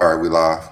All right, we live.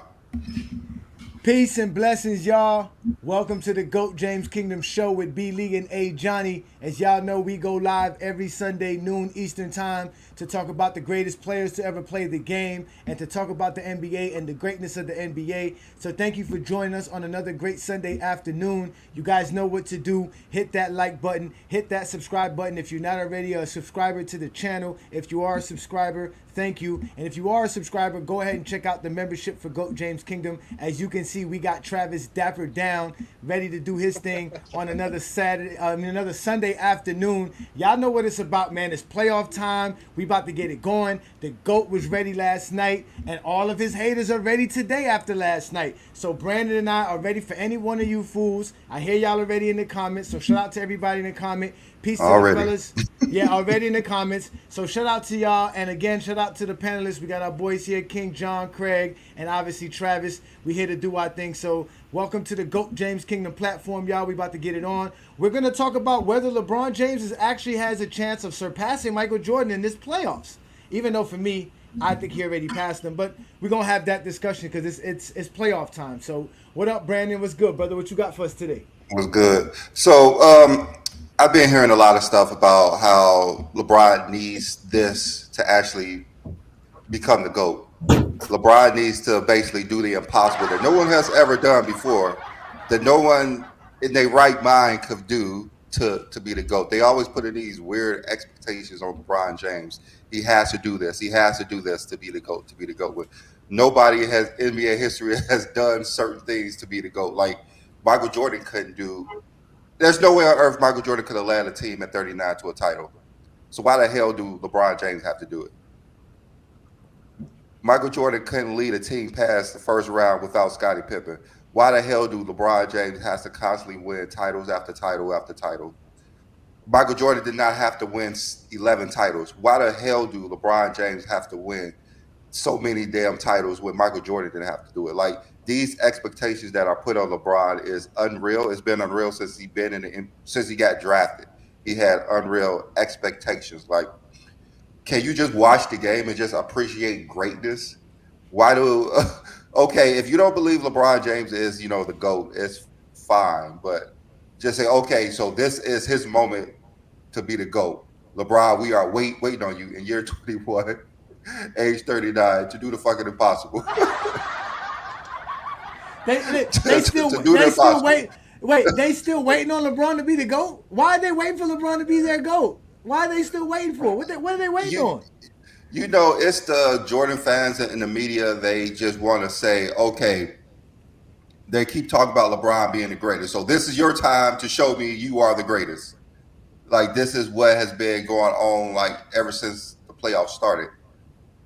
Peace and blessings, y'all. Welcome to the GOAT James Kingdom Show with B League and A Johnny. As y'all know, we go live every Sunday, noon Eastern Time, to talk about the greatest players to ever play the game and to talk about the NBA and the greatness of the NBA. So thank you for joining us on another great Sunday afternoon. You guys know what to do. Hit that like button, hit that subscribe button if you're not already a subscriber to the channel. If you are a subscriber, thank you. And if you are a subscriber, go ahead and check out the membership for GOAT James Kingdom. As you can see, we got Travis Dapper down, ready to do his thing on another Sunday afternoon. Y'all know what it's about, man. It's playoff time. We about to get it going. The GOAT was ready last night, and all of his haters are ready today after last night. So Brandon and I are ready for any one of you fools. I hear y'all already in the comments, so shout out to everybody in the comment. Peace to the fellas. Yeah, already in the comments. So shout out to y'all. And again, shout out to the panelists. We got our boys here, King John, Craig, and obviously Travis. We here to do our thing. So welcome to the GOAT James Kingdom platform, y'all. We about to get it on. We're going to talk about whether LeBron James actually has a chance of surpassing Michael Jordan in this playoffs. Even though for me, I think he already passed him. But we're going to have that discussion because it's playoff time. So what up, Brandon? What's good, brother? What you got for us today? Was good. So I've been hearing a lot of stuff about how LeBron needs this to actually become the GOAT. LeBron needs to basically do the impossible that no one has ever done before, that no one in their right mind could do to be the GOAT. They always put in these weird expectations on LeBron James. He has to do this. He has to do this to be the GOAT, to be the GOAT. Nobody has NBA history has done certain things to be the GOAT. Like Michael Jordan couldn't do. There's no way on earth Michael Jordan could have led a team at 39 to a title. So why the hell do LeBron James have to do it? Michael Jordan couldn't lead a team past the first round without Scottie Pippen. Why the hell do LeBron James has to constantly win titles after title after title? Michael Jordan did not have to win 11 titles. Why the hell do LeBron James have to win so many damn titles when Michael Jordan didn't have to do it? Like, these expectations that are put on LeBron is unreal. It's been unreal since since he got drafted. He had unreal expectations. Like, can you just watch the game and just appreciate greatness? Why do okay, if you don't believe LeBron James is, the GOAT, it's fine. But just say, okay, so this is his moment to be the GOAT. LeBron, we are waiting on you in year 21, age 39, to do the fucking impossible. They still wait. Wait, they still waiting on LeBron to be the GOAT? Why are they waiting for LeBron to be their GOAT? Why are they still waiting for? What are they waiting on? It's the Jordan fans in the media. They just want to say, okay, they keep talking about LeBron being the greatest. So this is your time to show me you are the greatest. Like, this is what has been going on, like, ever since the playoffs started.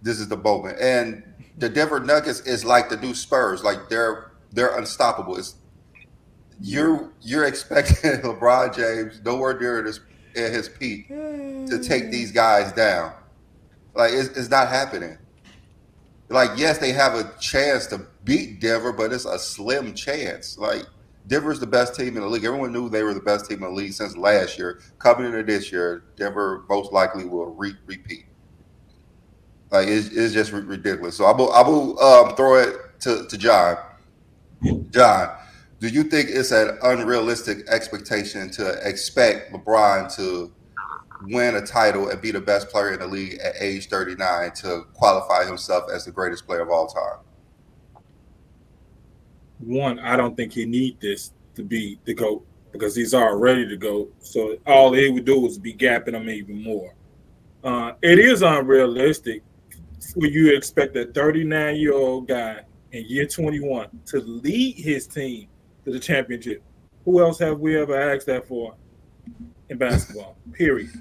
This is the moment. And the Denver Nuggets is like the new Spurs. Like, they're unstoppable. You're expecting LeBron James nowhere near his peak to take these guys down. Like, it's not happening. Like, yes, they have a chance to beat Denver, but it's a slim chance. Like, Denver's the best team in the league. Everyone knew they were the best team in the league since last year. Coming into this year, Denver most likely will repeat. Like, it's just ridiculous. So I will throw it to John. John, do you think it's an unrealistic expectation to expect LeBron to win a title and be the best player in the league at age 39 to qualify himself as the greatest player of all time? One, I don't think he need this to be the GOAT because he's already the GOAT. So all he would do is be gapping him even more. It is unrealistic for you to expect a 39-year-old guy in year 21 to lead his team to the championship. Who else have we ever asked that for in basketball? Period.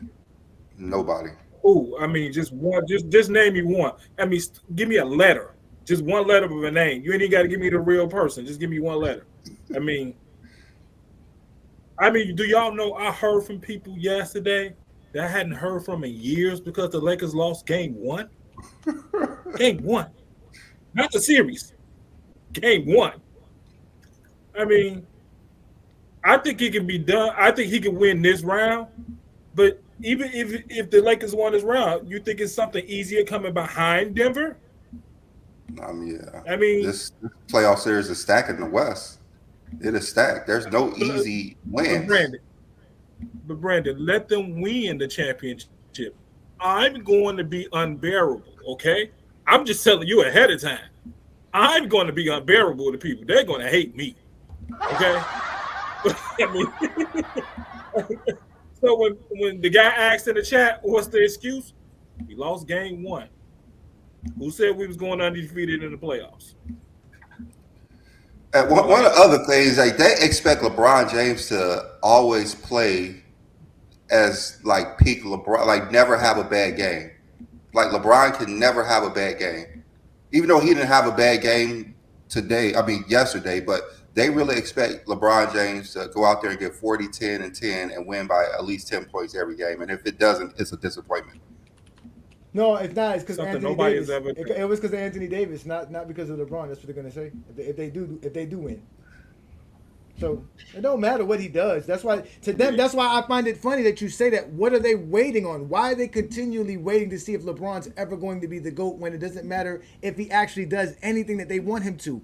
Nobody. Oh, I mean, just one. Just name me one. I mean, give me a letter. Just one letter of a name. You ain't even got to give me the real person. Just give me one letter. I mean, do y'all know I heard from people yesterday that I hadn't heard from in years because the Lakers lost game one? Game one. Not the series. Game one. I mean, I think he can be done. I think he can win this round. But even if the Lakers won this round, you think it's something easier coming behind Denver? Yeah. I mean, This playoff series is stacked in the West. It is stacked. There's no but, easy but wins. Brandon, let them win the championship. I'm going to be unbearable. Okay, I'm just telling you ahead of time. I'm going to be unbearable to people. They're going to hate me. Okay. I mean, so when the guy asked in the chat, what's the excuse? We lost game one. Who said we was going undefeated in the playoffs? And Go one of ahead. the other things, like they expect LeBron James to always play as like peak LeBron, like never have a bad game. Like LeBron can never have a bad game, even though he didn't have a bad game today. I mean yesterday, but they really expect LeBron James to go out there and get 40, 10, and 10 and win by at least 10 points every game. And if it doesn't, it's a disappointment. No, it's not. It's because Something Anthony nobody Davis. has ever. It was because of Anthony Davis, not because of LeBron. That's what they're gonna say. If they do win. So it don't matter what he does. That's why to them. That's why I find it funny that you say that. What are they waiting on? Why are they continually waiting to see if LeBron's ever going to be the GOAT when it doesn't matter if he actually does anything that they want him to?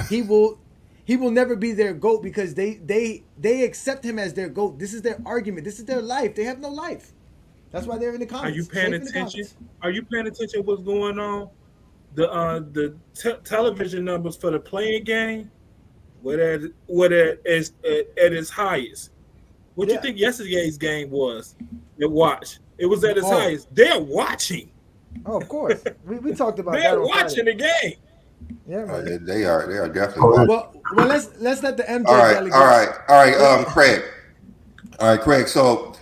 He will. He will never be their GOAT because they accept him as their GOAT. This is their argument. This is their life. They have no life. That's why they're in the Are you comments. paying Safe in the attention? comments. Are you paying attention to what's going on? The television numbers for the playing game were at its highest. What you Yeah. think yesterday's game was? It watch. It was at its Oh. highest. They're watching. Oh, of course. We talked about that They're on watching Friday. the game. Yeah, man. They are definitely. Watching. Well, let's let the MJ All right, delegate. all right, all right. Craig. All right, Craig. So,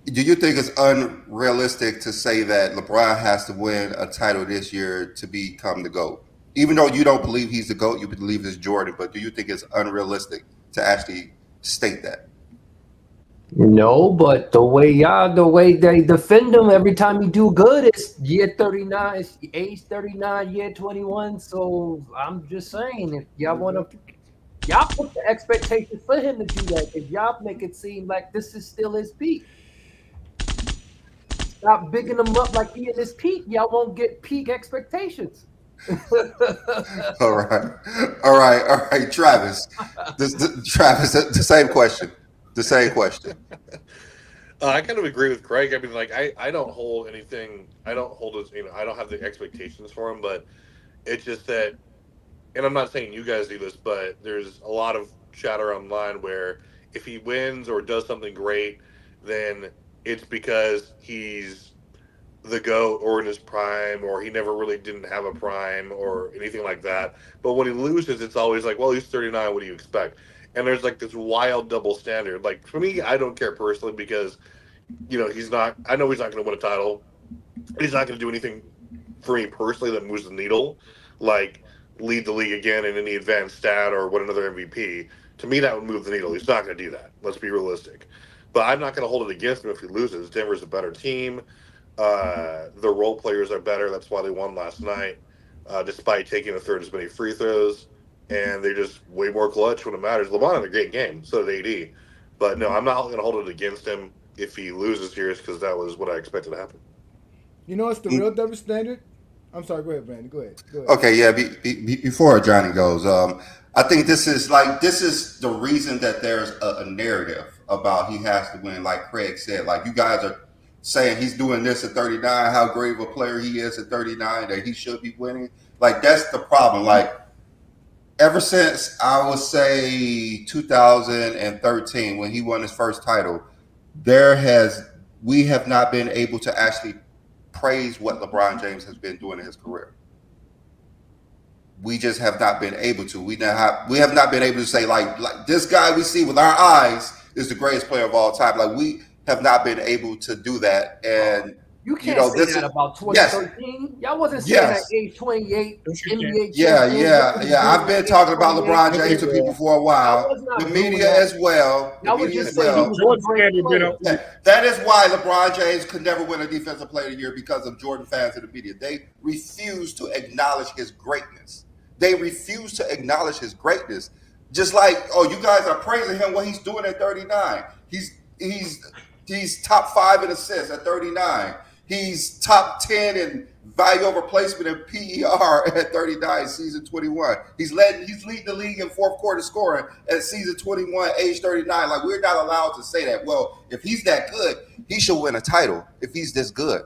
do you think it's unrealistic to say that LeBron has to win a title this year to become the GOAT? Even though you don't believe he's the GOAT, you believe it's Jordan, but do you think it's unrealistic to actually state that? No, but the way they defend him every time he do good, it's year 39, it's age 39, year 21. So I'm just saying, if y'all put the expectations for him to do that. If y'all make it seem like this is still his peak, stop bigging him up like he in his peak. Y'all won't get peak expectations. All right, all right, Travis. Travis, the same question. The same question. I kind of agree with Craig. I mean, like, I don't hold anything. I don't hold as I don't have the expectations for him, but it's just that, and I'm not saying you guys do this, but there's a lot of chatter online where if he wins or does something great, then it's because he's the GOAT or in his prime, or he never really didn't have a prime or anything like that. But when he loses, it's always like, well, he's 39. What do you expect? And there's like this wild double standard. Like for me, I don't care personally because, he's not. I know he's not going to win a title. He's not going to do anything for me personally that moves the needle, like lead the league again in any advanced stat or win another MVP. To me, that would move the needle. He's not going to do that. Let's be realistic. But I'm not going to hold it against him if he loses. Denver's a better team. The role players are better. That's why they won last night, despite taking a third as many free throws. And they're just way more clutch when it matters. LeBron had a great game, so did AD. But no, I'm not going to hold it against him if he loses here, because that was what I expected to happen. You know what's the real double standard? I'm sorry. Go ahead, Brandon. Go ahead. Okay, yeah. Before Johnny goes, I think this is the reason that there's a narrative about he has to win. Like Craig said, like you guys are saying he's doing this at 39, how great of a player he is at 39, that he should be winning. Like that's the problem. Like ever since I would say 2013 when he won his first title, we have not been able to actually praise what LeBron James has been doing in his career. We just have not been able to. We have not been able to say like this guy we see with our eyes is the greatest player of all time. Like we have not been able to do that. And you can't say that about 2013. Yes. Y'all wasn't saying that age 28 NBA. Yeah. I've been talking about LeBron James to people for a while. The media as well. That is why LeBron James could never win a Defensive Player of the Year, because of Jordan fans and the media. They refuse to acknowledge his greatness. They refuse to acknowledge his greatness. Just like, you guys are praising him what he's doing at 39. He's top 5 in assists at 39. He's top 10 in value over placement and PER at 39, season 21. He's leading the league in fourth quarter scoring at season 21, age 39. Like, we're not allowed to say that. Well, if he's that good, he should win a title if he's this good.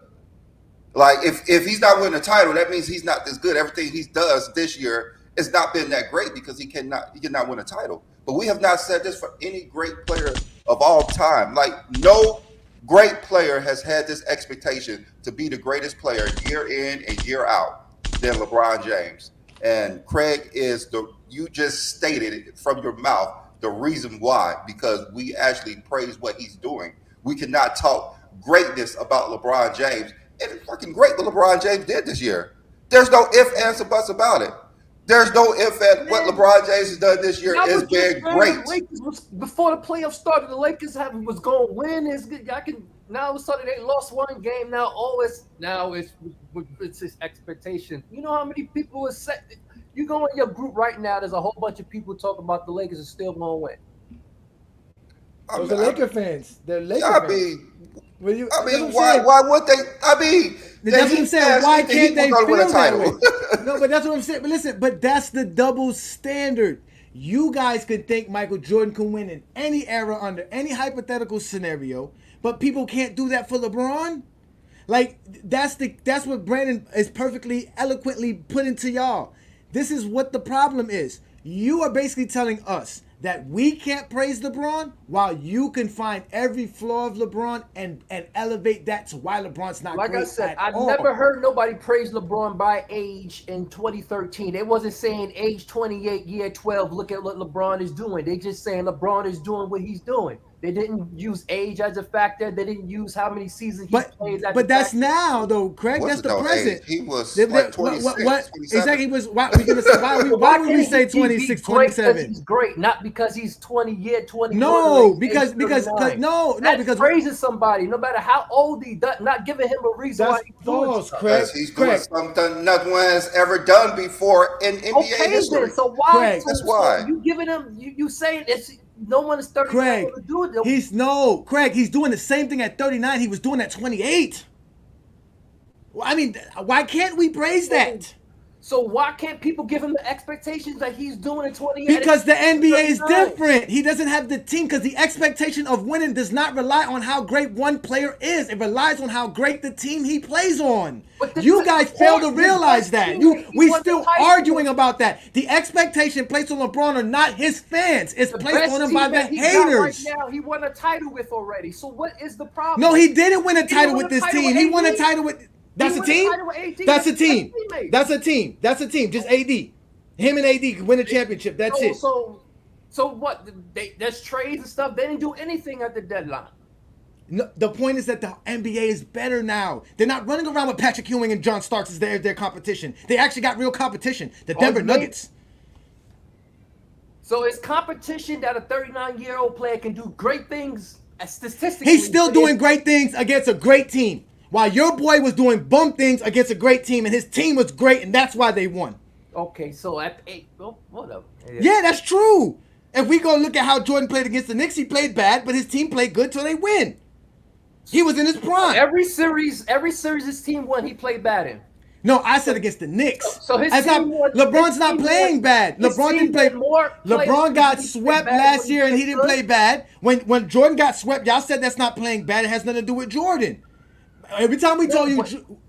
Like, if he's not winning a title, that means he's not this good. Everything he does this year has not been that great because he cannot win a title. But we have not said this for any great player of all time. Like, no great player has had this expectation to be the greatest player year in and year out than LeBron James. And Craig you just stated it from your mouth the reason why, because we actually praise what he's doing. We cannot talk greatness about LeBron James. And it's fucking great what LeBron James did this year. There's no ifs, ands, or buts about it. There's no if and what LeBron James has done this year has been great. Before the playoffs started, the Lakers was going to win. Now all of a sudden they lost one game. Now it's his expectation. You know how many people are set? You go in your group right now. There's a whole bunch of people talking about the Lakers are still going to win. Those are Laker fans. They're Laker fans. Why would they? I mean, that's what I'm saying. Why can't they feel that way? No, but that's what I'm saying. But listen, that's the double standard. You guys could think Michael Jordan can win in any era under any hypothetical scenario, but people can't do that for LeBron. Like, that's what Brandon is perfectly eloquently put into y'all. This is what the problem is. You are basically telling us that we can't praise LeBron while you can find every flaw of LeBron and elevate that to why LeBron's not like great. I said, I've all. never heard nobody praise LeBron by age in 2013. They wasn't saying age 28, year 12, look at what LeBron is doing. They just saying LeBron is doing what he's doing. They didn't use age as a factor. They didn't use how many seasons he plays. But that's now, though, Craig. That's the present. Age? He was like 26, what 27. exactly was? Why would we say 26, 27? He's great, not because he's 20 year 20. No, because praising somebody, no matter how old he does, not giving him a reason why he's false, doing Craig. He's doing something no one has ever done before in NBA history. Then, so why? Craig, that's why you giving him. You saying it's. No one is 39 Craig, to do it. Craig, he's doing the same thing at 39 he was doing at 28. Well, I mean, why can't we praise that? So why can't people give him the expectations that he's doing at 28? Because the NBA is different. He doesn't have the team because the expectation of winning does not rely on how great one player is. It relies on how great the team he plays on. You guys fail to realize that. We still arguing about that. The expectation placed on LeBron are not his fans. It's placed on him by the haters. Right now, he won a title with already. So what is the problem? No, he didn't win a title with this team. He won a title with... That's a team? That's a team. That's a team. That's a team. Just AD. Him and AD can win a championship. That's it. So what? There's trades and stuff. They didn't do anything at the deadline. No, the point is that the NBA is better now. They're not running around with Patrick Ewing and John Starks as their competition. They actually got real competition. The Denver Nuggets. So it's competition that a 39-year-old player can do great things statistically. He's still doing great things against a great team. While your boy was doing bum things against a great team, and his team was great, and that's why they won. Okay, so at 8, well, whatever. Yeah, that's true. If we go look at how Jordan played against the Knicks, he played bad, but his team played good till they win. He was in his prime. Every series his team won, he played bad in. No, I said against the Knicks. So his team won, LeBron's not playing bad. LeBron didn't play. LeBron got swept last year, and he didn't play bad. When Jordan got swept, y'all said that's not playing bad. It has nothing to do with Jordan. Every time we tell you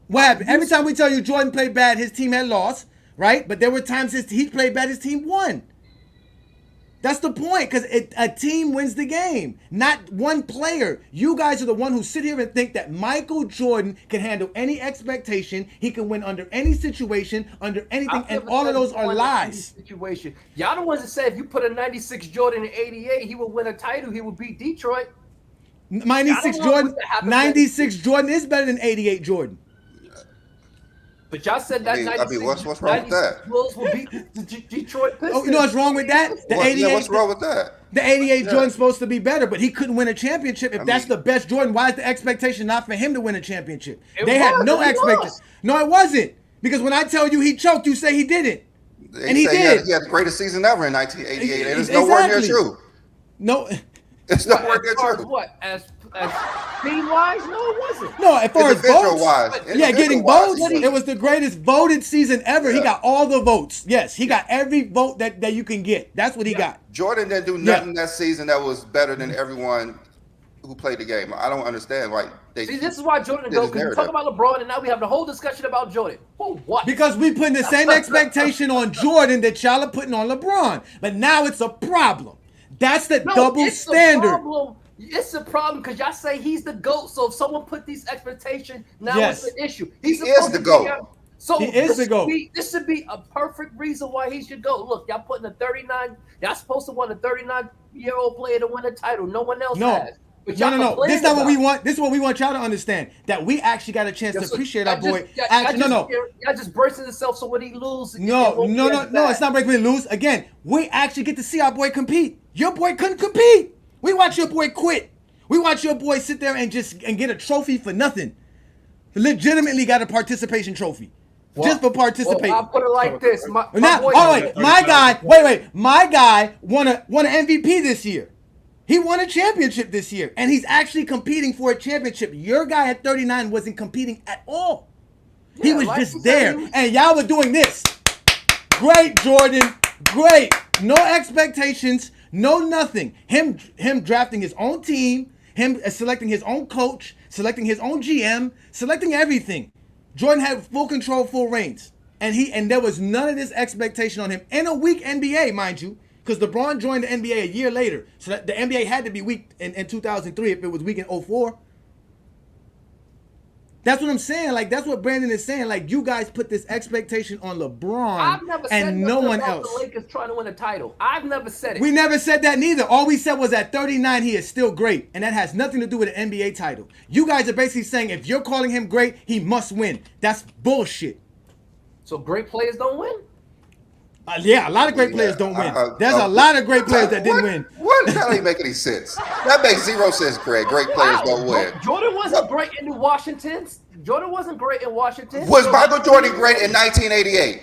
what happened, every time we tell you Jordan played bad, his team had lost, right? But there were times he played bad, his team won. That's the point, because a team wins the game, not one player. You guys are the one who sit here and think that Michael Jordan can handle any expectation. He can win under any situation, under anything, and all of those are lies. Situation. Y'all the ones that said if you put a 96 Jordan in 88, he would win a title. He would beat Detroit. 96 Jordan is better than 88 Jordan. But y'all said that 96 what's wrong with that? Bulls will beat the Detroit Pistons. Oh, you know what's wrong with that? What's wrong with that? The 88 Jordan's supposed to be better, but he couldn't win a championship. If that's the best Jordan, why is the expectation not for him to win a championship? They had no expectation. No, it wasn't. Because when I tell you he choked, you say he didn't. And he did. He had the greatest season ever in 1988, and it's nowhere near true. No. It's nowhere near true. What? Speed-wise, no, it wasn't. No, as far as Individual votes, wise. yeah, getting votes, Individual wise, it was the greatest voted season ever. He Yeah. got all the votes. Yes, he got every vote that you can get. That's what he got. Jordan didn't do nothing that season that was better than everyone who played the game. I don't understand why they. See, this is why Jordan did go, his because we narrative. talk about LeBron, and now we have the whole discussion about Jordan. For what? Because we putting the same expectation on Jordan that y'all are putting on LeBron. But now it's a problem. That's the double it's standard. A problem. It's a problem because y'all say he's the GOAT. So if someone put these expectations, now Yes. it's an issue. He Supposed is the to GOAT. So He is the GOAT. This should be a perfect reason why he should go. Look, y'all putting a 39. Y'all supposed to want a 39-year-old player to win a title. No one else No. has. But y'all No. This is complaining not what we about it. want. This is what we want y'all to understand. That we actually got a chance to So appreciate y'all our boy. y'all Actually, no. Y'all just bursting itself. So when he lose, No, it's not breaking me lose. Again, we actually get to see our boy compete. Your boy couldn't compete. We watch your boy quit. We watch your boy sit there and get a trophy for nothing. Legitimately got a participation trophy. Just for participating. Well, I'll put it like this. My guy won an MVP this year. He won a championship this year, and he's actually competing for a championship. Your guy at 39 wasn't competing at all. He Yeah, was like just you there, said, and y'all were doing this. Great, Jordan. Great. No expectations. No nothing. Him drafting his own team. Him selecting his own coach. Selecting his own GM. Selecting everything. Jordan had full control, full reins, and there was none of this expectation on him in a weak NBA, mind you, because LeBron joined the NBA a year later, so that the NBA had to be weak in 2003 if it was weak in 2004. That's what I'm saying. Like, that's what Brandon is saying. Like, you guys put this expectation on LeBron I've never said and no nothing one about else. the Lakers trying to win a title. I've never said it. We never said that neither. All we said was at 39, he is still great. And that has nothing to do with an NBA title. You guys are basically saying if you're calling him great, he must win. That's bullshit. So great players don't win? Yeah, a lot of great players don't win. There's a lot of great players that didn't win. What? That don't even make any sense. That makes zero sense, Craig. Great players don't win. Jordan wasn't great in Washington. Jordan wasn't great in Washington. Was Michael Jordan great in 1988?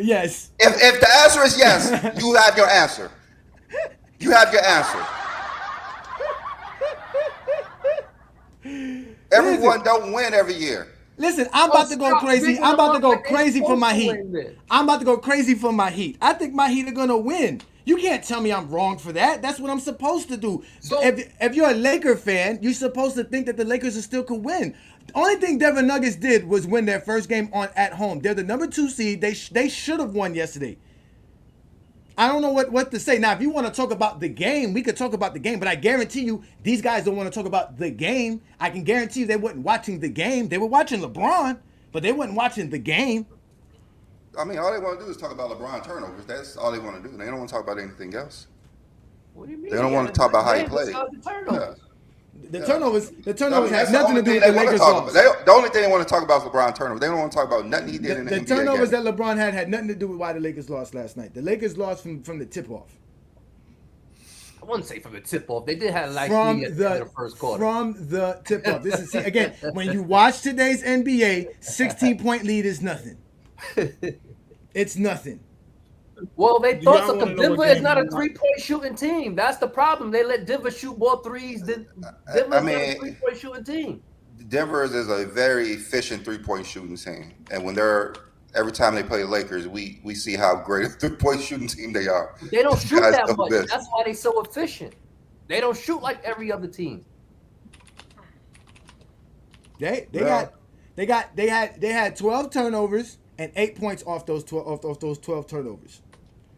Yes. If the answer is yes, you have your answer. You have your answer. Everyone don't win every year. Listen, I'm about to go crazy. I'm about to go crazy for my Heat. I'm about to go crazy for my Heat. I think my Heat are going to win. You can't tell me I'm wrong for that. That's what I'm supposed to do. So, if you're a Laker fan, you're supposed to think that the Lakers still could win. The only thing Denver Nuggets did was win their first game at home. They're the number 2 seed. They should have won yesterday. I don't know what to say. Now, if you want to talk about the game, we could talk about the game. But I guarantee you, these guys don't want to talk about the game. I can guarantee you they weren't watching the game. They were watching LeBron, but they weren't watching the game. I mean, all they want to do is talk about LeBron turnovers. That's all they want to do. They don't want to talk about anything else. What do you mean? They don't want to talk about how he played. The turnovers I mean, had nothing to do with the Lakers' loss. The only thing they want to talk about is LeBron turnovers. They don't want to talk about nothing he did in the The NBA turnovers game. that LeBron had nothing to do with why the Lakers lost last night. The Lakers lost from the tip-off. I wouldn't say from the tip-off. They did have like From in the first quarter. From the tip-off. This is, see, again, when you watch today's NBA, 16-point lead is nothing. It's nothing. Well, they thought y'all so. wanna know Denver what is game not a you want? three-point shooting team. That's the problem. They let Denver shoot more threes. Denver's not a three-point shooting team. Denver is a very efficient three-point shooting team, and when every time they play the Lakers, we see how great a three-point shooting team they are. They don't shoot Guys that know much. best. That's why they're so efficient. They don't shoot like every other team. They had 12 turnovers and 8 points off those 12 turnovers.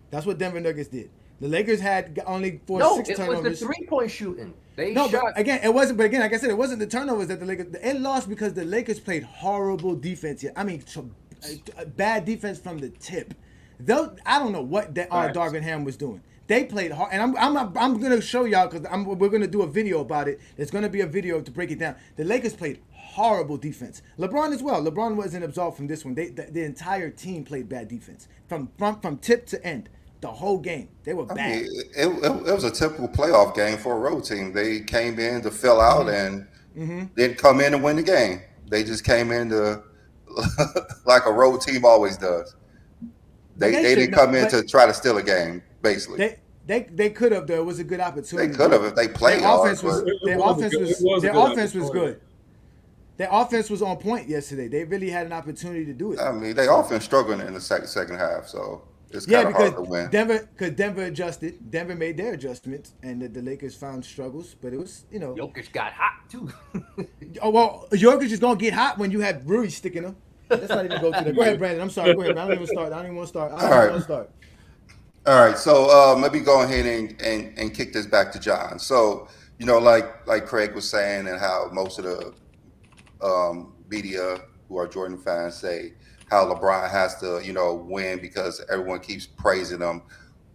That's what Denver Nuggets did. The Lakers had only 6 turnovers. No, it was the three-point shooting. They No, shot. but again, it wasn't. But again, like I said, it wasn't the turnovers that the Lakers. It lost because the Lakers played horrible defense. I mean, bad defense from the tip. I don't know what Darvin Ham was doing. They played hard, and I'm gonna show y'all because we're gonna do a video about it. There's gonna be a video to break it down. The Lakers played horrible defense. LeBron as well. LeBron wasn't absolved from this one. The entire team played bad defense from tip to end. The whole game, they were bad. I mean, it was a typical playoff game for a road team. They came in to fill out and didn't come in to win the game. They just came in to like a road team always does. They didn't come in to try to steal a game, basically. They could have though. It was a good opportunity. They could have if they played Their hard. offense was but- their was a offense good- was it was a their good offense was opportunity. good. Their offense was on point yesterday. They really had an opportunity to do it. I mean, they often struggling in the second half, so it's Yeah, kind of hard to because win. Denver adjusted. Denver made their adjustments, and the Lakers found struggles. But it was, Jokic got hot too. oh well, Jokic is gonna get hot when you have Rui sticking him. Let's not even go through that. Go ahead, Brandon. I'm sorry. Go ahead. I don't even start. I don't even want to start. I don't even want to start. All right, so maybe go ahead and kick this back to John. So like Craig was saying, and how most of the media who are Jordan fans say how LeBron has to win because everyone keeps praising him.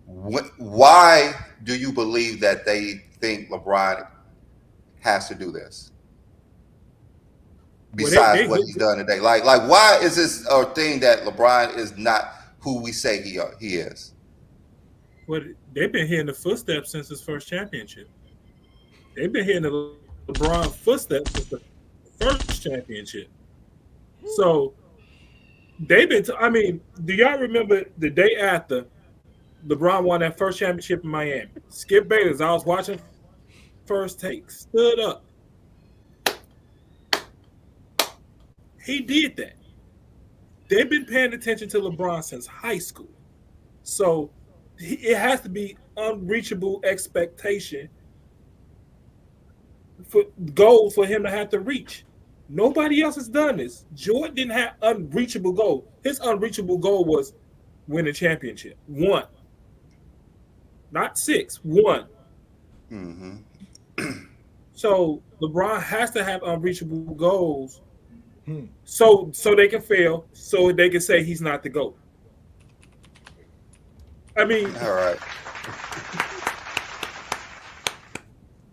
Why do you believe that they think LeBron has to do this? Besides what he's done today, like why is this a thing that LeBron is not who we say he is? Well, they've been hearing the footsteps since his first championship. They've been hearing the LeBron footsteps since the first championship. So they've been. I mean, do y'all remember the day after LeBron won that first championship in Miami? Skip Bayless, I was watching First Take, stood up. He did that. They've been paying attention to LeBron since high school. So it has to be unreachable expectation for goal for him to have to reach. Nobody else has done this. Jordan didn't have unreachable goal. His unreachable goal was win a championship. 1. Not 6. 1. Mm-hmm. So LeBron has to have unreachable goals so they can fail, so they can say he's not the GOAT. I mean, All right.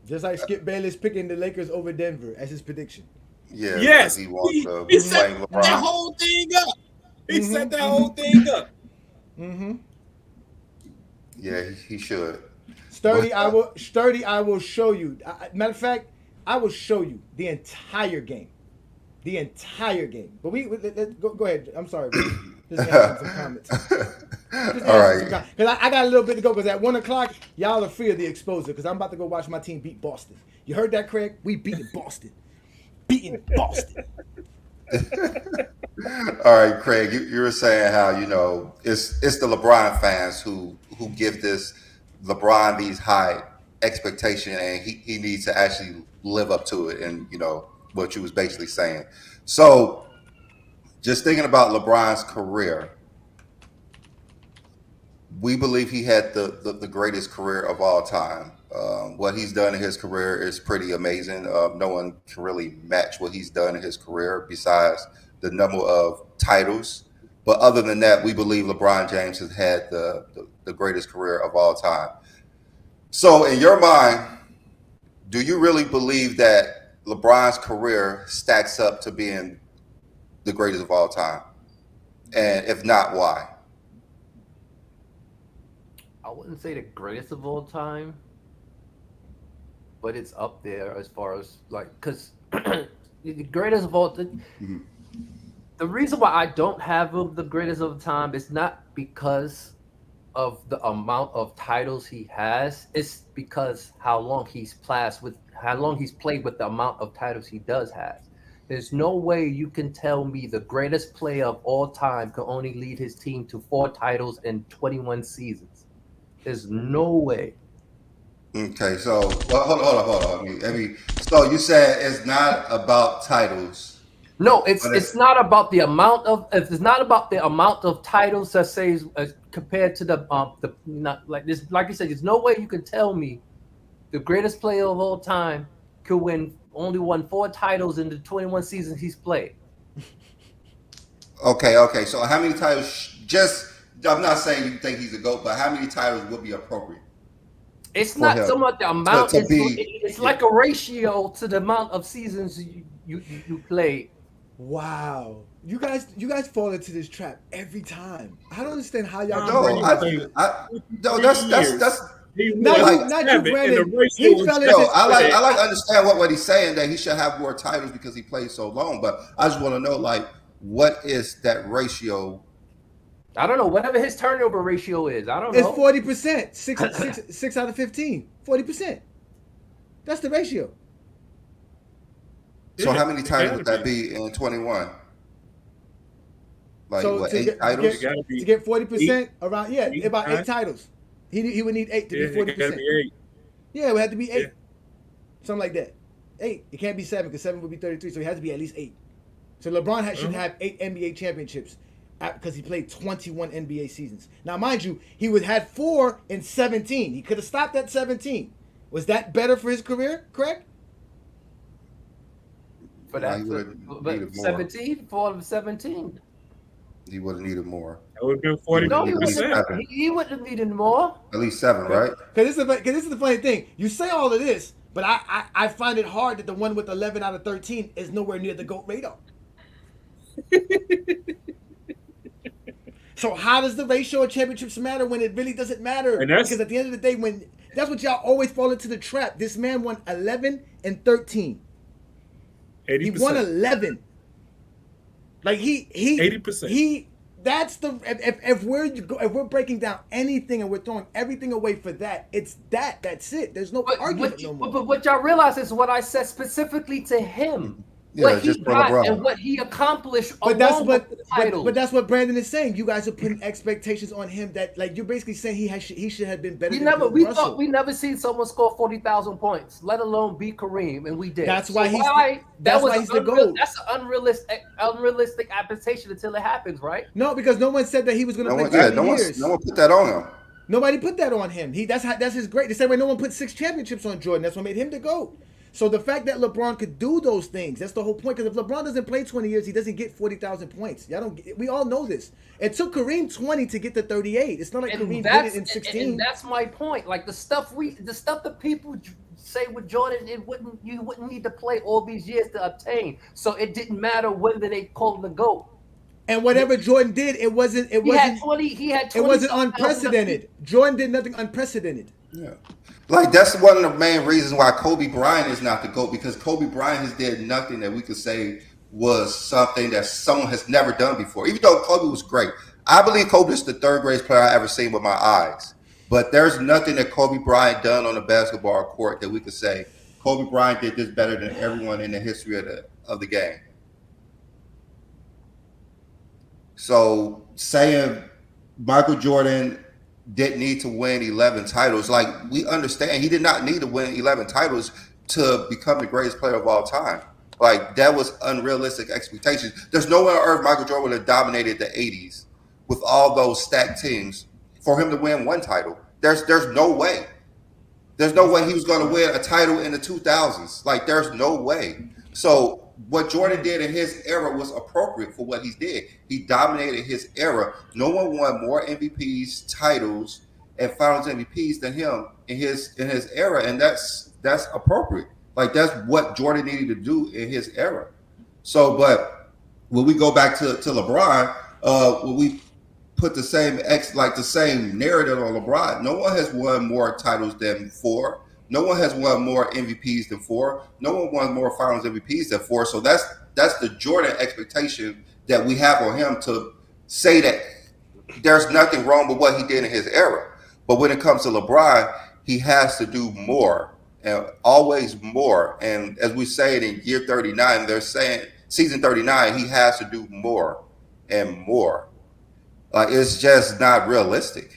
Just like Skip Bayless picking the Lakers over Denver as his prediction. Yeah. yes, He wants to he set blame that LeBron. whole thing up. He set that whole thing up. Mm-hmm. Yeah, he should. Sturdy, I will show you. Matter of fact, I will show you the entire game. The entire game. But go ahead. I'm sorry. Just answer some comments. All right. Because I got a little bit to go. Because at 1 o'clock, y'all are free of the exposure. Because I'm about to go watch my team beat Boston. You heard that, Craig? We beating Boston. Beating Boston. All right, Craig. You were saying how it's the LeBron fans who give this LeBron these high expectation, and he needs to actually live up to it. And what you was basically saying. So, just thinking about LeBron's career, we believe he had the greatest career of all time. What he's done in his career is pretty amazing. No one can really match what he's done in his career besides the number of titles. But other than that, we believe LeBron James has had the greatest career of all time. So in your mind, do you really believe that LeBron's career stacks up to being the greatest of all time? And if not, why? I wouldn't say the greatest of all time, but it's up there as far as because the greatest of all. The reason why I don't have him the greatest of all time is not because of the amount of titles he has. It's because how long he's played with the amount of titles he does have. There's no way you can tell me the greatest player of all time can only lead his team to 4 titles in 21 seasons. There's no way. Okay, so hold on. I mean, so you said it's not about titles. No, it's not about the amount of. If it's not about the amount of titles that says compared to the not like this. Like you said, there's no way you can tell me the greatest player of all time could only won 4 titles in the 21 seasons he's played. Okay. So how many titles? I'm not saying you think he's a GOAT, but how many titles would be appropriate? It's not so much the amount. It's like a ratio to the amount of seasons you played. Wow. You guys fall into this trap every time. I don't understand how y'all that's not you, Brandon. I like to understand what he's saying, that he should have more titles because he played so long, but I just want to know what is that ratio I don't know, whatever his turnover ratio is. I don't It's know. 40%. Six out of 15. 40%. That's the ratio. So Yeah, how many it titles gotta would that be. be in 21? Like So what, to 8 get, titles? It gotta be to get 40%, around eight, about 8 nine. titles. He would need 8 to Yeah, be it gotta 40%. be 8. Yeah, it would have to be 8. Yeah. Something like that. 8. It can't be 7 because 7 would be 33. So it has to be at least 8. So LeBron should have 8 NBA championships because he played 21 NBA seasons. Now, mind you, he would had 4 in 17. He could have stopped at 17. Was that better for his career, correct? For Nah, that, he would have but needed more. 17, 4 of 17. He would have needed more. That would have been He would've No, he needed at least 40%. wouldn't. 7. He wouldn't have needed more. At least 7, right? Because this is the funny thing. You say all of this, but I find it hard that the one with 11 out of 13 is nowhere near the GOAT radar. So how does the ratio of championships matter when it really doesn't matter? And that's- Because at the end of the day, when that's what y'all always fall into the trap. This man won 11 and 13. 80%. He won 11. Like he 80%. He that's the if we're breaking down anything and we're throwing everything away for that, it's that's it. There's no argument no more. But what y'all realize is what I said specifically to him. Yeah, What he just for got LeBron. and what he accomplished But that's along what, with the title. but that's what Brandon is saying. You guys are putting expectations on him that, like, you're basically saying he should have been better. we than never Bill we Russell. thought we never seen someone score 40,000 points, let alone beat Kareem, and we did. That's why he's that was the GOAT. That's an unrealistic expectation until it happens, right? No, because no one said that he was going to play 30 years. No one put that on him. Nobody put that on him. That's his great. The same way no one put 6 championships on Jordan. That's what made him the GOAT. So the fact that LeBron could do those things, that's the whole point. Because if LeBron doesn't play 20 years, he doesn't get 40,000 points. We all know this. It took Kareem 20 to get to 38. It's not like Kareem did it in 16. And that's my point. Like the stuff that people say with Jordan, you wouldn't need to play all these years to obtain. So it didn't matter whether they called him the GOAT. And whatever Jordan did, it wasn't. He had 20. It wasn't unprecedented. Jordan did nothing unprecedented. Yeah. Like, that's one of the main reasons why Kobe Bryant is not the GOAT, because Kobe Bryant has did nothing that we could say was something that someone has never done before. Even though Kobe was great, I believe Kobe is the 3rd greatest player I ever seen with my eyes. But there's nothing that Kobe Bryant done on the basketball court that we could say Kobe Bryant did this better than everyone in the history of the game. So saying Michael Jordan didn't need to win 11 titles, like, we understand he did not need to win 11 titles to become the greatest player of all time. Like, that was unrealistic expectations. There's no way on earth Michael Jordan would have dominated the 80s with all those stacked teams for him to win 1 title. There's no way. There's no way he was going to win a title in the 2000s. Like, there's no way. So what Jordan did in his era was appropriate for what he did. He dominated his era. No one won more MVPs, titles, and Finals MVPs than him in his era, and that's appropriate. Like, that's what Jordan needed to do in his era. So, but when we go back to LeBron, when we put the same narrative on LeBron, no one has won more titles than 4. No one has won more MVPs than 4. No one won more Finals MVPs than 4. So that's the Jordan expectation that we have on him, to say that there's nothing wrong with what he did in his era. But when it comes to LeBron, he has to do more, and always more. And as we say it in year 39, they're saying season 39, he has to do more and more. It's just not realistic.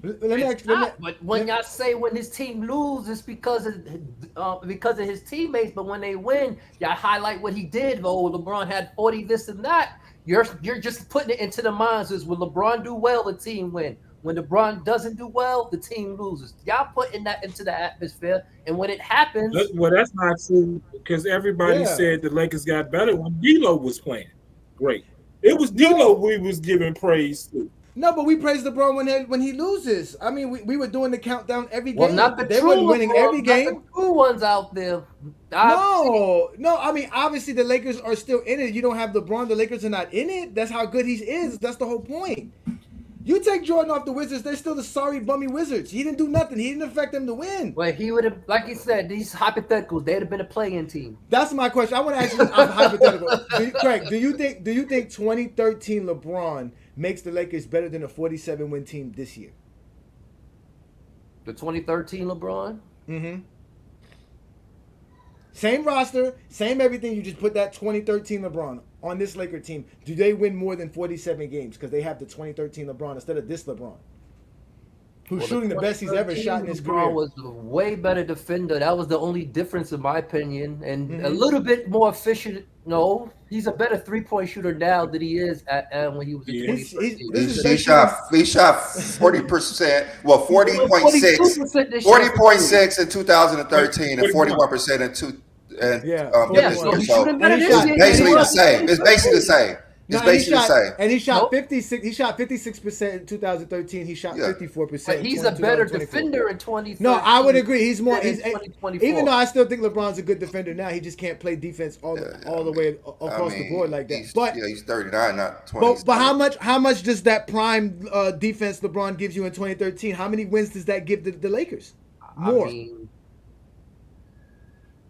But when y'all say when his team loses, it's because of his teammates. But when they win, y'all highlight what he did. Oh, LeBron had 40, this and that. You're just putting it into the minds is when LeBron do well, the team win. When LeBron doesn't do well, the team loses. Y'all putting that into the atmosphere, and when it happens, well, that's not true, because everybody said the Lakers got better when DLo was playing. Great. It was DLo we was giving praise to. No, but we praise LeBron when he loses. I mean, we were doing the countdown every game. well, not the they true weren't winning LeBron, every game. not the true ones out there. No. I mean, obviously the Lakers are still in it. You don't have LeBron. The Lakers are not in it. That's how good he is. That's the whole point. You take Jordan off the Wizards, they're still the sorry bummy Wizards. He didn't do nothing. He didn't affect them to win. Well, he would have, like you said, these hypotheticals, they'd have been a play-in team. That's my question. I want to ask you a hypothetical. Craig, do you think 2013 LeBron makes the Lakers better than a 47-win team this year? The 2013 LeBron? Mm-hmm. Same roster, same everything. You just put that 2013 LeBron on this Laker team. Do they win more than 47 games because they have the 2013 LeBron instead of this LeBron, who's shooting the best he's ever shot in his LeBron career? Was a way better defender. That was the only difference in my opinion, and a little bit more efficient. No, he's a better 3-point shooter now than he is when he was in 2013. He shot 40%. Well, 40.6 40.6 in 2013 and 41% in two. And so he's shooting better this year. basically the same. It's basically the same. It's basically the same. And he shot 56. He shot 56% in 2013. He shot 54%. But he's a better defender in 2013. No, I would agree. He's more. Even though I still think LeBron's a good defender now, he just can't play defense all the way across the board like that. But he's 39, not 20. But how much does that prime defense LeBron gives you in 2013? How many wins does that give the Lakers? More.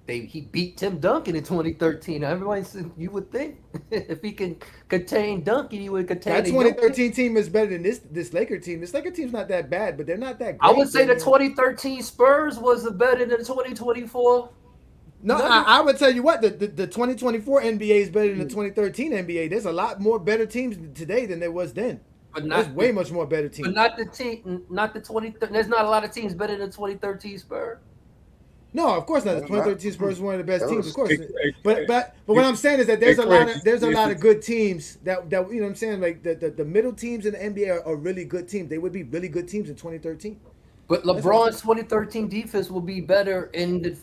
He beat Tim Duncan in 2013. Everyone said you would think if he can contain Duncan, he would contain. That 2013 team is better than this Laker team. This Laker team's not that bad, but they're not that great. I would say the 2013 Spurs was better than the 2024. No, I would tell you what, the 2024 NBA is better than the 2013 NBA. There's a lot more better teams today than there was then. But there's way much more better teams. But not the 20. There's not a lot of teams better than the 2013 Spurs. No, of course not. The 2013 Spurs were one of the best teams, of course. But what I'm saying is that there's a lot of good teams that you know what I'm saying, like the middle teams in the NBA are really good teams. They would be really good teams in 2013. But LeBron's 2013 defense will be better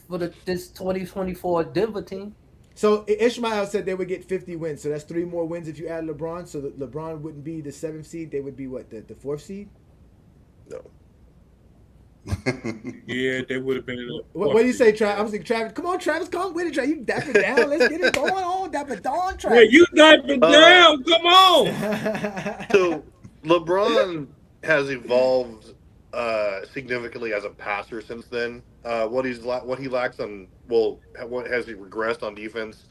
for this 2024 Denver team. So Ishmael said they would get 50 wins. So that's 3 more wins if you add LeBron. So that LeBron wouldn't be the 7th seed. They would be what, the 4th seed? No. Yeah, they would have been. What do you say, Travis? I was like, Travis, come on, Travis, come with it, Travis. You dap it down. Let's get it going on. Dap it down, Travis. Yeah, you dap it down. Come on. So LeBron has evolved significantly as a passer since then. What he lacks on, what has he regressed on defense?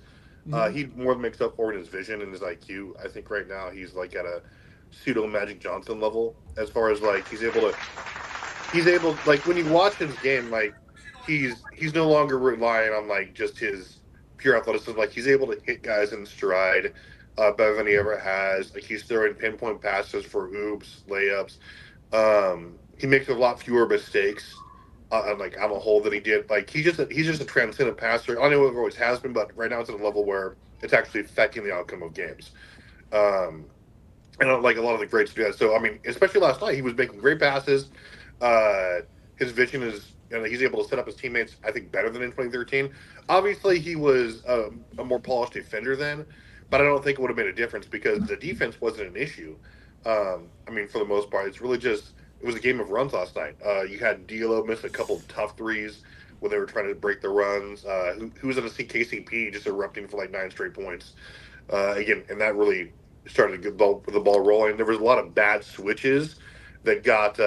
He more than makes up for it in his vision and his IQ. I think right now he's like at a pseudo Magic Johnson level as far as like he's able like when you watch his game, like he's no longer relying on like just his pure athleticism. Like he's able to hit guys in stride better than he ever has. Like he's throwing pinpoint passes for oops, layups. He makes a lot fewer mistakes like on a whole than he did. Like he's just a transcendent passer. I know it always has been, but right now it's at a level where it's actually affecting the outcome of games. And like a lot of the greats do that. So I mean, especially last night, he was making great passes. His vision is, he's able to set up his teammates, I think, better than in 2013. Obviously, he was a more polished defender then, but I don't think it would have made a difference because the defense wasn't an issue. I mean, for the most part, it was a game of runs last night. You had DLo miss a couple of tough threes when they were trying to break the runs. Who was going to see KCP just erupting for like 9 straight points? Again, and that really started to get the ball rolling. There was a lot of bad switches that got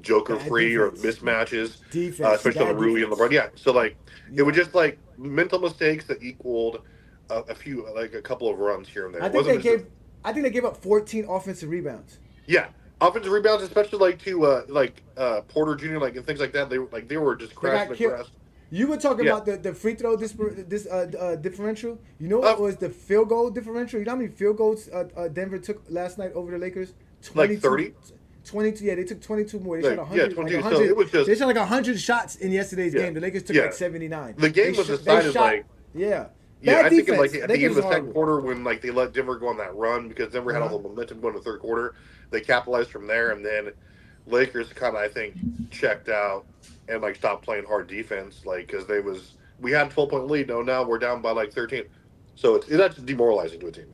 Joker free or mismatches, especially on the Rui and LeBron. Yeah, so like it was just like mental mistakes that equaled a couple of runs here and there. I think they gave up 14 offensive rebounds. Yeah, offensive rebounds, especially like to Porter Jr. like and things like that. They were just crashing the grass. You were talking about the free throw differential. You know what was the field goal differential? You know how many field goals Denver took last night over the Lakers? 22, like 30. 22, yeah, they took 22 more. They shot 100. Yeah, 22. So it was just, they shot like 100 shots in yesterday's game. The Lakers took like 79. The game was decided like yeah. I think like at the end of the second quarter when like they let Denver go on that run because Denver had all the momentum going to the third quarter, they capitalized from there, and then Lakers kind of I think checked out and like stopped playing hard defense, like because we had a 12-point lead. No, now we're down by like 13, so that's demoralizing to a team.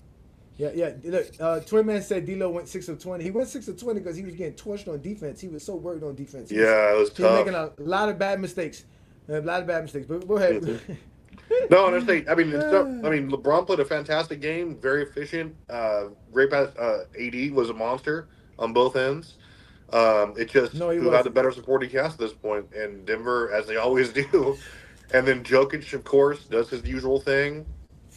Yeah. Look, Toyman said DLo went 6 of 20. He went 6 of 20 because he was getting torched on defense. He was so worried on defense. He was tough. He was making a lot of bad mistakes. But go ahead. Mm-hmm. No, honestly, I mean, LeBron played a fantastic game, very efficient. Great pass. AD was a monster on both ends. It just who had the better supporting cast at this point, and Denver, as they always do. And then Jokic, of course, does his usual thing.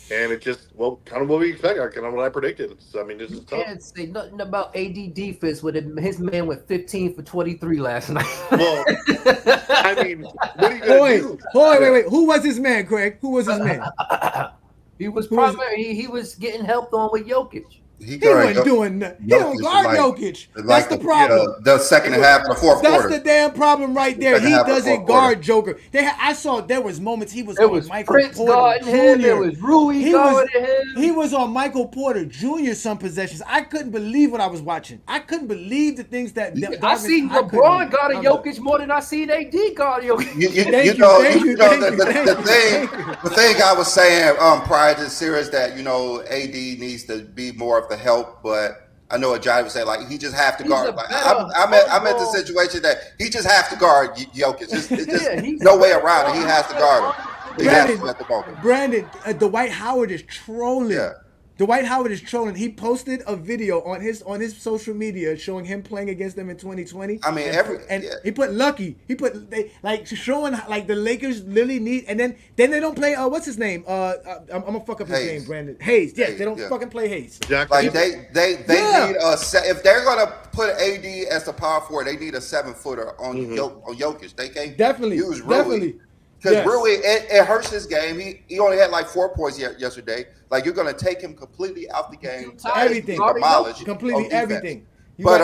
And it just, well, kind of what we expect, kind of what I predicted. So, I mean, this You is tough. can't say nothing about AD defense when his man went 15 for 23 last night. Well, I mean, what are you going to do? Wait. Who was his man, Craig? Who was his man? He was Who was- primary. He was getting helped on with Jokic. He wasn't doing nothing. He don't guard Jokic. That's the problem. The second half of the fourth That's quarter. the damn problem right there. Second He half of the doesn't fourth guard Joker. I saw there was moments he was There on was Michael Prince Porter guarding Jr. him. There was Rui guarding him. He was on Michael Porter Jr. some possessions. I couldn't believe what I was watching. I couldn't believe the things that I seen LeBron guarding Jokic more than I seen AD guarding Jokic. The thing I was saying prior to the series that AD needs to be more of the help, but I know what Johnny was saying, like he just have to guard. Like, I'm at the situation that he just have to guard Jokic. It's just no way around it. He has to guard him. He has to at the moment. Brandon, Dwight Howard is trolling. Yeah. Dwight Howard is trolling. He posted a video on his social media showing him playing against them in 2020. I mean, he put lucky. He put showing like the Lakers literally need, and then they don't play. What's his name? I'm gonna fuck up his name, Brandon. Hayes. Yes, they don't fucking play Hayes. Like they need if they're gonna put AD as the power forward, they need a 7-footer on Jokic. They can't use Rui. Because Rui, it hurts his game. He only had like 4 points yesterday. Like you're gonna take him completely out the game. Everything. Completely everything. But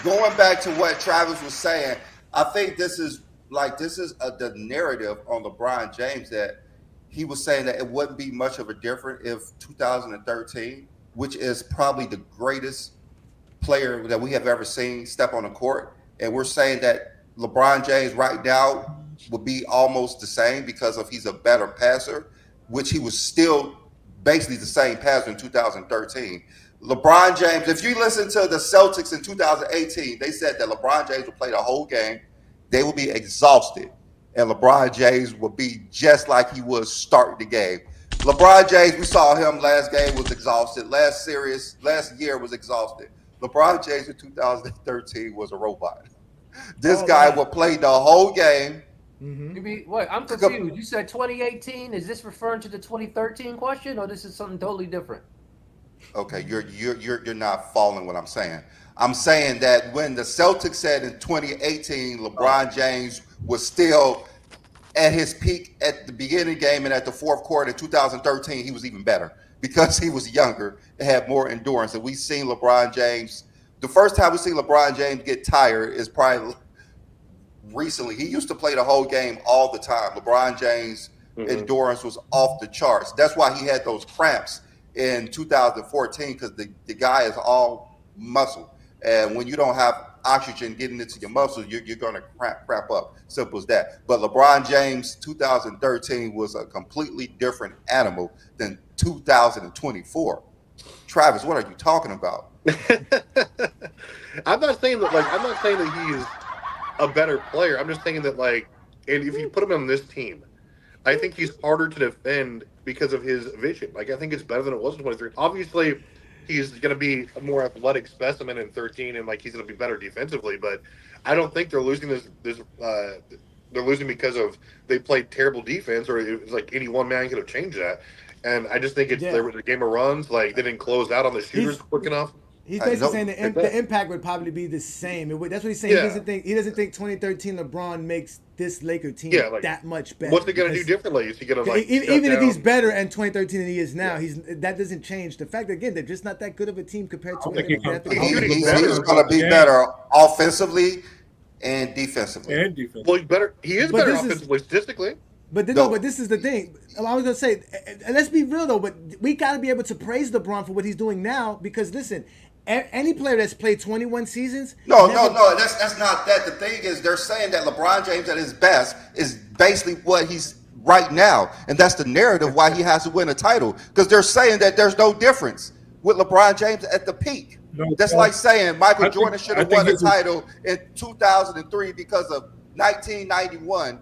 going back to what Travis was saying, I think this is the narrative on LeBron James that he was saying that it wouldn't be much of a difference if 2013, which is probably the greatest player that we have ever seen step on the court, and we're saying that LeBron James right now would be almost the same because he's a better passer, which he was still basically the same passer in 2013. LeBron James, if you listen to the Celtics in 2018, they said that LeBron James would play the whole game. They would be exhausted, and LeBron James would be just like he was starting the game. LeBron James, we saw him last game was exhausted. Last year was exhausted. LeBron James in 2013 was a robot. This guy will play the whole game. Wait, I'm confused. You said 2018. Is this referring to the 2013 question, or this is something totally different? Okay, you're not following what I'm saying. I'm saying that when the Celtics said in 2018, LeBron James was still at his peak at the beginning of the game and at the fourth quarter in 2013, he was even better because he was younger and had more endurance. And we've seen LeBron James. The first time we see LeBron James get tired is probably recently. He used to play the whole game all the time. LeBron James' endurance was off the charts. That's why he had those cramps in 2014 because the guy is all muscle. And when you don't have oxygen getting into your muscles, you're going to cramp up. Simple as that. But LeBron James 2013 was a completely different animal than 2024. Travis, what are you talking about? I'm not saying that he is a better player. I'm just saying that and if you put him on this team, I think he's harder to defend because of his vision. I think it's better than it was in 23. Obviously, he's going to be a more athletic specimen in 13, and he's going to be better defensively. But I don't think they're losing this. They're losing because of they played terrible defense, or it was any one man could have changed that. And I just think it's the game of runs. They didn't close out on the shooters quick enough. He's basically saying the impact would probably be the same. That's what he's saying. Yeah. He doesn't think 2013 LeBron makes this Laker team that much better. What's he going to do differently? Is he going to even if he's better in 2013 than he is now, that doesn't change the fact that again they're just not that good of a team compared to. He's going to be better offensively and defensively. Well, he is better offensively statistically. But this is the thing. I was gonna say, and let's be real though. But we got to be able to praise LeBron for what he's doing now because listen, any player that's played 21 seasons. No. That's not that. The thing is, they're saying that LeBron James at his best is basically what he's right now, and that's the narrative why he has to win a title because they're saying that there's no difference with LeBron James at the peak. That's like saying Michael Jordan should have won a title in 2003 because of 1991.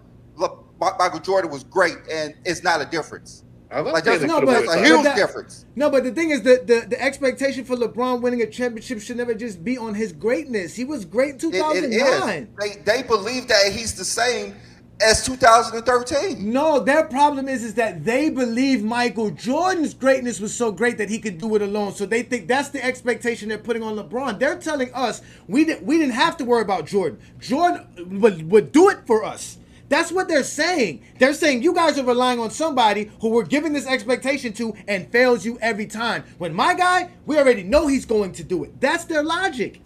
Michael Jordan was great, and it's not a difference. That's a huge difference. No, but the thing is the expectation for LeBron winning a championship should never just be on his greatness. He was great in 2009. They believe that he's the same as 2013. No, their problem is that they believe Michael Jordan's greatness was so great that he could do it alone. So they think that's the expectation they're putting on LeBron. They're telling us we didn't have to worry about Jordan. Jordan would do it for us. That's what they're saying. They're saying you guys are relying on somebody who we're giving this expectation to and fails you every time. When my guy, we already know he's going to do it. That's their logic.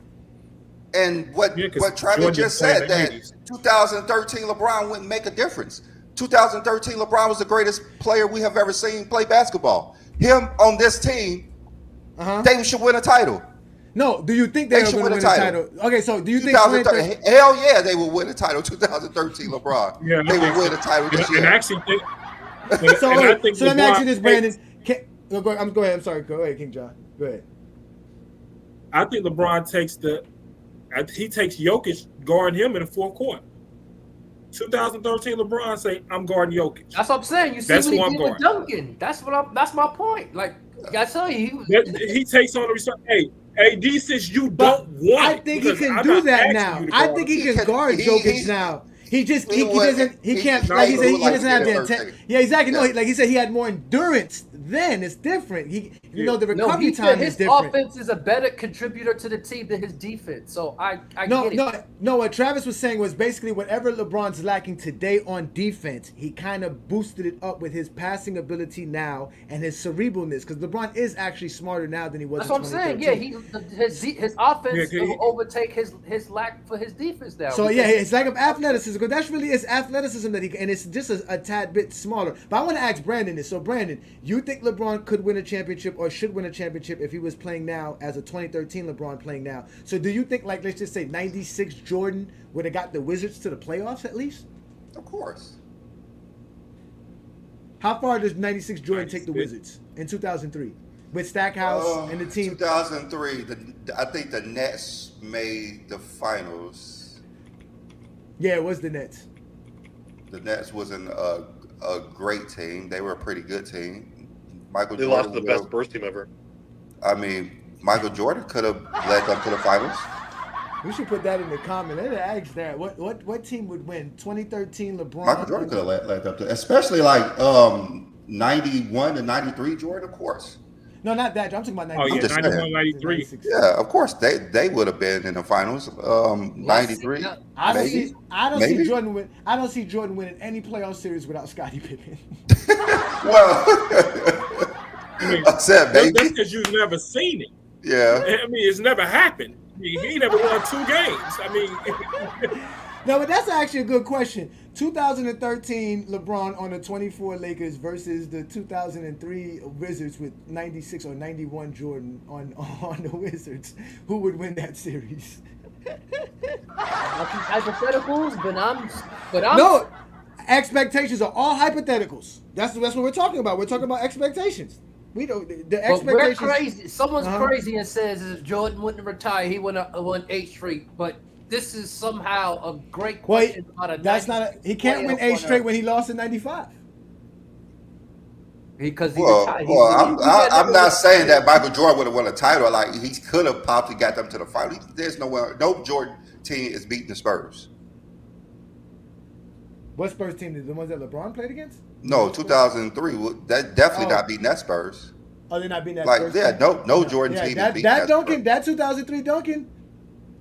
And what Travis Jordan just played said, in the that 80s. 2013 LeBron wouldn't make a difference. 2013 LeBron was the greatest player we have ever seen play basketball. Him on this team, they should win a title. No, do you think they're going to win a title? Okay, so do you think? Hell yeah, they will win a title. 2013 LeBron, Yeah, they will win a title this And year. actually, So let me ask you this, Brandon. Takes, Go ahead. I'm sorry. Go ahead, King John. Go ahead. I think LeBron takes Jokic guarding him in the fourth quarter. 2013 LeBron say, I'm guarding Jokic. That's what I'm saying. You see That's what he who I'm did with guarding. Duncan. That's my point. Like I tell you, He takes on the responsibility. Hey, AD says you don't want I it think he because can I'm do not that asking now. you to I guard think him. he can guard Jokic now. He can't like he said he doesn't have the intent. Yeah, exactly. No, like he said he had more endurance then. It's different. The recovery time is different. His offense is a better contributor to the team than his defense. So I get it. No. What Travis was saying was basically whatever LeBron's lacking today on defense, he kind of boosted it up with his passing ability now and his cerebralness. Because LeBron is actually smarter now than he was. That's what I'm saying. Yeah, his offense will overtake his lack for his defense now. So yeah, his lack of athleticism. Because that's really his athleticism and it's just a tad bit smaller. But I want to ask Brandon this. So Brandon, you think LeBron could win a championship or should win a championship if he was playing now as a 2013 LeBron playing now? So do you think, like, let's just say 96 Jordan would have got the Wizards to the playoffs at least? Of course. How far does 96 Jordan take the Wizards in 2003 with Stackhouse and the team? 2003, I think the Nets made the finals. Yeah, it was the Nets. The Nets wasn't a great team. They were a pretty good team. They lost to the best Spurs team ever. I mean, Michael Jordan could have led them to the finals. We should put that in the comment. Let's ask that. What team would win? 2013 LeBron. Michael Jordan could have led them to, especially like 91 to 93 Jordan, of course. No, not that. I'm talking about 93. Oh yeah, 91, 93. 96. Yeah, of course they would have been in the finals. 93. I don't maybe. see Jordan win. I don't see Jordan winning any playoff series without Scottie Pippen. Well, I said maybe. That's because you've never seen it. Yeah. I mean, it's never happened. He never won 2 games. I mean, No, but that's actually a good question. 2013 LeBron on the 24 Lakers versus the 2003 Wizards with 96 or 91 Jordan on the Wizards. Who would win that series? Hypotheticals, but I'm No, expectations are all hypotheticals. That's what we're talking about. We're talking about expectations. We don't the expectations. But we're crazy. Someone's crazy and says if Jordan wouldn't retire, he won 8 straight. But this is somehow a great question about a. That's not. He can't win 8 straight when he lost in '95. Because he retired. I'm not saying that Michael Jordan would have won a title. Like he could have probably got them to the final. There's no Jordan team is beating the Spurs. What Spurs team is the ones that LeBron played against? No, 2003. That definitely not beating that Spurs. Oh, they're not beating that. Like Spurs team? No Jordan team is beating that Duncan. Spurs. That 2003 Duncan.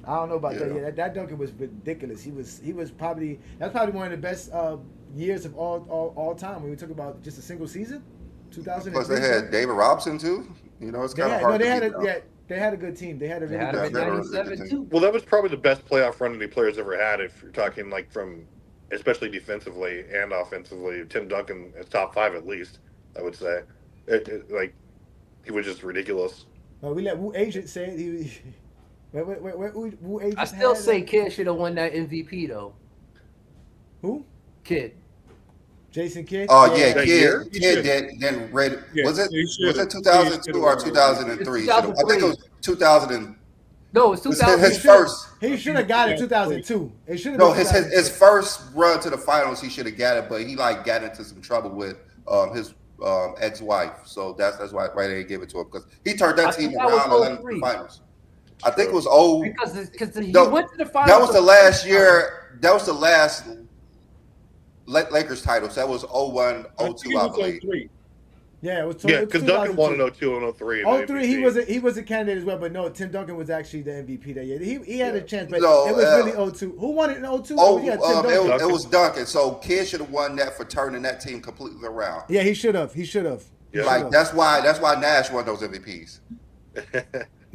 I don't know about that. Yeah. Yeah, that Duncan was ridiculous. He was probably one of the best years of all time. When we talk about just a single season, 2003. Plus they had David Robinson too. You know, it's kind of hard. They had a good team. They had a really good team. 97 too. Well, that was probably the best playoff run any player's ever had. If you're talking like from, especially defensively and offensively, Tim Duncan is top 5 at least. I would say, like he was just ridiculous. Well, we let Wu Agent say it. Wu Agent. I still say Kidd should have won that MVP though. Who? Kidd. Jason Kidd. Oh yeah, That Kidd then read. Yeah, was it he should've. 2002 or 2003? I think it was 2000. No, it's 2000. His first. He should have got it 2002. It should have. No, his first run to the finals, he should have got it, but he got into some trouble with his ex-wife, so that's why they didn't give it to him because he turned that team around and led them to the finals. I think it was because he went to the finals. That was the last year. That was the last Lakers titles. That was 01, I think 02, it I was believe. 03. Yeah, it was. Yeah, it was because Duncan won in 2002. 02 and 03. and 03, he was a candidate as well, but no, Tim Duncan was actually the MVP that year. He had a chance, but No, it was really 02. Who won it in 02? Oh, yeah, Tim Duncan. it was Duncan. So Kidd should have won that for turning that team completely around. Yeah, he should have. He should have. Yeah. Like that's why Nash won those MVPs.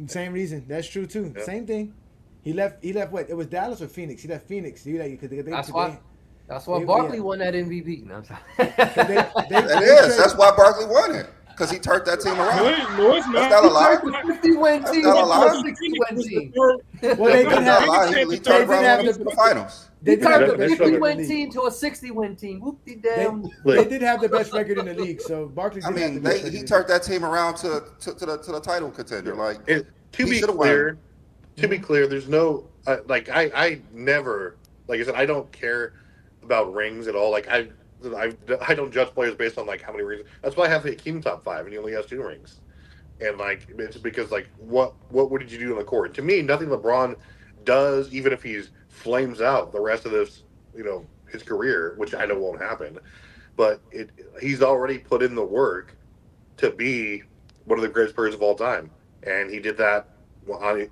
Same reason. That's true too. Yeah. Same thing. He left what? It was Dallas or Phoenix? He left Phoenix. That's why they- Barkley yeah. won that MVP. No, I'm sorry. It is. That's why Barkley won it. Because he turned that team around. No, it's not. That's not a lie. The 50-win That's team not a to lie. a 60-win team. Well, they That's did not a have. lie. He turned they did around have and went to the- the finals. They He did have turned the the best record in 50-win the league. team to a 60-win team. Whoop-de They, damn. they did have the best record in the league, so Barkley. I Did have mean, the best record he in the turned that team around to the title contender. Like To He be should've clear, won. there's no I never, like I said, I don't care about rings at all. Like I don't judge players based on like how many rings. That's why I have the Hakeem top 5, and he only has 2 rings. And like it's because like what did you do on the court? To me, nothing LeBron does, even if he's flames out the rest of this, his career, which I know won't happen. But he's already put in the work to be one of the greatest players of all time, and he did that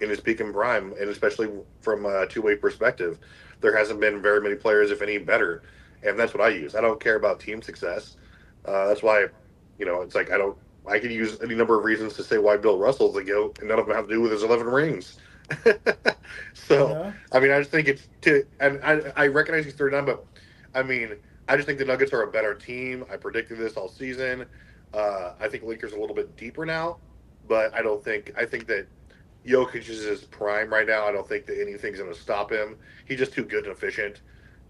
in his peak and prime, and especially from a two-way perspective. There hasn't been very many players, if any, better, and that's what I use. I don't care about team success. That's why, it's like I could use any number of reasons to say why Bill Russell's the GOAT, and none of them have to do with his 11 rings. So, Yeah. I mean, I just think and I recognize he's 39, but I mean, I just think the Nuggets are a better team. I predicted this all season. I think Lakers are a little bit deeper now, but I think that Jokic is his prime right now. I don't think that anything's going to stop him. He's just too good and efficient.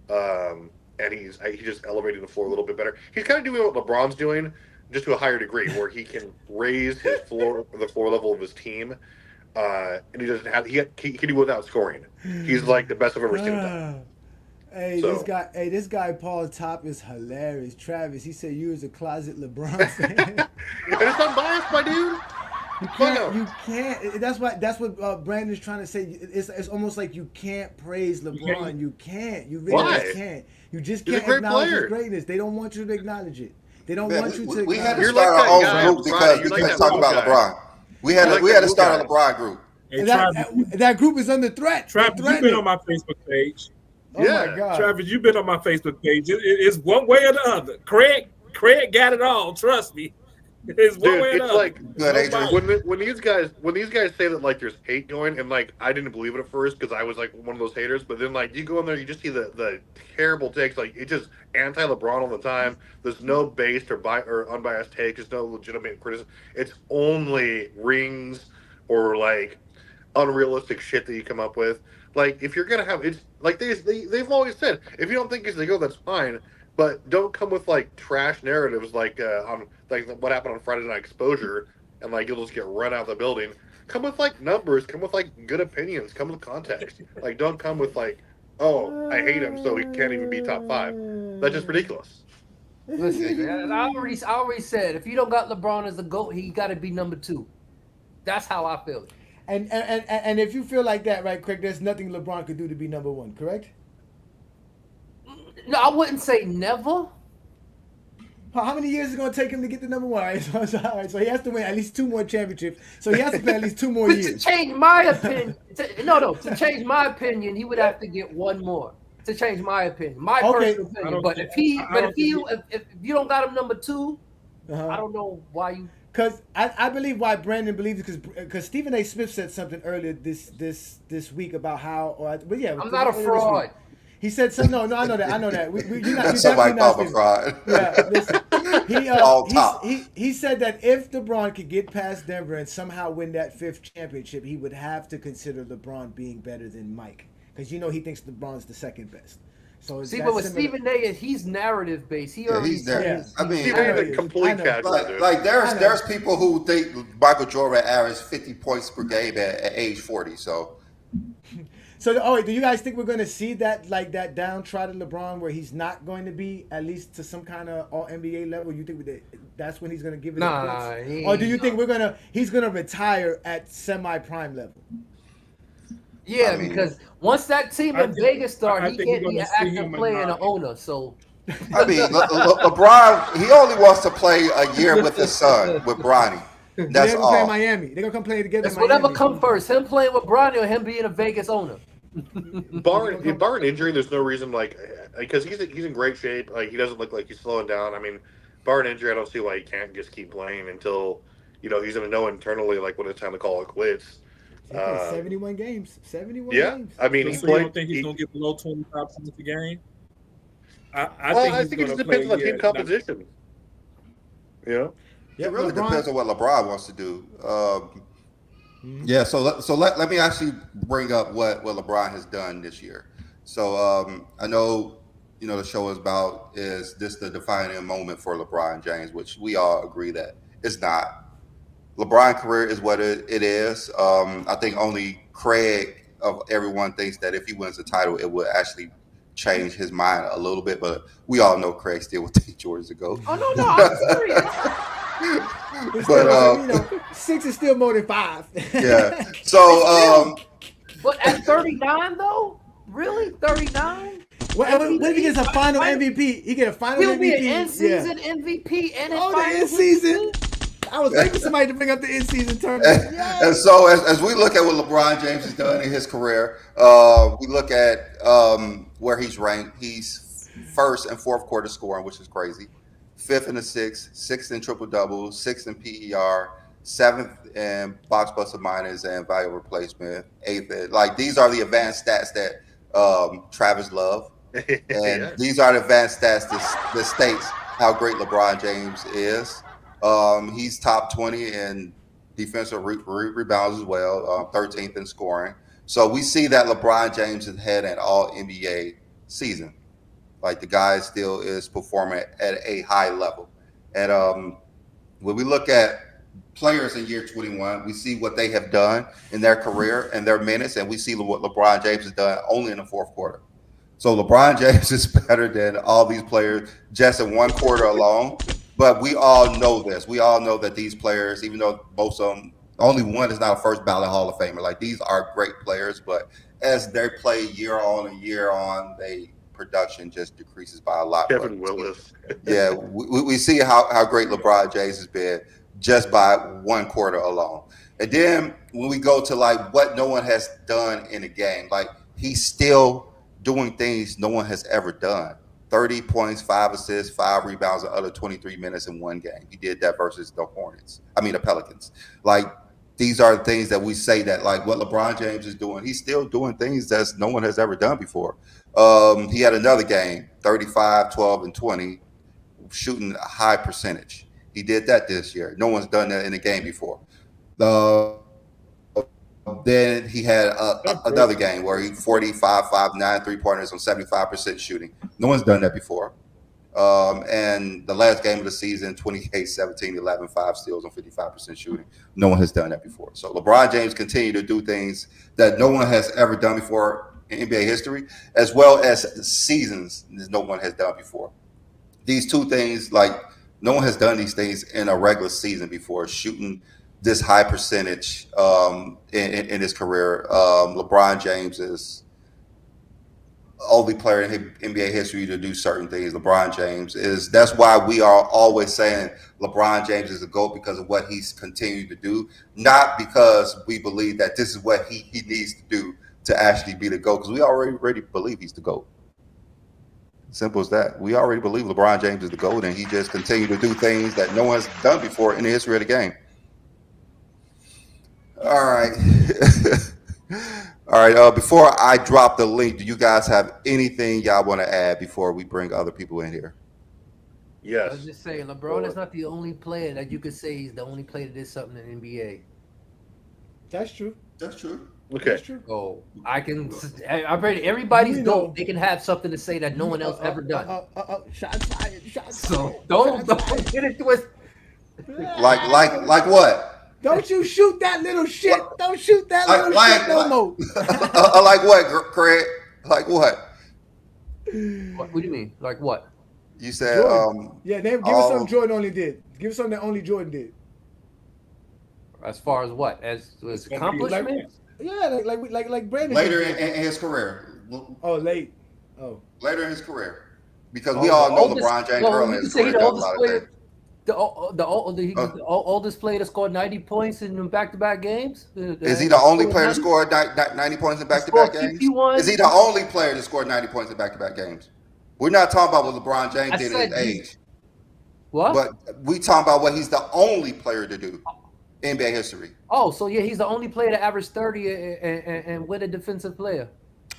And he's just elevating the floor a little bit better. He's kind of doing what LeBron's doing, just to a higher degree, where he can raise the floor level of his team. And he doesn't have he can do without scoring. He's like the best I've ever seen him done. Hey, So- this guy Paul Top is hilarious. Travis, he said you was a closet LeBron fan. And it's unbiased, my dude. You can't. That's what Brandon's trying to say. It's almost like you can't praise LeBron. You can't. You really Why? just can't. You just He's a can't great acknowledge player. his greatness. They don't want you to acknowledge it. They don't Man, want you to. we had to You're start like our that guy own on group Friday. because You're we like couldn't that talk blue about guy. LeBron. We had You're like to that start blue a guy. LeBron group. Hey, that group is under threat. Travis, They're you've been on threatening. my Facebook page. Oh Yeah. my God. Travis, you've been on my Facebook page. It's one way or the other. Craig got it all. Trust me. It's one Dude, way or the it's other. like Good, Adrian. when these guys say that like there's hate going, and like I didn't believe it at first because I was like one of those haters, but then like you go in there, you just see the terrible takes. Like it's just anti LeBron all the time. There's no based or unbiased take. There's no legitimate criticism. It's only rings or like unrealistic shit that you come up with. Like if you're gonna have, it's like they've always said, if you don't think he's the GOAT, that's fine. But don't come with like trash narratives like on like what happened on Friday Night Exposure, and like you'll just get run out of the building. Come with like numbers. Come with like good opinions. Come with context. Like don't come with like, oh, I hate him, so he can't even be top 5. That's just ridiculous. Listen, man, I already said if you don't got LeBron as the GOAT, he got to be number 2. That's how I feel. And if you feel like that, right, Craig, there's nothing LeBron could do to be number 1, correct? No, I wouldn't say never. How many years is it going to take him to get to number 1? All right, so he has to win at least 2 more championships. So he has to play at least 2 more To years. change my opinion, to change my opinion, he would have to get 1 more. To change my opinion, my Okay. personal opinion. But if you don't got him number 2, Uh-huh. I don't know why you. Because I believe why Brandon believes it, because Stephen A. Smith said something earlier this week about how, I'm not a fraud. He said something. No, I know that. You're not, Somebody you're called definitely me not fraud. Yeah, listen. All top. He said that if LeBron could get past Denver and somehow win that 5th championship, he would have to consider LeBron being better than Mike, because he thinks LeBron's the 2nd best. So See, but with Stephen A, he's narrative based. He already he's there. Yeah. I mean, Stephen A. is a complete casual, dude. like there's people who think Michael Jordan averaged 50 points per game at age 40. So wait, do you guys think we're going to see that downtrodden LeBron where he's not going to be at least to some kind of all NBA level? You think that's when he's going to give it a quits? Or do you think he's going to retire at semi-prime level? Yeah, I mean, because once that team in Vegas start, he think can't we're be gonna an see active him player and an in, owner. So I mean, LeBron, he only wants to play a year with his son, with Bronny. That's They're gonna play in all. Miami. They're gonna come play together. It's in Miami. whatever come first, him playing with Bronny or him being a Vegas owner. Barring injury, there's no reason because he's in great shape. Like he doesn't look like he's slowing down. I mean, barring injury, I don't see why he can't just keep playing until he's gonna know internally like when it's time to call it quits. 71 games. 71 Yeah, games. I mean, So you don't think he's gonna get below 25 points a game? I think it just depends on team composition. It really depends on what LeBron wants to do. Yeah, so let me actually bring up what LeBron has done this year. So I know the show is this the defining moment for LeBron James, which we all agree that it's not. LeBron's career is what it is. I think only Craig of everyone thinks that if he wins the title, it would actually change his mind a little bit. But we all know Craig still would take George to go. Oh no, I'm serious. But 6 is still more than 5. Yeah. So but at 39 though, really 39? What if he gets a final MVP? He get a final He'll MVP. be an in-season MVP and the in-season. I was waiting for somebody to bring up the in-season tournament. And so as we look at what LeBron James has done in his career, we look at where he's ranked. He's first and fourth quarter scoring, which is crazy. Fifth in the sixth in triple doubles, sixth in PER, seventh in box plus or minus and value replacement, eighth in, these are the advanced stats that Travis love. And these are the advanced stats that states how great LeBron James is. He's top 20 in defensive rebounds as well, 13th in scoring. So we see that LeBron James has had an all NBA season. Like the guy still is performing at a high level. And when we look at players in year 21, we see what they have done in their career and their minutes, and we see what LeBron James has done only in the fourth quarter. So LeBron James is better than all these players just in one quarter alone. But we all know this. We all know that these players, even though most of them, only one is not a first ballot Hall of Famer. Like these are great players, but as they play year on and year on, they production just decreases by a lot. Kevin Willis. Yeah, we see how great LeBron James has been just by one quarter alone. And then when we go to what no one has done in a game, he's still doing things no one has ever done. 30 points, 5 assists, 5 rebounds in under 23 minutes in one game. He did that versus the Pelicans. These are the things that we say that what LeBron James is doing, he's still doing things that no one has ever done before. He had another game, 35, 12, and 20, shooting a high percentage. He did that this year. No one's done that in a game before. Then he had another game where he 45, 5, 9 3-pointers on 75% shooting. No one's done that before. And the last game of the season, 28, 17, 11, 5 steals on 55% shooting. No one has done that before. So LeBron James continued to do things that no one has ever done before in NBA history, as well as seasons that no one has done before. These two things, no one has done these things in a regular season before, shooting this high percentage in his career. LeBron James is only player in NBA history to do certain things. LeBron James is. That's why we are always saying LeBron James is a GOAT, because of what he's continued to do, not because we believe that this is what he needs to do to actually be the GOAT, because we already believe he's the GOAT. Simple as that. We already believe LeBron James is the GOAT, and he just continued to do things that no one's done before in the history of the game. All right. All right. Before I drop the link, do you guys have anything y'all want to add before we bring other people in here? Yes. I was just saying, LeBron is not the only player that you could say he's the only player that did something in the NBA. That's true. That's true. Okay. That's true. Oh, I'm ready. Everybody's GOAT. They can have something to say that no one else ever done. Shots fired. Shots So fired. don't Shots get it twisted. Like what? Don't you shoot that little shit. Don't shoot that little shit no more. Like what, Craig? Like what? What do you mean? Like what? You said Yeah, give us something Jordan only did. Give us something that only Jordan did. As far as what? As accomplishments? Yeah, like Brandon. later in his career. Oh, late. Oh. Later in his career. because we all know Oldest- LeBron James well, early you in can his say career the does a oldest lot of player. things. The oldest player to score 90 points in back-to-back games. Is he the only player to score 90 points in back-to-back games? 51. Is he the only player to score 90 points in back-to-back games? We're not talking about what LeBron James I did at said his age, What? but we talking about what he's the only player to do in NBA history. Oh, so yeah, he's the only player to average 30 and win a defensive player.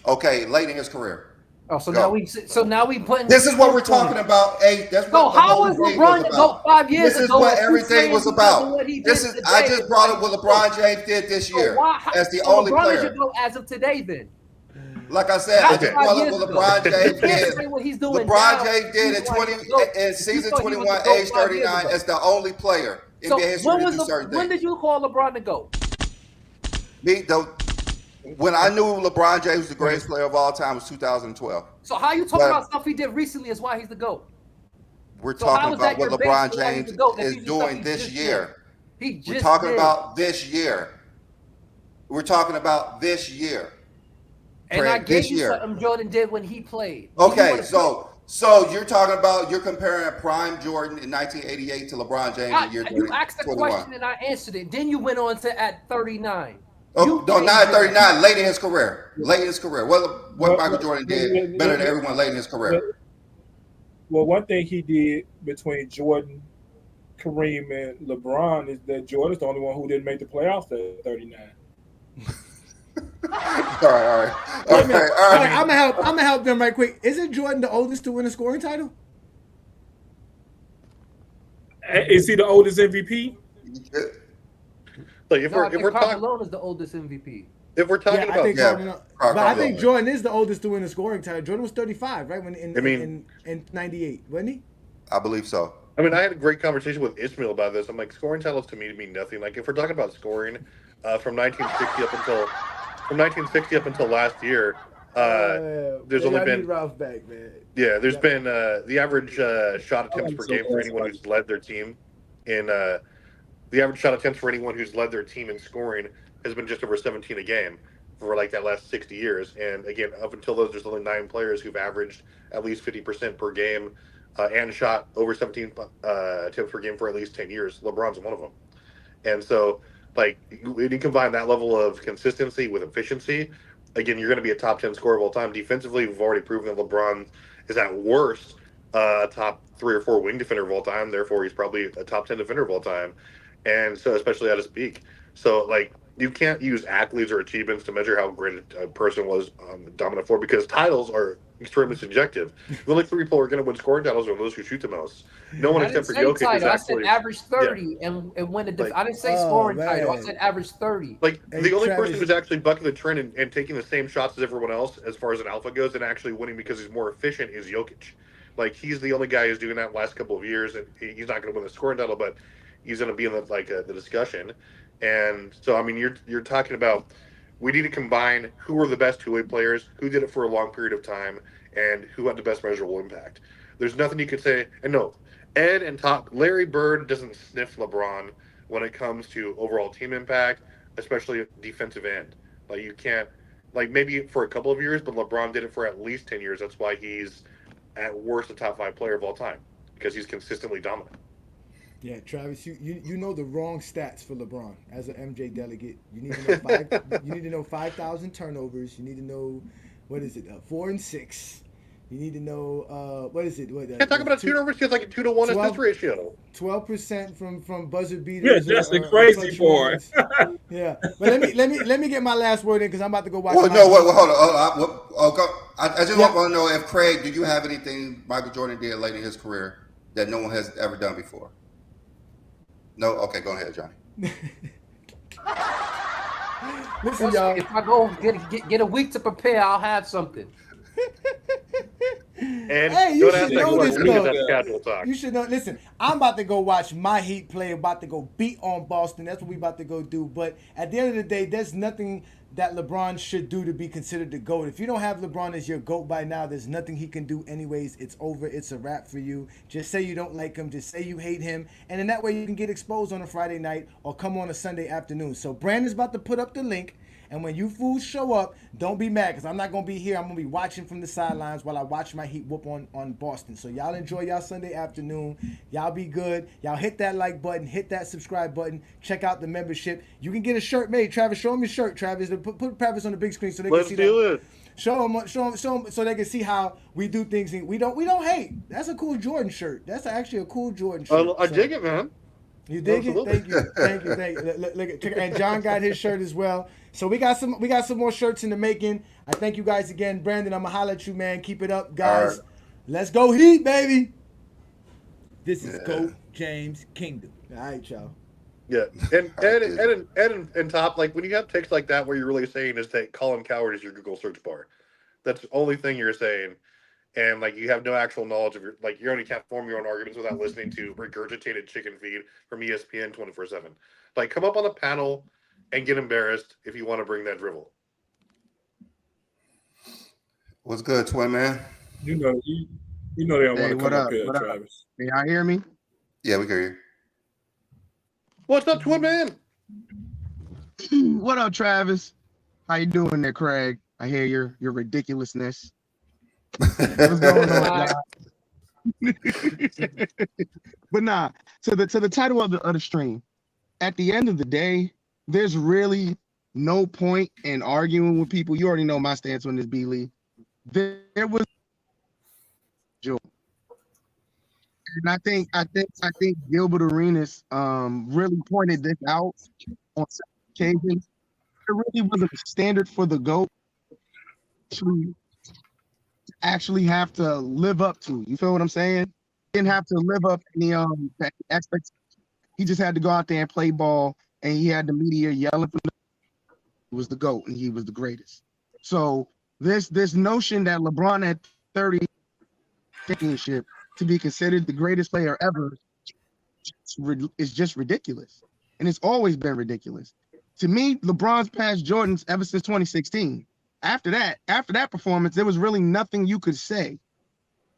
Okay, late in his career. Oh, so Go. now we putting. This is what we're talking about. Hey, that's So what the how whole was thing LeBron was to go about. 5 years This is ago? what if you everything saying was because of about. what he did This is. today, I just brought up like, what LeBron James did this so year why- as the so only LeBron player. should go as of today then. Like I said, Not I just 5 brought up years what ago. LeBron You James can't did. say what he's doing LeBron now. James did He's in like, 20 so in you season thought he was 21, the GOAT age 5 years 39 ago. as the only player in So NBA history to do certain when things. did you call LeBron the GOAT? When I knew LeBron James was the greatest player of all time was 2012. So how you talking But- about stuff he did recently is why he's the GOAT? We're So how talking is that about what your base LeBron for why he's James the GOAT? That's is usually stuff doing he this just year. He just We're talking did. about this year. We're talking about this year. And I Craig, gave this you year. something Jordan did when he played. Okay, so you're talking about you're comparing prime Jordan in 1988 to LeBron James in year you asked the 21. question and I answered it. Then you went on to at 39. Oh, no, not at 39. Late in his career. Late in his career. What Michael Jordan did better than everyone late in his career. Well, one thing he did between Jordan, Kareem, and LeBron is that Jordan's the only one who didn't make the playoffs at 39. All right. I'm gonna help them right quick. Isn't Jordan the oldest to win a scoring title? Is he the oldest MVP? Like if No, I we're think talking Carmelo is the oldest MVP. if we're talking I about think Carmelo. but I think Jordan is the oldest to win a scoring title. Jordan was 35, right? When in I mean- in 98, wasn't he? I believe so. I mean, I had a great conversation with Ishmael about this. I'm like, scoring titles to me mean nothing. Like, if we're talking about scoring, from 1960 up until last year, there's only been Ralph back, man. there's been the average shot attempts per game for anyone who's led their team in the average shot attempts for anyone who's led their team in scoring has been just over 17 a game for like that last 60 years. And again, up until those, there's only 9 players who've averaged at least 50% per game and shot over 17 attempts per game for at least 10 years. LeBron's one of them. And so, like, when you combine that level of consistency with efficiency, again, you're going to be a top 10 scorer of all time. Defensively, we've already proven that LeBron is at worst a top 3 or 4 wing defender of all time. Therefore, he's probably a top 10 defender of all time. And so, especially at his peak. So, like, you can't use accolades or achievements to measure how great a person was on the dominant floor because titles are extremely subjective. The only 3 people who are going to win scoring titles are those who shoot the most. No one I except didn't for say Jokic is title. I actually said average 30 and win a I didn't say scoring title. I said average 30. like Hey, the only Travis. person who's actually bucking the trend and taking the same shots as everyone else as far as an alpha goes and actually winning because he's more efficient is Jokic. Like he's the only guy who's doing that last couple of years, and he's not going to win the scoring title, but he's going to be in the discussion. And so I mean, you're talking about we need to combine who are the best two-way players, who did it for a long period of time, and who had the best measurable impact. There's nothing you could say. And no, Ed and Larry Bird doesn't sniff LeBron when it comes to overall team impact, especially defensive end. Like you can't, like maybe for a couple of years, but LeBron did it for at least 10 years. That's why he's at worst a top 5 player of all time because he's consistently dominant. Yeah, Travis, you know the wrong stats for LeBron as an MJ delegate. You need to know 5,000 turnovers. You need to know 4 and 6. You need to know what is it? Can't talk about turnovers. He has like a 2-to-1 assist ratio. 12% from buzzer beaters. Yeah, that's the crazy part. Yeah, but let me get my last word in because I'm about to go watch. Hold on. I just want to know if Craig, do you have anything Michael Jordan did late in his career that no one has ever done before? No? Okay, go ahead, Johnny. Listen, y'all. If I go get a week to prepare, I'll have something. And Hey, you don't ask should that know question this, because though. that's casual talk. You should know. Listen, I'm about to go watch my Heat play. About to go beat on Boston. That's what we about to go do. But at the end of the day, there's nothing that LeBron should do to be considered the GOAT. If you don't have LeBron as your GOAT by now, there's nothing he can do anyways. It's over. It's a wrap for you. Just say you don't like him. Just say you hate him. And in that way, you can get exposed on a Friday night or come on a Sunday afternoon. So Brandon's about to put up the link. And when you fools show up, don't be mad because I'm not gonna be here. I'm gonna be watching from the sidelines while I watch my Heat whoop on Boston. So y'all enjoy y'all Sunday afternoon. Y'all be good. Y'all hit that like button, hit that subscribe button. Check out the membership. You can get a shirt made. Travis, show them your shirt. Travis, put Travis on the big screen so they Let's can see do that. it. Show them so they can see how we do things. We don't hate. That's a cool Jordan shirt. That's actually a cool Jordan shirt. I dig it, man. You dig Absolutely. it? Thank you. Look, and John got his shirt as well. So we got some more shirts in the making. I thank you guys again, Brandon. I'm gonna holler at you, man. Keep it up, guys. All right. Let's go Heat, baby. This is GOAT James Kingdom. All right, y'all. Yeah, and top, like when you have text like that, what you're really saying is that Colin Coward is your Google search bar. That's the only thing you're saying, and like you have no actual knowledge of your, like you only can't form your own arguments without listening to regurgitated chicken feed from ESPN 24/7. Like, come up on the panel and get embarrassed if you want to bring that drivel. What's good, twin man? You know they don't want to come up here, Travis. Can y'all hear me? Yeah, we can hear What's up, twin man? What up, Travis? How you doing there, Craig? I hear your ridiculousness. you. What's going on, y'all? But nah, to the title of the stream. At the end of the day, there's really no point in arguing with people. You already know my stance on this, B-Lee. There was joy. And I think Gilbert Arenas really pointed this out on several occasions. There really wasn't a standard for the GOAT to actually have to live up to. You feel what I'm saying? Didn't have to live up to the expectations. He just had to go out there and play ball, and he had the media yelling for him. He was the GOAT and he was the greatest. So this notion that LeBron had 30 championship to be considered the greatest player ever is just ridiculous. And it's always been ridiculous. To me, LeBron's passed Jordan's ever since 2016. After that performance, there was really nothing you could say.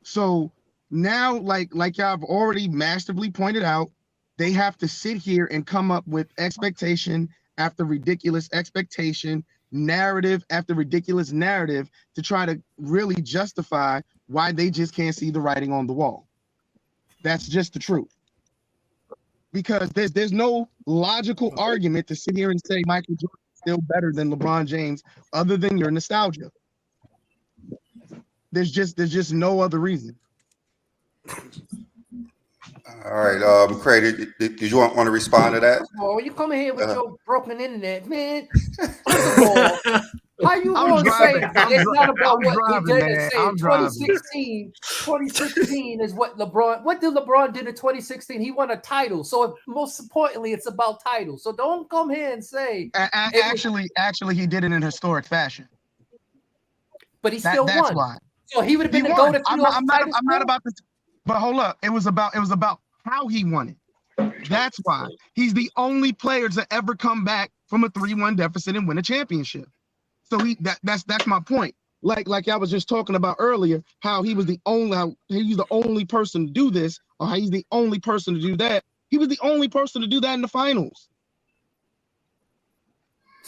So now, like y'all have already masterfully pointed out, they have to sit here and come up with expectation after ridiculous expectation, narrative after ridiculous narrative to try to really justify why they just can't see the writing on the wall. That's just the truth. Because there's no logical argument to sit here and say Michael Jordan is still better than LeBron James other than your nostalgia. There's just no other reason. All right, Craig, did you want to respond to that? Oh, you come in here with your broken internet, man. First of all, how you going to say it's not about what he did and say 2016 is what did LeBron did in 2016? He won a title. So most importantly, it's about titles. So don't come here and say actually he did it in historic fashion. But he still that's won. Why. So he would have been the GOAT if he lost the title. I'm not about this. But hold up, it was about how he won it. That's why he's the only player to ever come back from a 3-1 deficit and win a championship. So that's my point. Like I was just talking about earlier, how he's the only person to do this, or how he's the only person to do that. He was the only person to do that in the finals.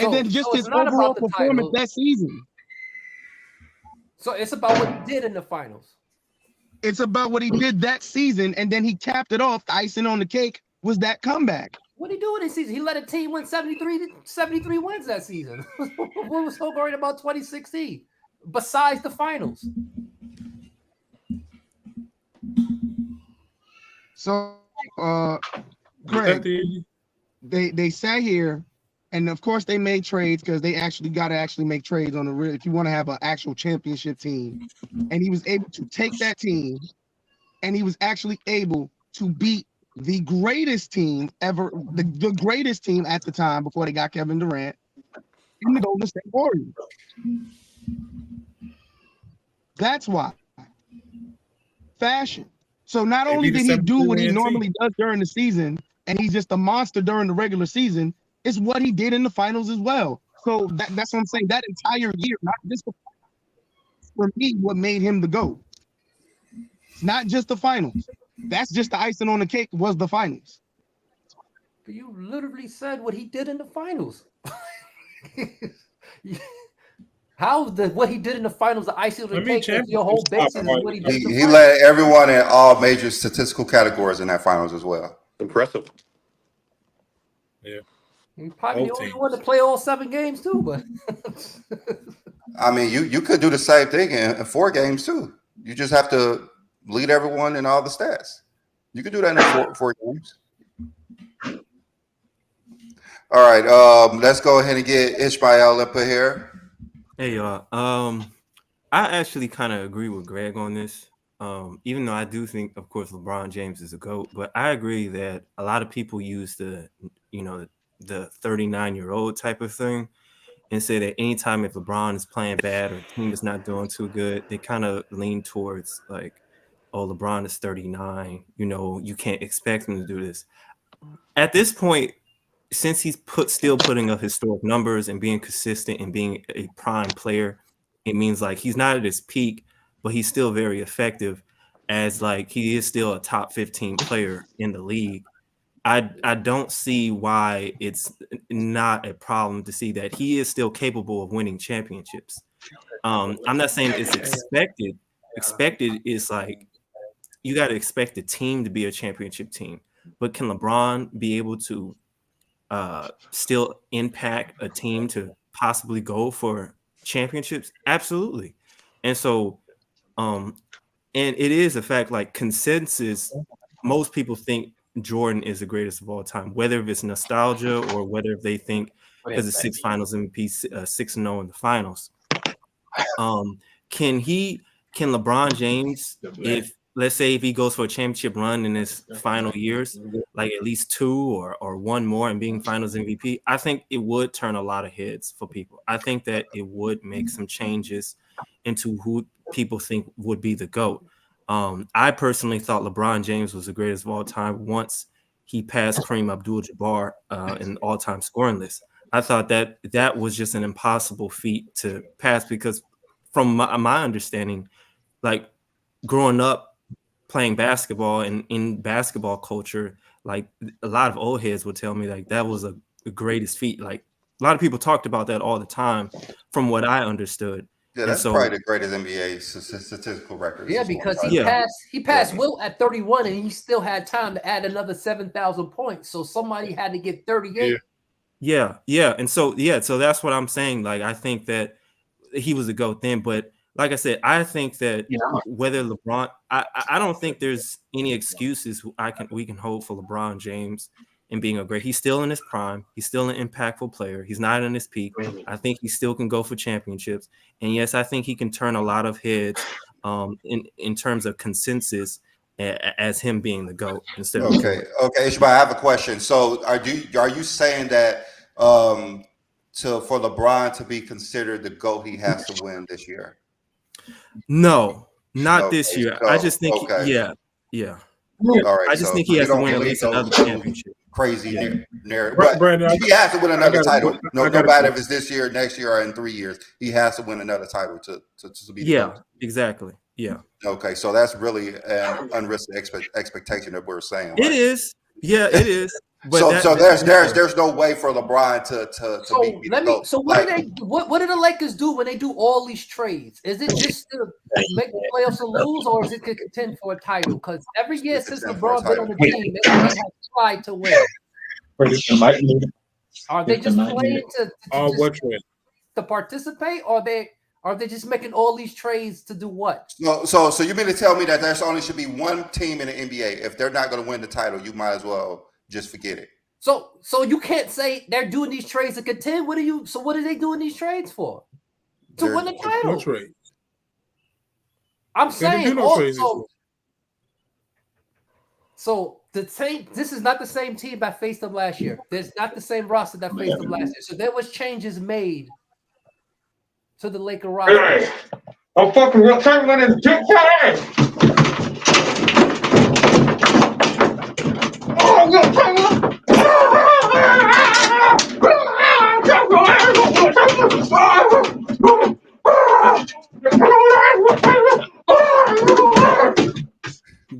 And then just his overall performance that season. So it's about what he did in the finals. It's about what he did that season, and then he capped it off. The icing on the cake was that comeback. What did he do in this season? He led a team win 73 wins that season. What was so great about 2016? Besides the finals. So, Greg, they sat here, and of course they made trades because they got to make trades on the real if you want to have an actual championship team. And he was able to take that team, and he was actually able to beat the greatest team ever, the greatest team at the time before they got Kevin Durant, in the Golden State Warriors. That's why. Fashion. So not only did he do what he normally does during the season, and he's just a monster during the regular season, it's what he did in the finals as well. So that's what I'm saying. That entire year, not just for me, what made him the GOAT. It's not just the finals. That's just the icing on the cake was the finals. But you literally said what he did in the finals. What he did in the finals, the icing on the I mean, cake, your whole basis is what he did. He led everyone in all major statistical categories in that finals as well. Impressive. Yeah. He probably the only one to play all 7 games too, but I mean, you could do the same thing in 4 games too. You just have to lead everyone in all the stats. You could do that in 4 games. All right, let's go ahead and get Ishmael up here. Hey y'all. I actually kind of agree with Greg on this. Even though I do think, of course, LeBron James is a GOAT, but I agree that a lot of people use the 39-year-old type of thing and say that anytime if LeBron is playing bad or the team is not doing too good, they kind of lean towards like, oh, LeBron is 39. You can't expect him to do this. At this point, since he's still putting up historic numbers and being consistent and being a prime player, it means like he's not at his peak, but he's still very effective as like he is still a top 15 player in the league. I don't see why it's not a problem to see that he is still capable of winning championships. I'm not saying it's expected. Expected is like you got to expect the team to be a championship team, but can LeBron be able to still impact a team to possibly go for championships? Absolutely. And so and it is a fact, like consensus, most people think Jordan is the greatest of all time, whether it's nostalgia or whether they think because of 6 finals MVP, 6-0 in the finals. Can LeBron James, if let's say if he goes for a championship run in his final years, like at least 2 or 1 more and being finals MVP, I think it would turn a lot of heads for people. I think that it would make some changes into who people think would be the GOAT. I personally thought LeBron James was the greatest of all time once he passed Kareem Abdul-Jabbar in the all-time scoring list. I thought that was just an impossible feat to pass because from my understanding, like growing up playing basketball and in basketball culture, like a lot of old heads would tell me like that was the greatest feat. Like a lot of people talked about that all the time from what I understood. Yeah, that's probably the greatest NBA statistical record. Yeah, because he passed Wilt at 31 and he still had time to add another 7,000 points. So somebody had to get 38. Yeah. And so that's what I'm saying. Like I think that he was a GOAT then, but like I said, I think that whether LeBron, I don't think there's any excuses we can hold for LeBron James and being a great. He's still in his prime. He's still an impactful player. He's not in his peak. I think he still can go for championships. And yes, I think he can turn a lot of heads in terms of consensus as him being the GOAT instead of okay. Ishmael, I have a question. So are you saying that for LeBron to be considered the GOAT, he has to win this year? No, not this year. So, I just think yeah. All right, I just think he has to win at least another championship. Crazy narrative. But Brandon, he has to win another title. No matter if it's this year, next year, or in 3 years, he has to win another title to be the GOAT. Exactly. Yeah. Okay, so that's really an unrealistic expectation that we're saying. Right? It is. Yeah, it is. But so there's no way for LeBron to beat the GOAT. So what do the Lakers do when they do all these trades? Is it just to make the playoffs and lose, or is it to contend for a title? Because every year since LeBron been on the team, they have tried to win. Are they just playing to participate, or are they just making all these trades to do what? So you mean to tell me that there's only should be one team in the NBA? If they're not going to win the title, you might as well just forget it. So you can't say they're doing these trades to contend. What are they doing these trades for? To win the title. No trade. I'm saying also. So this is not the same team that faced them last year. There's not the same roster that faced them last year. So there was changes made to the Laker roster. Hey, I'm fucking Wilt Chamberlain and Dick Ass. Oh, Wilt Chamberlain.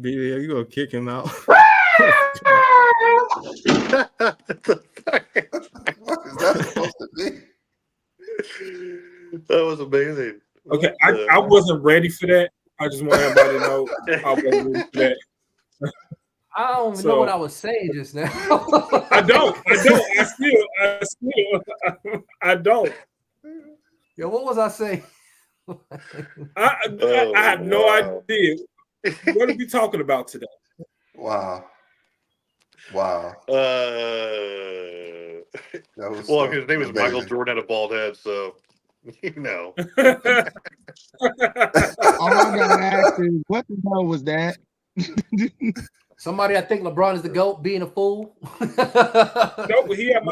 Are you gonna kick him out? What is that supposed to be? was amazing. Okay, I wasn't ready for that. I just want everybody to know I wasn't ready for that. I don't even know what I was saying just now. I don't. I don't. Yeah, what was I saying? I have no idea. What are we talking about today? Wow. Well, his name is Michael Jordan, had a bald head, so you know. All I gotta ask is, what the hell was that? Somebody I think LeBron is the GOAT being a fool. No, but he had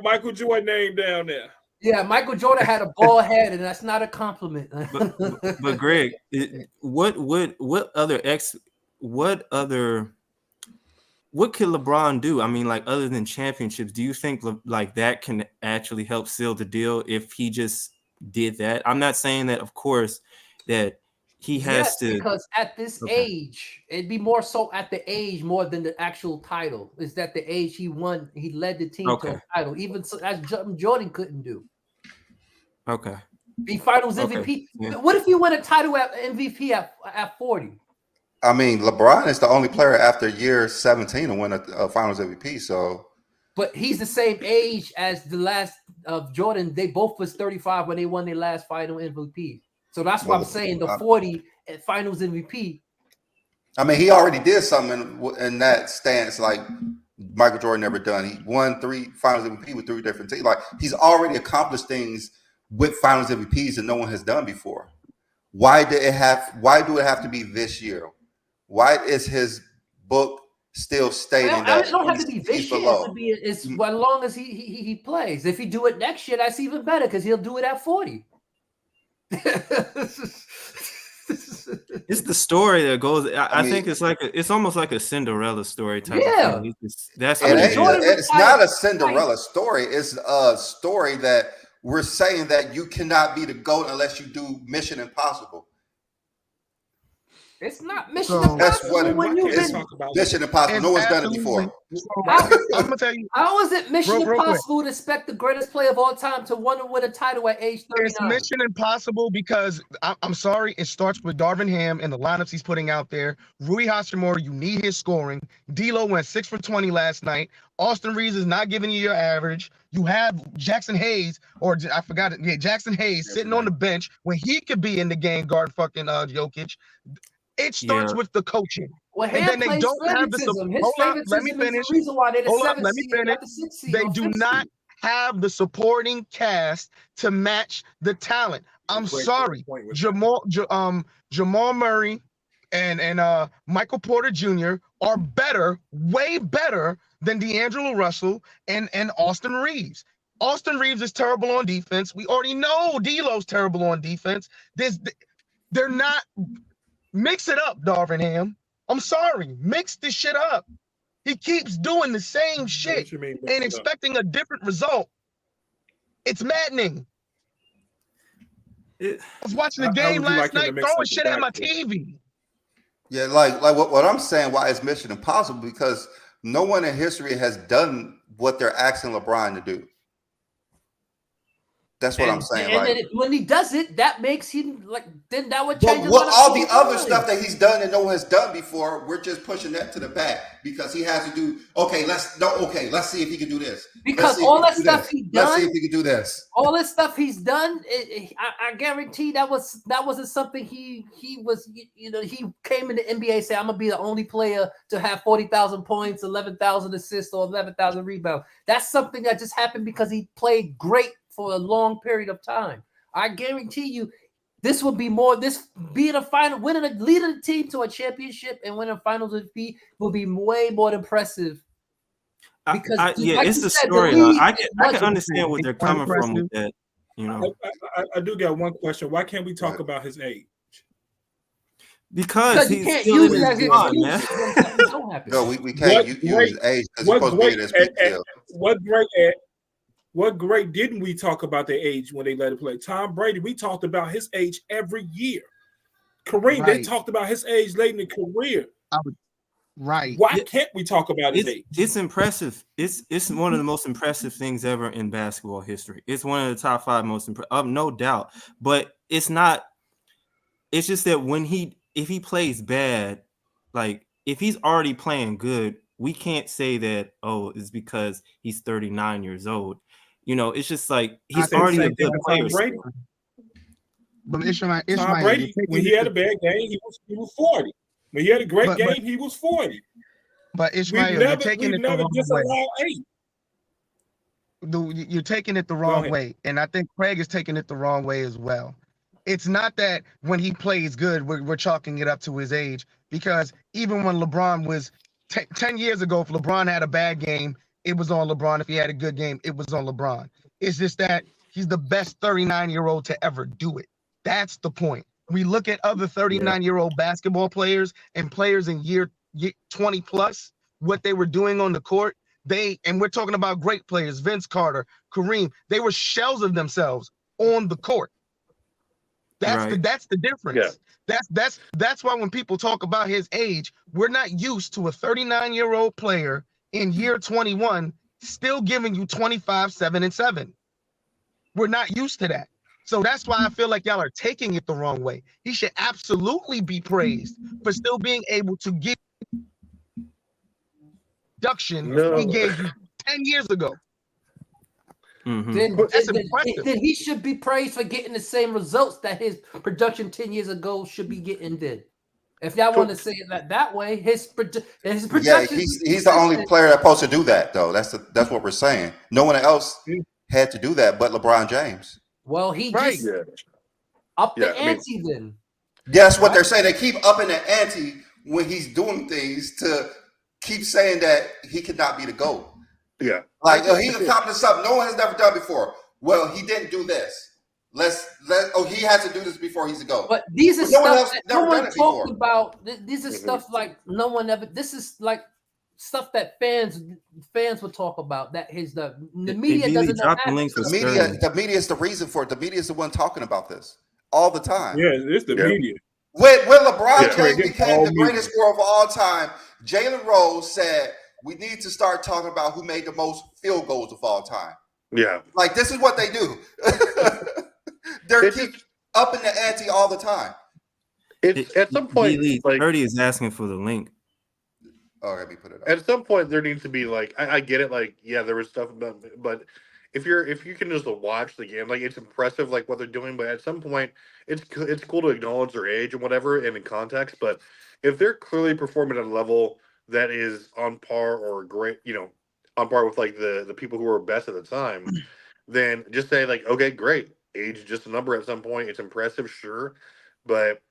Michael Jordan name down there. Yeah, Michael Jordan had a bald head, and that's not a compliment. But Greg, what could LeBron do? I mean, like, other than championships, do you think like that can actually help seal the deal if he just did that? I'm not saying that, of course, that he has to, because at this age, it'd be more so at the age more than the actual title. Is that the age he won? He led the team to a title, even so, as Jordan couldn't do. Okay. Be Finals MVP. Yeah. What if you win a title at MVP at 40? I mean, LeBron is the only player after year 17 to win a Finals MVP. So, but he's the same age as the last of Jordan. They both was 35 when they won their last Final MVP. So that's why I'm saying the 40 at Finals MVP. I mean, he already did something in that stance like Michael Jordan never done. He won 3 Finals MVP with 3 different teams. Like, he's already accomplished things with Finals MVPs that no one has done before. Why do it have to be this year? Why is his book still stating that it don't have to be this year? It's as long as he plays. If he do it next year, that's even better because he'll do it at 40. It's the story that goes. I think it's almost like a Cinderella story type of thing. That's what it's not a Cinderella story. It's a story that we're saying that you cannot be the GOAT unless you do Mission Impossible. It's not Mission Impossible. That's what Mission Impossible. No one's done it before. I'm gonna tell you. How is it Mission Impossible to expect the greatest player of all time to want to win a title at age 39? It's Mission Impossible because I'm sorry, it starts with Darvin Ham and the lineups he's putting out there. Rui Hachimura, you need his scoring. DLo went 6 for 20 last night. Austin Reeves is not giving you your average. You have Jackson Hayes, or I forgot it. Yeah, Jackson Hayes sitting on the bench when he could be in the game guard fucking Jokic. It starts with the coaching. Well, and then they don't have the support. Hold on, let me finish. Let me finish. They do not have the supporting cast to match the talent. I'm sorry. Jamal Murray and Michael Porter Jr. are better, way better than D'Angelo Russell and Austin Reeves. Austin Reeves is terrible on defense. We already know DLo's terrible on defense. They're not. Mix it up, Darvin Ham. I'm sorry. Mix this shit up. He keeps doing the same shit and expecting a different result. It's maddening. I was watching the game last night, throwing shit at my TV. Yeah, like what I'm saying, why it's Mission Impossible, because no one in history has done what they're asking LeBron to do. That's what I'm saying. And then when he does it, that makes him then that would change. All the other stuff that he's done and no one has done before, we're just pushing that to the back because he has to do. Let's see if he can do this. Because all that stuff he's done. Let's see if he can do this. All that stuff he's done, I guarantee that wasn't something he was. He came in the NBA and said, "I'm gonna be the only player to have 40,000 points, 11,000 assists, or 11,000 rebounds." That's something that just happened because he played great for a long period of time. I guarantee you, this will be more. This being a final, leading a team to a championship and winning Finals MVP will be way more impressive. Because it's the storyline. I can understand what they're coming from with that. I do got one question. Why can't we talk about his age? Because he's still in his prime, man. No, we can't use his age because he's supposed to be in his peak. What great didn't we talk about their age when they let it play? Tom Brady, we talked about his age every year. Kareem, they talked about his age late in the career. Right. Why can't we talk about his age? It's impressive. It's one of the most impressive things ever in basketball history. It's one of the top 5 most impressive, no doubt. But it's not. It's just that if he plays bad, like if he's already playing good, we can't say that it's because he's 39 years old. You know, it's just like he's already a good player. But Ishmael, Tom Brady, when he had a bad game, he was 40. When he had a great game, he was 40. But Ishmael, you're taking it the wrong way. You're taking it the wrong way, and I think Craig is taking it the wrong way as well. It's not that when he plays good, we're chalking it up to his age, because even when LeBron was 10 years ago, if LeBron had a bad game, it was on LeBron. If he had a good game, it was on LeBron. It's just that he's the best 39-year-old to ever do it. That's the point. We look at other 39-year-old basketball players and players in year 20 plus, what they were doing on the court. And we're talking about great players, Vince Carter, Kareem, they were shells of themselves on the court. That's the difference. Yeah. That's why when people talk about his age, we're not used to a 39-year-old player in year 21 still giving you 25, 7, and 7. We're not used to that. So that's why I feel like y'all are taking it the wrong way. He should absolutely be praised for still being able to give production he gave you 10 years ago. Mm-hmm. Then he should be praised for getting the same results that his production 10 years ago should be getting. If y'all want to say it that way, his production. Yeah, he's the only player that's supposed to do that, though. That's what we're saying. No one else had to do that but LeBron James. Well, he just upped the ante then. Yeah, that's what they're saying. They keep upping the ante when he's doing things to keep saying that he could not be the GOAT. Yeah. Like, he's accomplished something no one has never done before. Well, he didn't do this. He has to do this before he's a GOAT. But these are stuff that no one talked about. These are stuff like no one ever. This is like stuff that fans will talk about. That the media doesn't know. The media is the reason for it. The media is the one talking about this all the time. Yeah, it's the media. When LeBron James became the greatest scorer of all time, Jalen Rose said, we need to start talking about who made the most field goals of all time. Yeah. Like, this is what they do. They're keep upping the ante all the time. At some point, like, 30 is asking for the link. Oh, let me put it up. At some point, there needs to be, like, I get it, like, yeah, there was stuff about, but if you can just watch the game, like, it's impressive, like, what they're doing, but at some point, it's cool to acknowledge their age and whatever, and in context, but if they're clearly performing at a level that is on par or great, on par with like the people who were best at the time, then just say like, okay, great. Age is just a number at some point. It's impressive, sure, but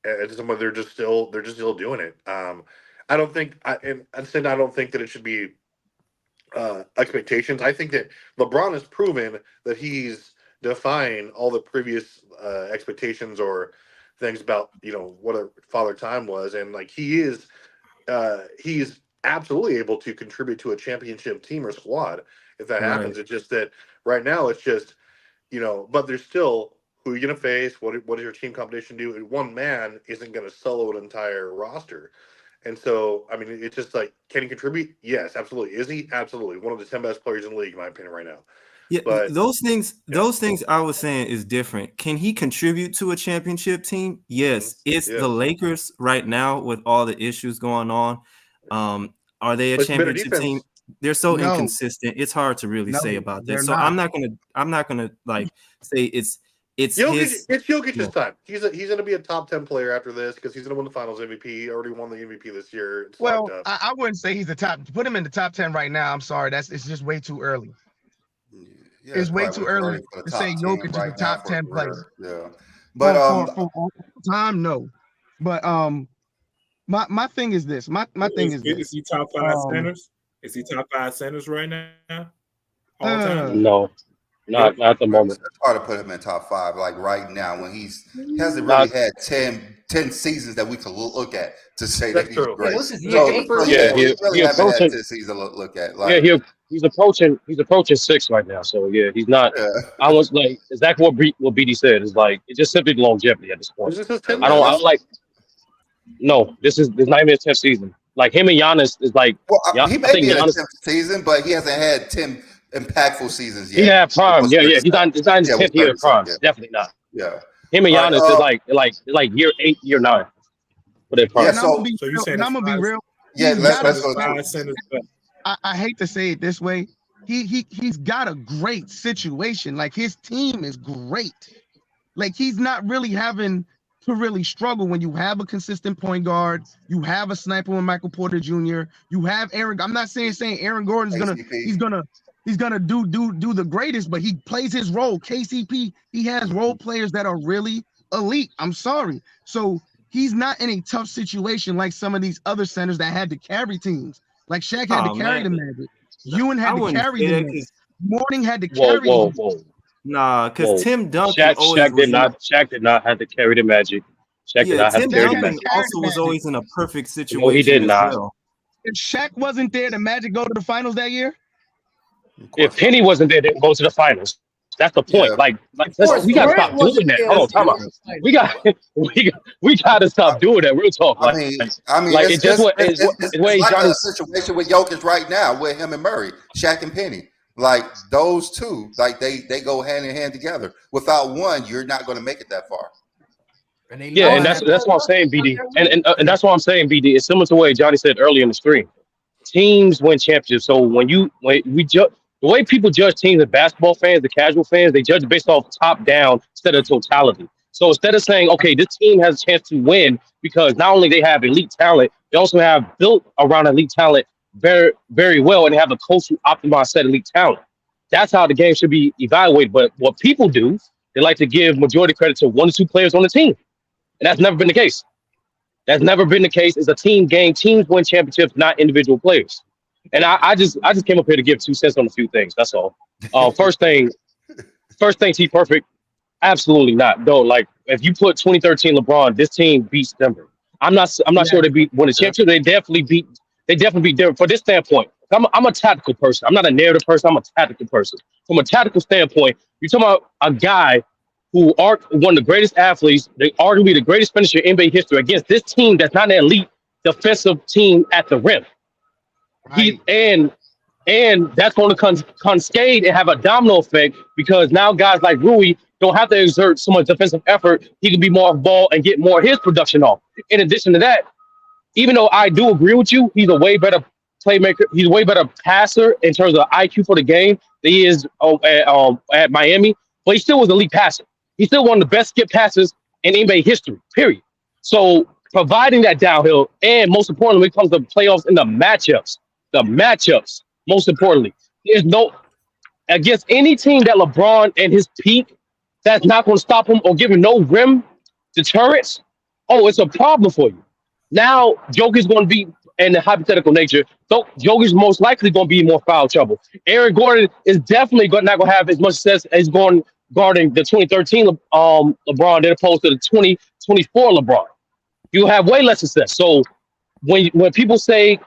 at some point they're just still doing it. I don't think I don't think that it should be expectations. I think that LeBron has proven that he's defying all the previous expectations or things about what a father time was, and like he's absolutely able to contribute to a championship team or squad if that happens. It's just that right now it's just but there's still who you're gonna face. What does your team competition do? And one man isn't gonna solo an entire roster. And so, I mean, it's just like, can he contribute? Yes, absolutely. Is he? Absolutely. One of the 10 best players in the league, in my opinion, right now. Yeah, but those things I was saying is different. Can he contribute to a championship team? Yes. It's the Lakers right now with all the issues going on. Are they a championship team? They're so inconsistent. It's hard to really say about that. So I'm not gonna like say it's Jokic's time. He's gonna be a top 10 player after this because he's gonna win the Finals MVP. He already won the MVP this year. Well, I wouldn't say he's the top. Put him in the top 10 right now. I'm sorry, it's just way too early. Yeah, it's way too early to say Jokic is a top 10 player. Yeah, but for time, no. But my thing is this. My thing is this. Is he top 5 centers? Is he top 5 centers right now? All time? No. Not at the moment. It's hard to put him in top 5 like right now when he hasn't really had 10 seasons that we can look at to say that he's great. He's approaching 10 seasons to look at. Like, he's approaching 6 right now. So yeah, he's not. Yeah. I was like exactly what BD said is like it's just simply longevity at this point. I don't like. No, this is not even his 10th season. Like him and Giannis is like. Well, I he may think be in a Giannis, 10th season, but he hasn't had 10 impactful seasons yet. he had prime. Yeah. He's not in his 10th year of prime. Yeah. Definitely not. Yeah. Him and All right, Giannis is like year 8, year 9 for their prime. Yeah, And I'm gonna be real. Yeah, let's go. I hate to say it this way. He's got a great situation. Like his team is great. Like he's not really having to really struggle when you have a consistent point guard, you have a sniper with Michael Porter Jr., you have Aaron. I'm not saying Aaron Gordon's gonna do the greatest, but he plays his role. KCP, he has role players that are really elite. I'm sorry. So he's not in a tough situation like some of these other centers that had to carry teams. Like Shaq had to carry the Magic. Ewan had to carry them. Morning had to carry them. Whoa. Nah, because Tim Duncan Shaq did not have to carry the Magic. Shaq did not have to carry the Magic. Also was always in a perfect situation. No, he did not. Well. If Shaq wasn't there, the Magic go to the finals that year? If Penny wasn't there, they'd go to the finals. That's the point. Yeah. We gotta stop doing that. Hold on, time out. We gotta stop doing that. Real talk. I mean, it's a situation with Jokic right now with him and Murray, Shaq and Penny. Like those two, like they go hand in hand together. Without one, you're not going to make it that far. And that's what I'm saying, BD. And that's what I'm saying, BD. It's similar to what Johnny said earlier in the stream. Teams win championships. So when we judge the way people judge teams, the basketball fans, the casual fans, they judge based off top down instead of totality. So instead of saying, okay, this team has a chance to win because not only they have elite talent, they also have built around elite talent very, very well, and they have a coach who optimized set elite talent. That's how the game should be evaluated. But what people do, they like to give majority credit to 1 or 2 players on the team. And that's never been the case. That's never been the case. It's a team game. Teams win championships, not individual players. And I just came up here to give 2 cents on a few things. That's all. First thing, T Perfect. Absolutely not. No, like if you put 2013 LeBron, this team beats Denver. I'm not sure they beat win the championship. They definitely beat Denver. For this standpoint, I'm a tactical person. I'm not a narrative person. I'm a tactical person. From a tactical standpoint, you're talking about a guy who are one of the greatest athletes, they arguably the greatest finisher in NBA history against this team that's not an elite defensive team at the rim. Right. And that's going to cascade and have a domino effect because now guys like Rui don't have to exert so much defensive effort. He can be more off ball and get more of his production off. In addition to that, even though I do agree with you, he's a way better playmaker. He's a way better passer in terms of IQ for the game than he is at Miami. But he still was an elite passer. He's still one of the best skip passes in NBA history, period. So providing that downhill, and most importantly, when it comes to playoffs and the matchups, most importantly, there's no against any team that LeBron and his peak, that's not going to stop him or give him no rim deterrence. Oh, it's a problem for you. Now, Joker's going to be in the hypothetical nature. So Joker's most likely going to be in more foul trouble. Aaron Gordon is definitely not going to have as much success as guarding the 2013 LeBron than opposed to the 2024 LeBron. You'll have way less success. So when people say,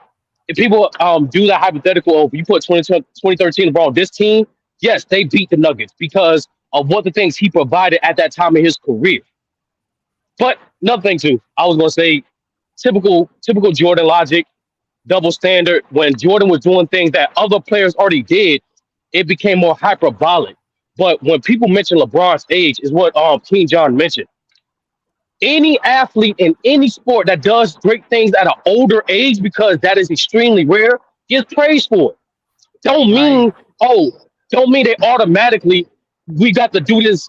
if people do that hypothetical of you put 2013 LeBron on this team, yes, they beat the Nuggets because of what the things he provided at that time in his career. But another thing too, I was going to say, typical Jordan logic, double standard. When Jordan was doing things that other players already did, it became more hyperbolic. But when people mention LeBron's age, is what King John mentioned. Any athlete in any sport that does great things at an older age, because that is extremely rare, gets praised for it. Don't mean they automatically, we got to do this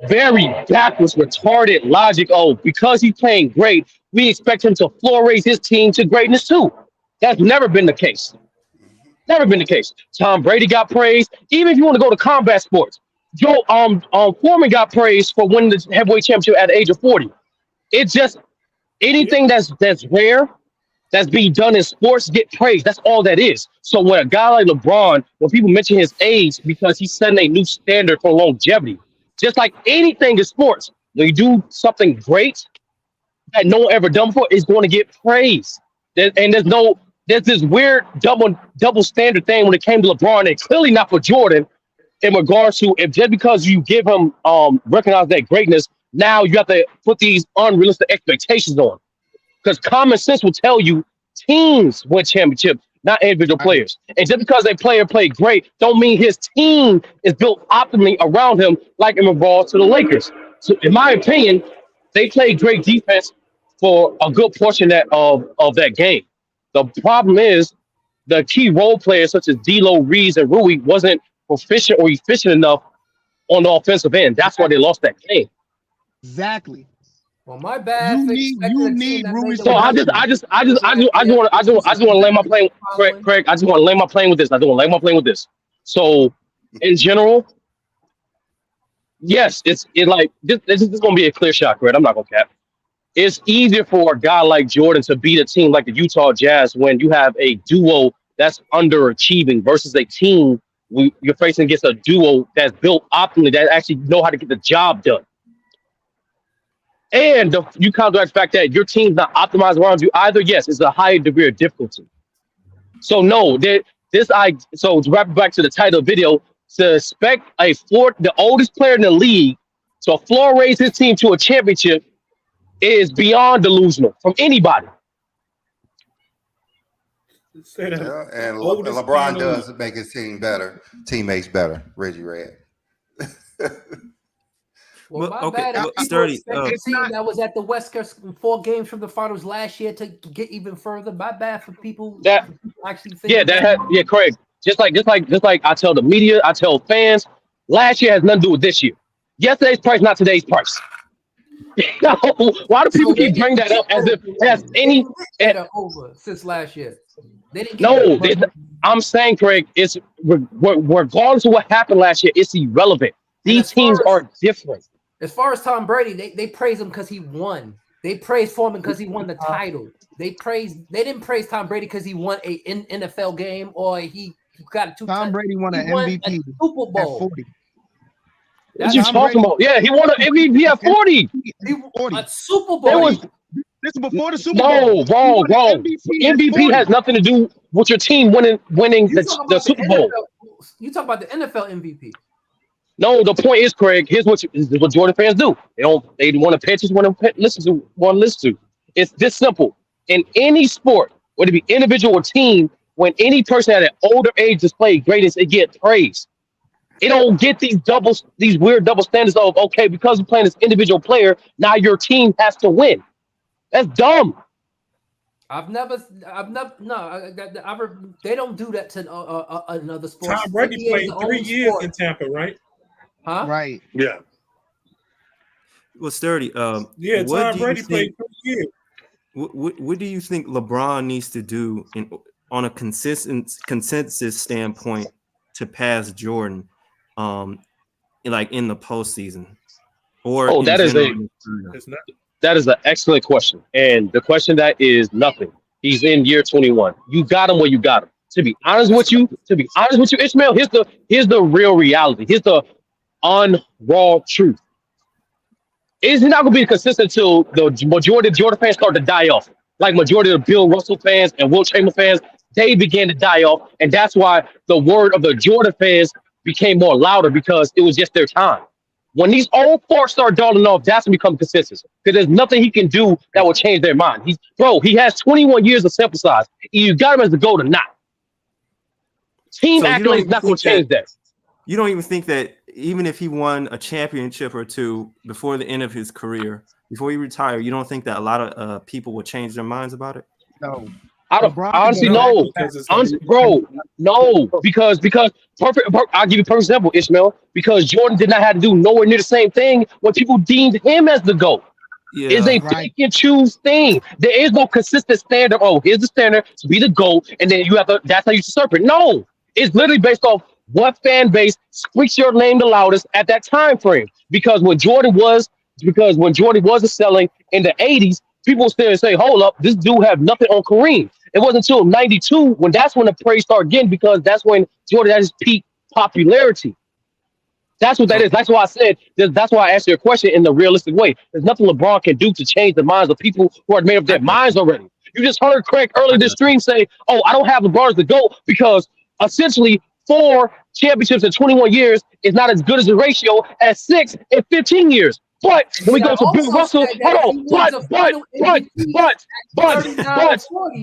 very backwards, retarded logic. Oh, because he's playing great, we expect him to floor raise his team to greatness too. That's never been the case. Never been the case. Tom Brady got praised. Even if you want to go to combat sports, Joe Foreman got praised for winning the heavyweight championship at the age of 40. It's just anything that's rare, that's being done in sports, get praised. That's all that is. So when a guy like LeBron, when people mention his age, because he's setting a new standard for longevity, just like anything in sports, when you do something great that no one ever done before, it's going to get praised. And there's this weird double standard thing when it came to LeBron, and clearly not for Jordan, in regards to if just because you give him recognize that greatness, now you have to put these unrealistic expectations on. Because common sense will tell you Teams win championships, not individual players. And just because a player played great, don't mean his team is built optimally around him, like in regards to the Lakers. So, in my opinion, they played great defense for a good portion of that game. The problem is the key role players such as DLo, Reeves, and Rui wasn't proficient or efficient enough on the offensive end. That's why they lost that game. Exactly. Well, my bad. You need Rui. So I just want to lay my plane, Craig. I just want to lay my plane with this. I don't want to lay my plane with this. So, in general, yes, this is going to be a clear shot, Craig. I'm not going to cap. It's easier for a guy like Jordan to beat a team like the Utah Jazz when you have a duo that's underachieving versus a team you're facing against a duo that's built optimally that actually know how to get the job done. And you counteract the fact that your team's not optimized around you either. Yes, it's a higher degree of difficulty. So no, so to wrap it back to the title of the video, to expect the oldest player in the league to floor raise his team to a championship is beyond delusional from anybody. Yeah, and LeBron does make his teammates better. Reggie Red. Well, my bad. Sturdy. Team that was at the West Coast 4 games from the finals last year to get even further. My bad for people that actually think Craig. Just like I tell the media, I tell fans, last year has nothing to do with this year. Yesterday's price, not today's price. Why do people keep bringing that up as if it has any over since last year? They didn't get I'm saying, Craig, it's regardless of what happened last year, it's irrelevant. These teams are different. As far as Tom Brady, they praise him because he won. They praise Foreman because he won the title. They didn't praise Tom Brady because he won a NFL game or he got Tom Brady won an MVP a Super Bowl. at 40. What you talking about? Yeah, he won an MVP at 40. A Super Bowl. This is before the Super Bowl. No, wrong. MVP has nothing to do with your team winning the Super Bowl. You talk about the NFL MVP. No, the point is, Craig. Here's what Jordan fans do. They want to pitch, want to listen to. It's this simple. In any sport, whether it be individual or team, when any person at an older age displays greatness, it gets praise. It don't get these weird double standards of, okay, because you're playing this individual player, now your team has to win. That's dumb. They don't do that to another sport. Tom Brady played 3 years in Tampa, right? Huh? Right. Yeah. Well, Sturdy. Tom Brady played 3 years. What do you think LeBron needs to do on a consensus standpoint to pass Jordan, like in the postseason? Or that is an excellent question, and the question that is nothing. He's in year 21. You got him where you got him. To be honest with you, Ishmael, here's the real reality. Here's the raw truth. It's not going to be consistent until the majority of Jordan fans start to die off. Like majority of the Bill Russell fans and Wilt Chamberlain fans, they began to die off, and that's why the word of the Jordan fans became more louder because it was just their time. When these old farts start darting off, that's when become consensus. Because there's nothing he can do that will change their mind. He has 21 years of sample size. You got him as the GOAT or not. Team accolades is not going to change that. You don't even think that even if he won a championship or two before the end of his career, before he retired, you don't think that a lot of people will change their minds about it? No. Honestly, no. Bro, no. Because perfect. I'll give you a perfect example, Ishmael. Because Jordan did not have to do nowhere near the same thing when people deemed him as the GOAT. Yeah, it's a pick and choose thing. There is no consistent standard. Oh, here's the standard to be the GOAT, and then you have to. That's how you usurp it. No, it's literally based off what fan base speaks your name the loudest at that time frame. Because when Jordan was selling in the 80s, people still say, hold up, this dude have nothing on Kareem. It wasn't until 92 when that's when the praise started again, because that's when Jordan had his peak popularity. That's what that is. That's why I said, that's why I asked you a question in the realistic way. There's nothing LeBron can do to change the minds of people who are made up their minds already. You just heard Craig earlier this stream say, oh, I don't have LeBron as the GOAT because essentially 4 championships in 21 years is not as good as the ratio as 6 in 15 years. But when we But I go to Bill also Russell, said that hold he on, was a final MVP but, 39 or 40.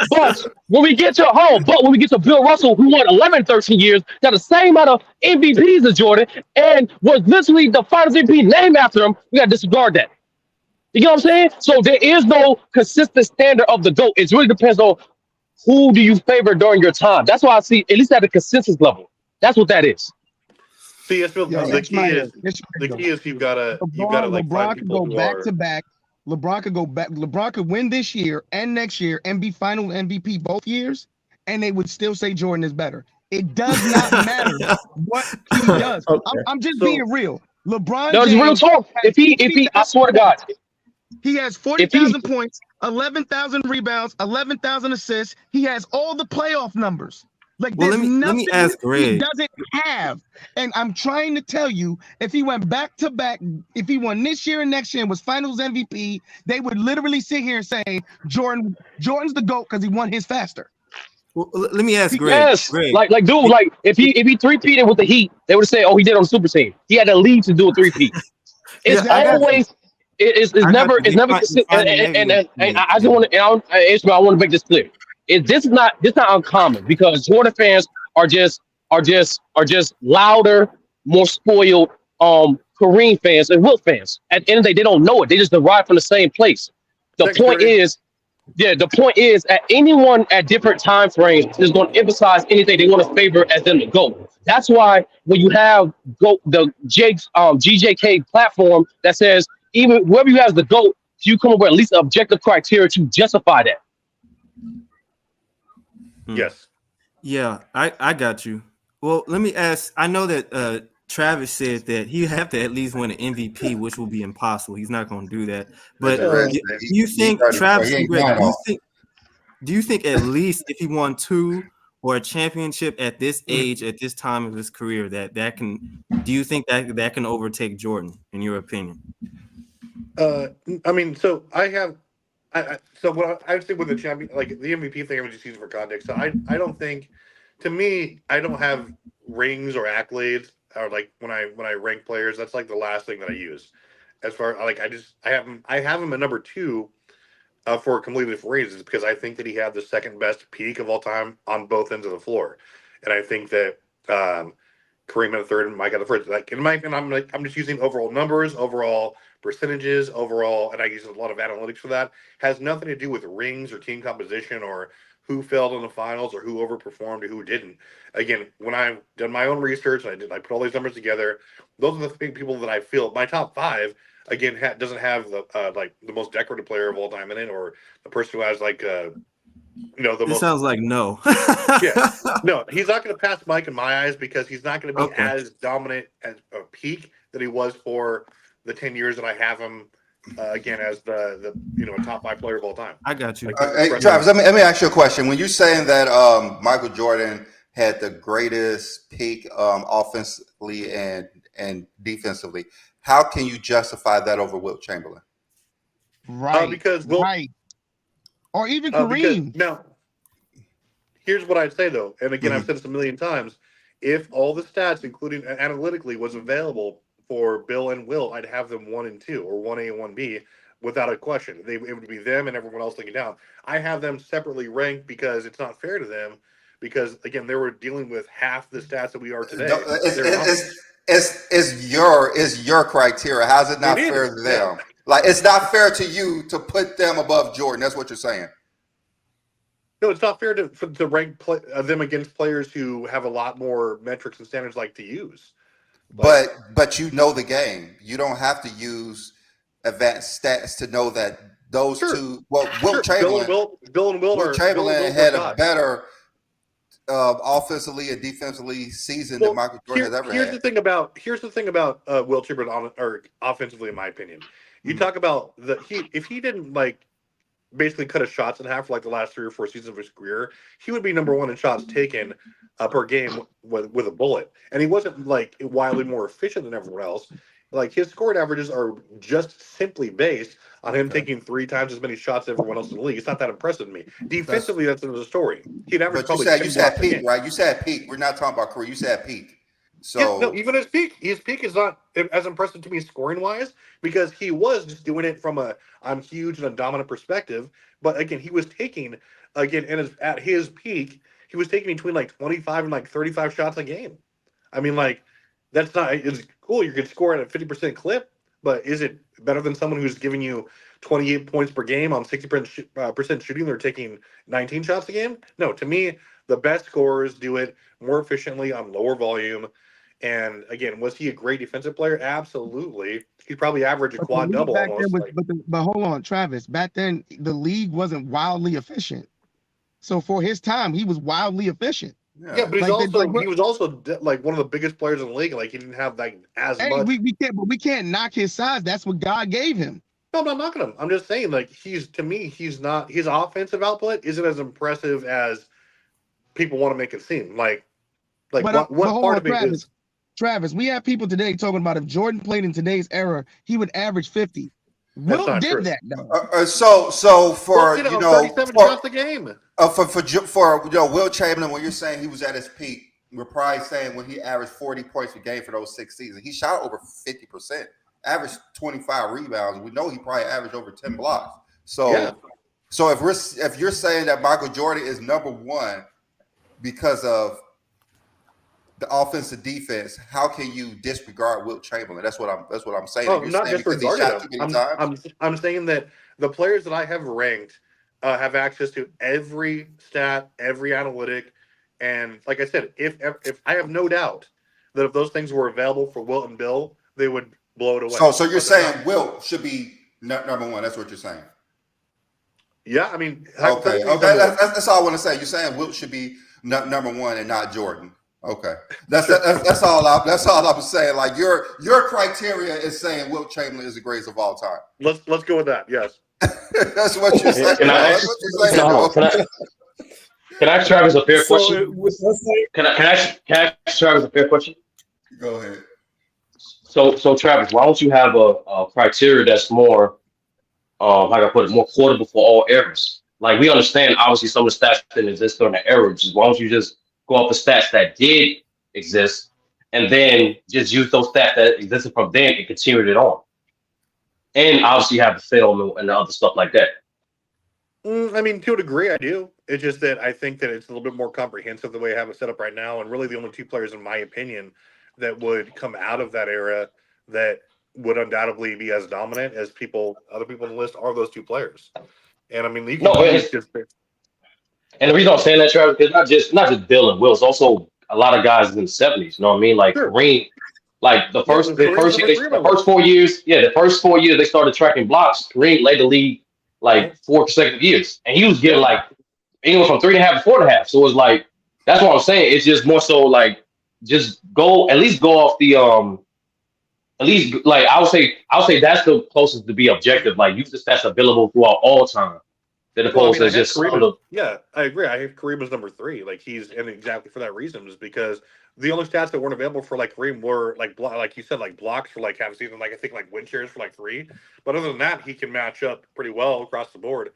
but when we get to but when we get to Bill Russell, who won 11, 13 years, got the same amount of MVPs as Jordan, and was literally the Finals MVP named after him, we got to disregard that. You know what I'm saying? So there is no consistent standard of the GOAT. It really depends on who do you favor during your time. That's why I see, at least at a consensus level. That's what that is. See, it's, Yo, the key is the key is you've gotta like LeBron find could people go who back are to back. LeBron could go back. LeBron could win this year and next year and be final MVP both years, and they would still say Jordan is better. It does not matter what he does. I'm just being real. LeBron No, it's real James, talk. If he, I swear to God, he has 40,000 points, 11,000 rebounds, 11,000 assists. He has all the playoff numbers. Like, Well, there's let me nothing ask he Greg. doesn't have. And I'm trying to tell you, if he went back to back, if he won this year and next year and was finals MVP, they would literally sit here and say Jordan's the GOAT because he won his faster. Well, let me ask Greg. yes, Greg, like dude, like if he three-peated with the Heat, they would say, oh, he did on the super team. He had a lead to do a three-peat. It's Yeah, I got always it's I got never you. it's never You find it and negative. I just want to Ishmael, I want to make this clear. This is not uncommon because Jordan fans are just louder, more spoiled Kareem fans and Wilt fans. At the end of the day, they don't know it. They just derive from the same place. The point is at anyone at different time frames is going to emphasize anything they want to favor as them to go. That's why when you have the GJK platform that says even whoever you have as the GOAT, you come up with at least objective criteria to justify that. yes. Yeah, I got you. Well, let me ask. I know that Travis said that he have to at least win an MVP, which will be impossible. He's not going to do that. But do you think Travis and Greg? Do you think at least if he won 2 or a championship at this age, at this time of his career, that can? Do you think that can overtake Jordan, in your opinion? I mean, so so what I would say with the champion, like the MVP thing, I would just use for context. So I don't think, to me, I don't have rings or accolades, or like when I rank players, that's like the last thing that I use. As far like I have him at number 2 for completely different reasons, because I think that he had the second best peak of all time on both ends of the floor, and I think that Kareem at the third and Mike at the first. Like in my opinion, I'm just using overall numbers, overall percentages, overall, and I use a lot of analytics for that. Has nothing to do with rings or team composition or who failed in the finals or who overperformed or who didn't. Again, when I've done my own research, I put all these numbers together. Those are the people that I feel my top 5. Again, doesn't have the like the most decorative player of all time in it, or the person who has like the most. Sounds like no. Yeah, no, he's not going to pass Mike in my eyes because he's not going to be as dominant as a peak that he was for the 10 years that I have him. Again, as the a top 5 player of all time. I got you. Hey, Travis, let me ask you a question. When you're saying that Michael Jordan had the greatest peak offensively and defensively, how can you justify that over Wilt Chamberlain? Right. Because or even Kareem. Now, here's what I'd say though, and again, I've said this a million times: if all the stats, including analytically, was available for Bill and Wilt, I'd have them 1 and 2 or 1A and 1B without a question. It would be them and everyone else looking down. I have them separately ranked because it's not fair to them. Because again, they were dealing with half the stats that we are today. It's your criteria. How's it not fair to them? Yeah. Like, it's not fair to you to put them above Jordan. That's what you're saying. No, it's not fair to rank them against players who have a lot more metrics and standards like to use. But you know the game. You don't have to use advanced stats to know that those two. Well, Wilt Chamberlain, Bill and Wilt Chamberlain had a better offensively and defensively season than Michael Jordan has ever had. Here's the thing about Wilt Chamberlain offensively, in my opinion. You talk about if he didn't like basically cut his shots in half for like the last 3 or 4 seasons of his career, he would be number 1 in shots taken per game with a bullet. And he wasn't like wildly more efficient than everyone else. Like his scoring averages are just simply based on him taking 3 times as many shots as everyone else in the league. It's not that impressive to me. Defensively, that's another story. He'd average but you said peak, right? You said peak. We're not talking about career. You said peak. So Yeah, no, even his peak is not as impressive to me scoring wise because he was just doing it from a I'm huge and a dominant perspective. But again, he was taking at his peak, he was taking between like 25 and like 35 shots a game. I mean, like that's not it's cool. You could score at a 50% clip, but is it better than someone who's giving you 28 points per game on 60% shooting? They're taking 19 shots a game. No, to me, the best scorers do it more efficiently on lower volume. And again, was he a great defensive player? Absolutely. He'd probably average a But the quad league double back then almost. was, Like, but hold on, Travis. Back then, the league wasn't wildly efficient. So for his time, he was wildly efficient. yeah, but Like he was also like one of the biggest players in the league. Like he didn't have like as hey, much. we can't knock his size. That's what God gave him. No, I'm not knocking him. I'm just saying like he's not his offensive output isn't as impressive as people want to make it seem. Like But what hold part on, of it is Travis, we have people today talking about if Jordan played in today's era, he would average 50. that's Wilt not did true. that though. so for Well, you know 37 shots a game. for Wilt Chamberlain, when you're saying he was at his peak, we're probably saying when he averaged 40 points per game for those 6 seasons, he shot over 50%, averaged 25 rebounds. We know he probably averaged over 10 blocks. So Yeah. so if you're saying that Michael Jordan is number one because of the offensive defense, how can you disregard Wilt Chamberlain? That's what I'm saying. Oh, You're I'm not saying because he disregarding shot too him. many times. I'm saying that the players that I have ranked have access to every stat, every analytic, and like I said, if I have no doubt that if those things were available for Wilt and Bill, they would blow it away. So you're But they're not. saying Wilt should be number one. That's what you're saying. Yeah, I mean, Okay, hypothetically, okay, number one. that's all I want to say. You're saying Wilt should be number one and not Jordan. Okay, that's all I'm saying. Like your criteria is saying Wilt Chamberlain is the greatest of all time. Let's go with that. Yes. That's what you're saying. Can I That's ask? what you're saying, No, bro. can I ask Travis a fair question? let's say Can I ask Travis a fair question? Go ahead. So Travis, why don't you have a criteria that's more, how can I put it, more quotable for all eras? Like we understand, obviously, some of the stats didn't exist during the era. Just why don't you just go off the stats that did exist, and then just use those stats that existed from then and continue it on, and obviously have the film and the other stuff like that. I mean, to a degree, I do. It's just that I think that it's a little bit more comprehensive the way I have it set up right now. And really, the only two players, in my opinion, that would come out of that era that would undoubtedly be as dominant as other people on the list are those two players. And I mean, you No, can use it's, just and the reason I'm saying that, Travis, is not just Bill and Will. It's also a lot of guys in the '70s. You know what I mean? Like sure. Kareem. Like the first Kareem's number three on my the first 4 years, the first 4 years they started tracking blocks. Kareem led the league like 4 consecutive years, and he was getting like anywhere from 3.5 to 4.5. So it was like that's what I'm saying. It's just more so like just at least go off the at least like I'll say that's the closest to be objective. Like use the stats available throughout all time, than opposed to just yeah, I agree. I have Kareem as number 3. Like and exactly for that reason is because the only stats that weren't available for like Kareem were like you said, like blocks for like half a season, like I think like win shares for like 3. But other than that, he can match up pretty well across the board.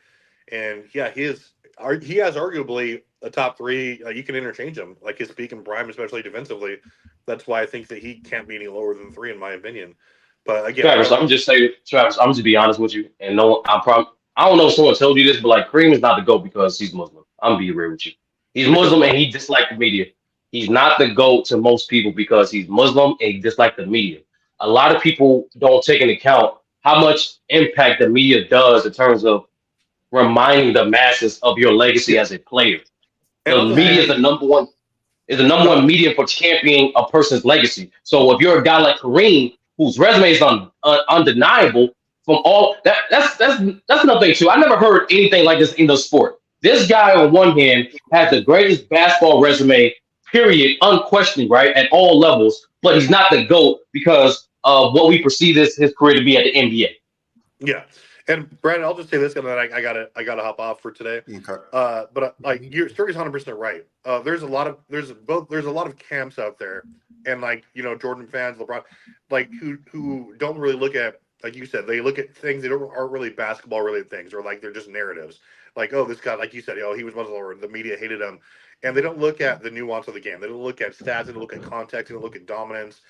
And yeah, he has arguably a top 3. You can interchange him, like his peak and prime, especially defensively. That's why I think that he can't be any lower than 3 in my opinion. But again, Travis, I'm just be honest with you, and no, I don't know if someone told you this, but like Kareem is not the GOAT because he's Muslim. I'm gonna be real with you. He's Muslim and he disliked the media. He's not the GOAT to most people because he's Muslim and he disliked the media. A lot of people don't take into account how much impact the media does in terms of reminding the masses of your legacy as a player. The media is the number one medium for championing a person's legacy. So if you're a guy like Kareem, whose resume is undeniable from all that's another thing too. I never heard anything like this in the sport. This guy on one hand has the greatest basketball resume, period, unquestioned, right, at all levels, but he's not the GOAT because of what we perceive his career to be at the NBA. Yeah. And Brandon, I'll just say this, and then I gotta hop off for today. Okay. But like your story's 100% right. There's a lot of camps out there, and like Jordan fans, LeBron, like who don't really look at like you said, they look at things that aren't really basketball related things, or like they're just narratives. Like, oh, this guy, like you said, he was Muslim, or the media hated him, and they don't look at the nuance of the game. They don't look at stats. They don't look at context. They don't look at dominance.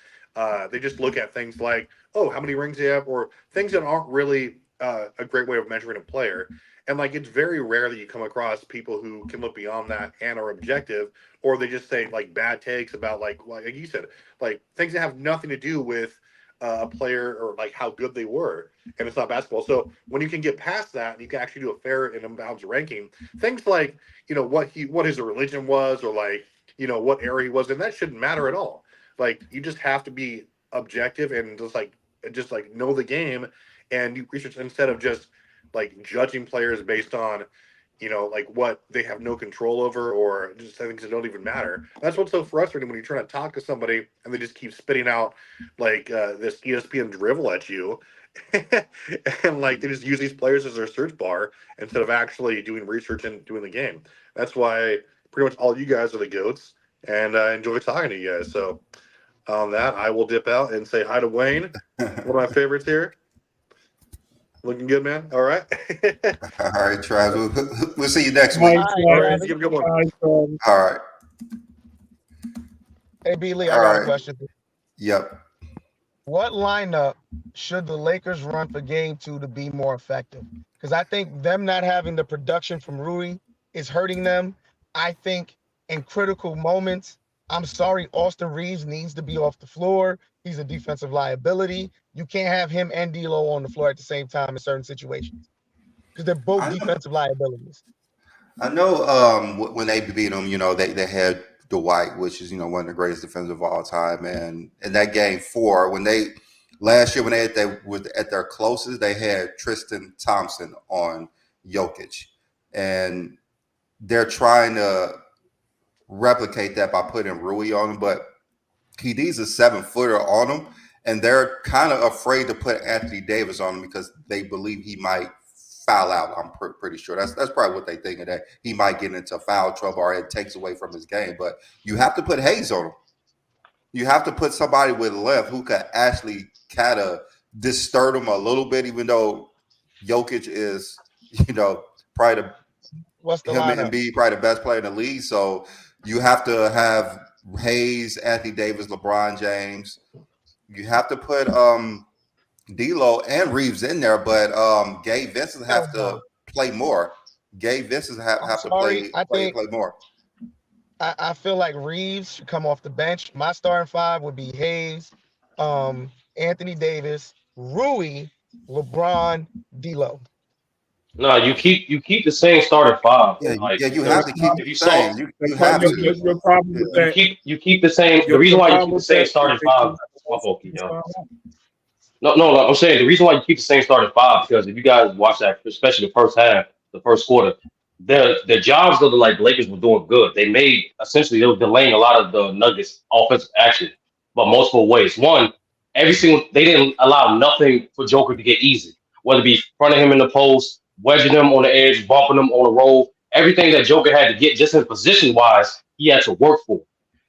They just look at things like, oh, how many rings do you have, or things that aren't really a great way of measuring a player. And like, it's very rare that you come across people who can look beyond that and are objective, or they just say like bad takes about like you said, like things that have nothing to do with a player or like how good they were, and it's not basketball. So when you can get past that and you can actually do a fair and unbalanced ranking, things like what his religion was, or like what era he was in, that shouldn't matter at all. Like, you just have to be objective and just like know the game and you research, instead of just like judging players based on like what they have no control over, or just things that don't even matter. That's what's so frustrating when you're trying to talk to somebody and they just keep spitting out like this ESPN drivel at you, and like they just use these players as their search bar instead of actually doing research and doing the game. That's why pretty much all you guys are the GOATs, and I enjoy talking to you guys. So on that, I will dip out and say hi to Wayne, one of my favorites here. Looking good, man. All right. All right, Trav. We'll see you next week. All right, give a good one. All right. Hey, B. Lee, I got a question. Yep. What lineup should the Lakers run for game 2 to be more effective? Because I think them not having the production from Rui is hurting them. I think in critical moments, I'm sorry, Austin Reeves needs to be off the floor. He's a defensive liability. You can't have him and DLo on the floor at the same time in certain situations, because they're both defensive liabilities. I know when they beat them, they had Dwight, which is one of the greatest defenders of all time, and in that game 4, last year when they at their closest, they had Tristan Thompson on Jokic, and they're trying to replicate that by putting Rui on him, but he needs a 7-footer on him, and they're kind of afraid to put Anthony Davis on him because they believe he might foul out. I'm pretty sure that's probably what they think of, that he might get into foul trouble or it takes away from his game. But you have to put Hayes on him. You have to put somebody with length who could actually kind of disturb him a little bit, even though Jokic is, probably him and Embiid probably the best player in the league. So you have to have Hayes, Anthony Davis, LeBron James. You have to put DLo and Reeves in there, but Gabe Vincent have to play more. Gabe Vincent have to play more. I feel like Reeves should come off the bench. My starting 5 would be Hayes, Anthony Davis, Rui, LeBron, DLo. No, you keep the same starting 5. Yeah, you have to keep the same. You have to. Your problem with that, you keep the same. The reason why you keep the same starting 5. No, I'm saying the reason why you keep the same starting 5 because if you guys watch that, especially the first half, the first quarter, the jobs of the Lakers were doing good. They were delaying a lot of the Nuggets offensive action, but multiple ways. One, they didn't allow nothing for Joker to get easy, whether it be fronting him in the post, wedging him on the edge, bumping him on the roll. Everything that Joker had to get just in position wise, he had to work for.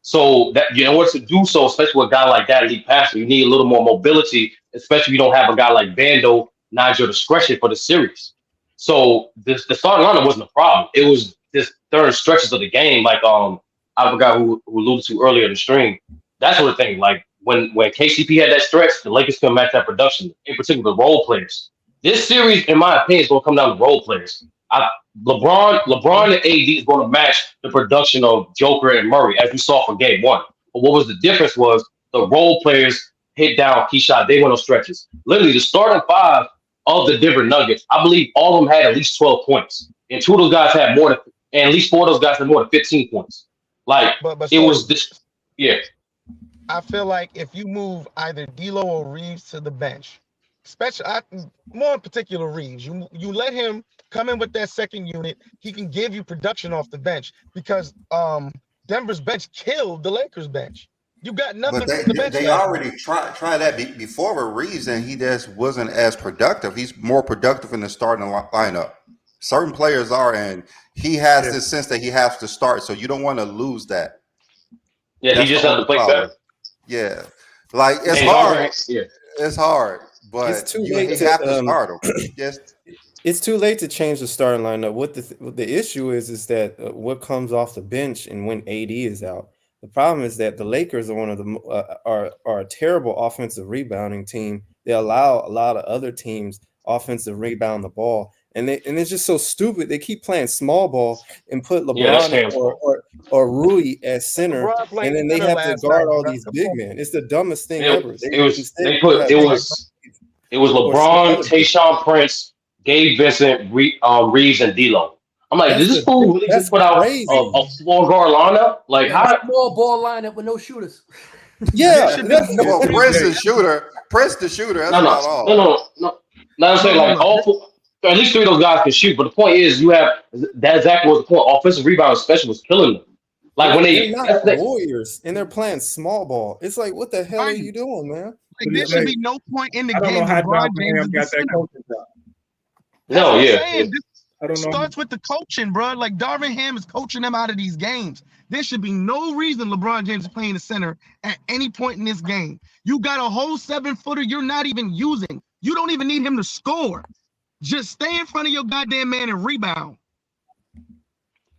So that in order to do so, especially with a guy like that, elite passer, you need a little more mobility, especially if you don't have a guy like Bando, not at your discretion for the series. So the starting lineup wasn't a problem. It was just certain stretches of the game, like I forgot who alluded to earlier in the stream. That sort of thing. Like when KCP had that stretch, the Lakers couldn't match that production, in particular the role players. This series, in my opinion, is going to come down to role players. LeBron and AD is going to match the production of Joker and Murray, as we saw for game 1. But what was the difference was the role players hit down key shot. They went on stretches. Literally, the starting 5 of the Denver Nuggets, I believe all of them had at least 12 points. And 2 of those guys had more than, and at least 4 of those guys had more than 15 points. Like, it was this, yeah. I feel like if you move either DLo or Reeves to the bench, more in particular Reeves, you let him come in with that second unit, he can give you production off the bench because Denver's bench killed the Lakers bench. You got nothing from the bench. They already tried that before with Reeves, and he just wasn't as productive. He's more productive in the starting lineup. Certain players are, and he has this sense that he has to start, so you don't want to lose that. Yeah, he just has to play better. Yeah, like it's hard. Yeah. It's hard, but too you late have to to start him. Yes. it's too late to change the starting lineup. What the issue is that what comes off the bench and when AD is out. The problem is that the Lakers are one of the are a terrible offensive rebounding team. They allow a lot of other teams offensive rebound the ball, and it's just so stupid. They keep playing small ball and put LeBron or Rui as center, LeBron played and then they center have to last guard night, all bro. these Come big on. men. It's the dumbest thing ever. It was LeBron, Tayshaun Prince, Gabe Vincent, Reeves, and DLo. I'm like, did this fool really just put out a floor guard lineup? Like, how? Small ball lineup with no shooters. Yeah, well, Prince the shooter. That's about all. No. I'm saying like all four, at least three of those guys can shoot. But the point is, you have that exactly was the point. Offensive rebound special was killing them. Like when they're not Warriors and they're playing small ball. It's like, what the hell are you doing, man? Like, there should be no point in the I don't game. know how LeBron Darvin James Ham is got the that center. coaching job. No, yeah. I don't know. Starts with the coaching, bro. Like Darvin Ham is coaching them out of these games. There should be no reason LeBron James is playing the center at any point in this game. You got a whole 7-footer you're not even using. You don't even need him to score. Just stay in front of your goddamn man and rebound.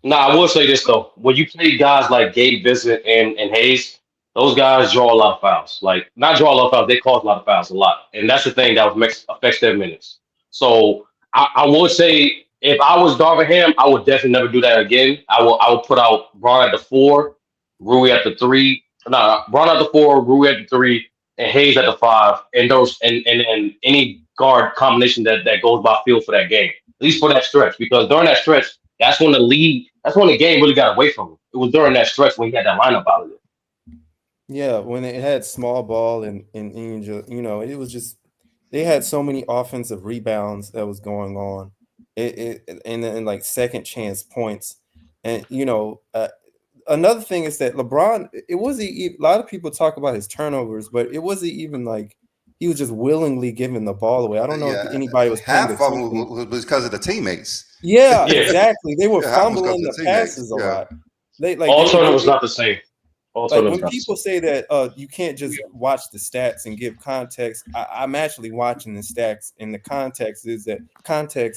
Nah, I will say this though. When you play guys like Gabe Vincent and Hayes, those guys draw a lot of fouls. Like, not draw a lot of fouls, they cause a lot of fouls a lot. And that's the thing that affects their minutes. So I would say if I was Darvin Ham, I would definitely never do that again. I would put out Braun at the 4, Rui at the 3. No, Braun at the 4, Rui at the 3, and Hayes at the 5. And then any guard combination that goes by field for that game, at least for that stretch. Because during that stretch, that's when the game really got away from him. It was during that stretch when he had that lineup out of it. Yeah, when it had small ball and it was just they had so many offensive rebounds that was going on, and like second chance points, and another thing is that LeBron, it wasn't a lot of people talk about his turnovers, but it wasn't even like he was just willingly giving the ball away. I don't know if anybody was half of them was because of the teammates. Yeah, exactly. They were fumbling the passes a lot. All turnovers not the same. Like when people say that you can't just watch the stats and give context, I'm actually watching the stats, and the context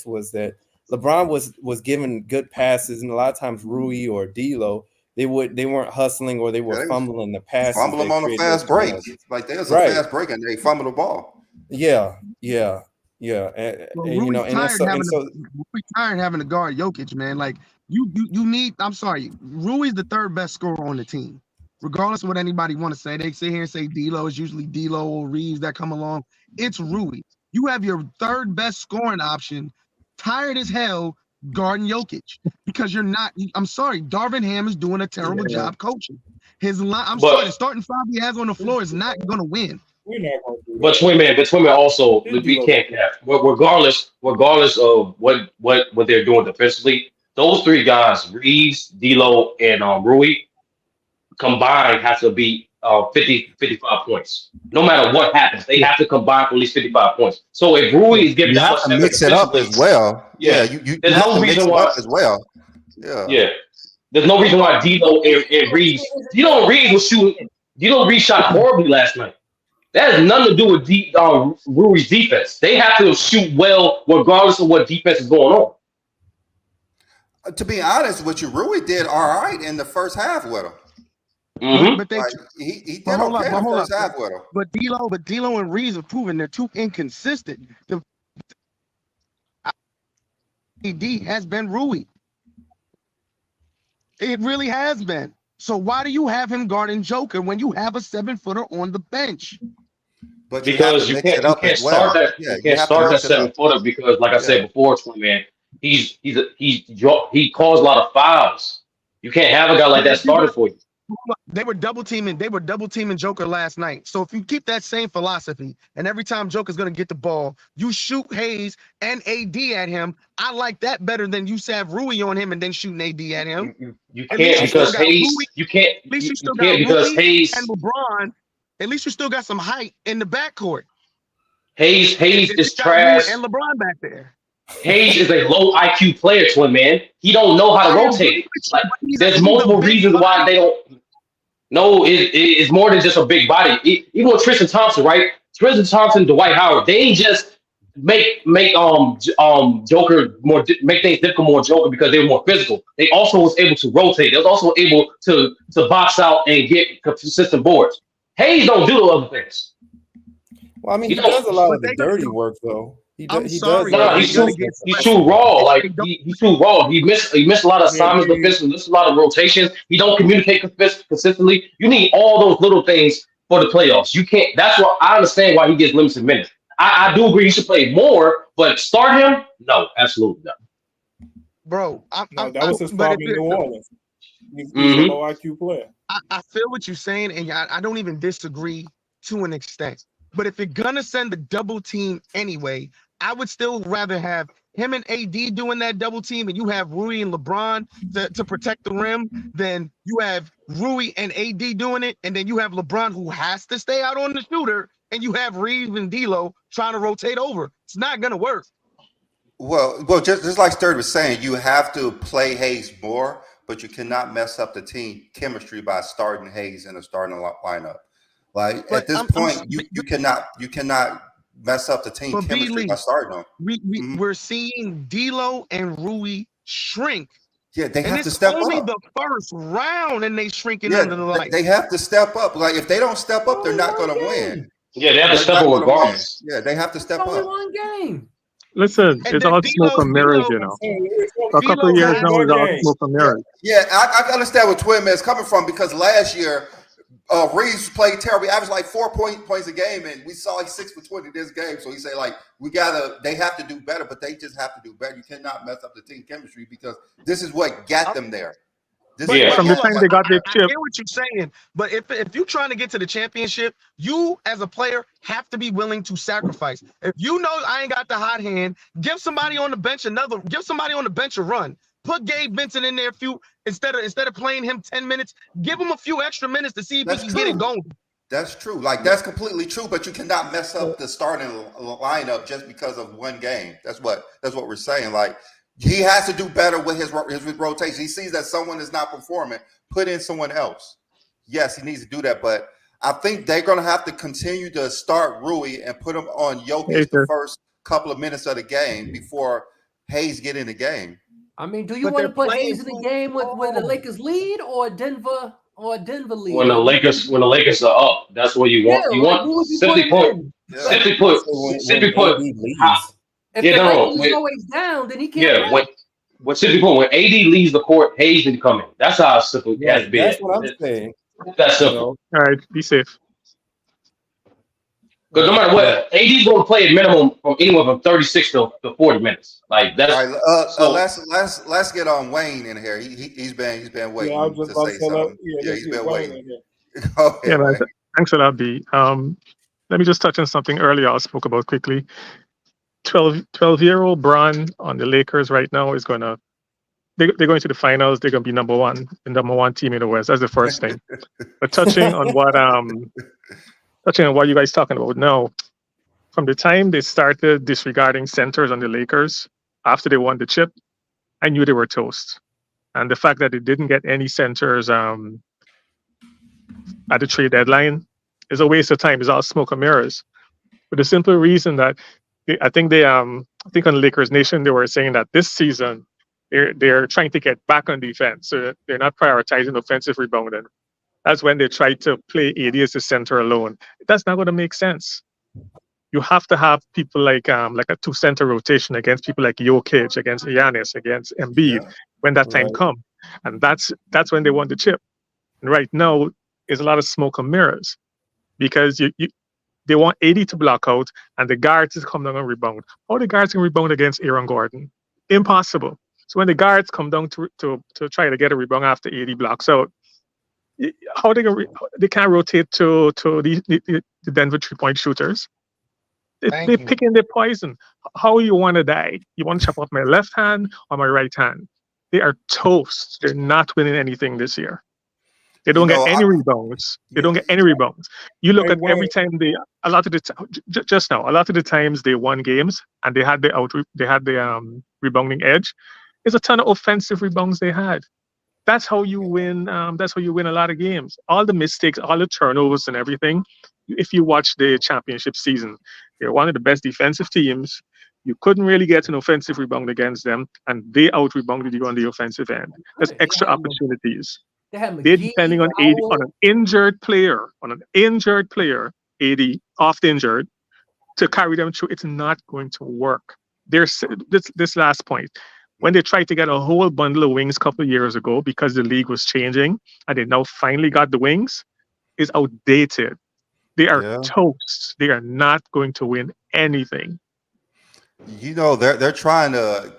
was that LeBron was giving good passes, and a lot of times Rui or DLo, they weren't hustling or they were fumbling the passes. Fumble them on a fast break, like there's a fast break and they fumble the ball. Yeah. Rui's tired having to guard Jokic, man. Like you need. I'm sorry, Rui's the third best scorer on the team. Regardless of what anybody want to say, they sit here and say DLo is usually DLo or Reeves that come along. It's Rui. You have your third best scoring option, tired as hell, guarding Jokic because you're not. I'm sorry, Darvin Ham is doing a terrible job coaching. The starting 5 he has on the floor is not going to win. But Twin Man also we can't cap. Regardless of what they're doing defensively, those three guys, Reeves, DLo, and Rui, combined have to be 55 points. No matter what happens, they have to combine for at least 55 points. So if Rui is giving, you have to mix it up as well. Yeah, you there's have no to reason mix why it up as well. Yeah. There's no reason why DLo and Reeves. DLo and Reeves was shooting. DLo and Reeves shot horribly last night. That has nothing to do with Rui's defense. They have to shoot well regardless of what defense is going on. To be honest with you, Rui did all right in the first half with him. Mm-hmm. But he did okay in the first half with him. But DLo and Reeves have proven they're too inconsistent. The AD has been Rui. It really has been. So why do you have him guarding Joker when you have a 7-footer on the bench? But because you can't start that 7-footer because, like I said before, Twin Man, he caused a lot of fouls. You can't have a guy like that started for you. They were double teaming Joker last night. So if you keep that same philosophy, and every time Joker's gonna get the ball, you shoot Hayes and AD at him. I like that better than you have Rui on him and then shooting AD at him. You can't because Hayes. You can't. At least you still got because Hayes and LeBron. At least you still got some height in the backcourt. Hayes is trash. And LeBron back there. Hayes is a low IQ player, Twin Man. He don't know how to rotate. Like, there's multiple reasons why they don't. No, it's more than just a big body. Even with Tristan Thompson, right? Tristan Thompson, Dwight Howard, they ain't just make Joker more make things difficult more Joker because they were more physical. They also was able to rotate. They was also able to box out and get consistent boards. Hayes don't do those other things. Well, I mean, he does a lot of the dirty work though. He's too raw. Like he's too raw. He missed a lot of assignments defensively. Missed a lot of rotations. He don't communicate consistently. You need all those little things for the playoffs. You can't. That's what I understand why he gets limited minutes. I do agree he should play more, but start him? No, absolutely not. Bro, that was his problem in New Orleans. He's a low IQ player. I feel what you're saying, and I don't even disagree to an extent. But if you're gonna send a double team anyway, I would still rather have him and AD doing that double team, and you have Rui and LeBron to protect the rim, than you have Rui and AD doing it, and then you have LeBron who has to stay out on the shooter, and you have Reeves and DLo trying to rotate over. It's not gonna work. Well, just like Sturdy was saying, you have to play Hayes more, but you cannot mess up the team chemistry by starting Hayes in a starting lineup. Like at this point, you cannot mess up the team chemistry by starting them. We're seeing DLo and Rui shrink. Yeah, they have to step up. It's only the first round, and they shrinking under the light. They have to step up. Like if they don't step up, they're not going to win. Yeah, they have to step up regardless. Yeah, they have to step up. One game. Listen, it's all smoke and mirrors, you know. A couple of years now, it's all smoke and mirrors. Yeah, I understand where Twin Man's coming from, because last year Reeves played terribly. Averaged like 4 points a game, and we saw like 6 for 20 this game. So he say like they have to do better, but they just have to do better. You cannot mess up the team chemistry, because this is what got them there. From the time they got their chip. I get what you're saying, but if you're trying to get to the championship, you as a player have to be willing to sacrifice. If you know I ain't got the hot hand, give somebody on the bench a run. Put Gabe Vincent in there instead of playing him 10 minutes, give him a few extra minutes to see if he can get it going. That's true. Like that's completely true, but you cannot mess up the starting lineup just because of one game. That's what we're saying. Like he has to do better with his rotation. He sees that someone is not performing, put in someone else. Yes, he needs to do that, but I think they're going to have to continue to start Rui and put him on Jokic the first couple of minutes of the game before Hayes get in the game. I mean, do you want to put Hayes in the game when the Lakers lead or Denver lead? When the Lakers are up, that's what you want. You want simply put. If the Lakers is always down, then he can't. Yeah, when simply put, when AD leaves the court, Hayes can come in. That's how simple it has been. That's what I'm saying. That's simple. All right, be safe. Because no matter what, AD's going to play at minimum from anywhere from 36 to 40 minutes. Like that's. All right, let's get on Wayne in here. He's been waiting to say something. Yeah, he's been waiting. Yeah, man. Thanks a lot, B. Let me just touch on something earlier I spoke about quickly. 12-year-old Bron on the Lakers right now is they're going to the finals. They're going to be the number one team in the West. That's the first thing. But touching on what you guys talking about now, from the time they started disregarding centers on the Lakers after they won the chip, I knew they were toast. And the fact that they didn't get any centers at the trade deadline is a waste of time. It's all smoke and mirrors. For the simple reason that I think on Lakers Nation, they were saying that this season they're trying to get back on defense. So they're not prioritizing offensive rebounding. That's when they try to play AD as the center alone. That's not going to make sense. You have to have people like a 2-center rotation against people like Jokic, against Giannis, against Embiid when that time comes. And that's when they won the chip. And right now, there's a lot of smoke and mirrors, because they want AD to block out and the guards to come down and rebound. How the guards can rebound against Aaron Gordon? Impossible. So when the guards come down to try to get a rebound after AD blocks out, how they can't rotate to the Denver 3-point shooters? They're picking their poison. How you want to die? You want to chop off my left hand or my right hand? They are toast. They're not winning anything this year. They don't get any rebounds. They don't get any rebounds. You look at every time a lot of the times they won games and they had the rebounding edge. There's a ton of offensive rebounds they had. That's how you win. That's how you win a lot of games. All the mistakes, all the turnovers, and everything. If you watch the championship season, they're one of the best defensive teams. You couldn't really get an offensive rebound against them, and they out rebounded you on the offensive end. There's extra opportunities. They had They're McGee, depending on AD, on an injured player, AD off injured, to carry them through. It's not going to work. There's this last point. When they tried to get a whole bundle of wings a couple of years ago because the league was changing and they now finally got the wings, is outdated. They are toast. They are not going to win anything. You know, they're trying to.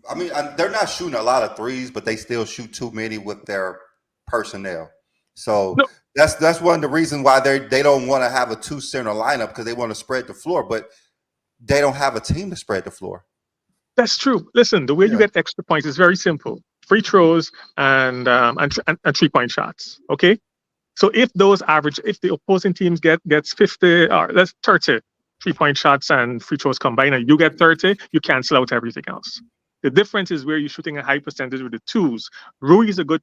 I mean, they're not shooting a lot of threes, but they still shoot too many with their personnel. So that's one of the reasons why they don't want to have a 2-center lineup, because they want to spread the floor, but they don't have a team to spread the floor. That's true. Listen, the way you get extra points is very simple: free throws and 3-point shots. Okay, so if the opposing teams gets 50 or that's 30 3-point shots and free throws combined, and you get 30, you cancel out everything else. The difference is where you're shooting a high percentage with the twos. Rui is a good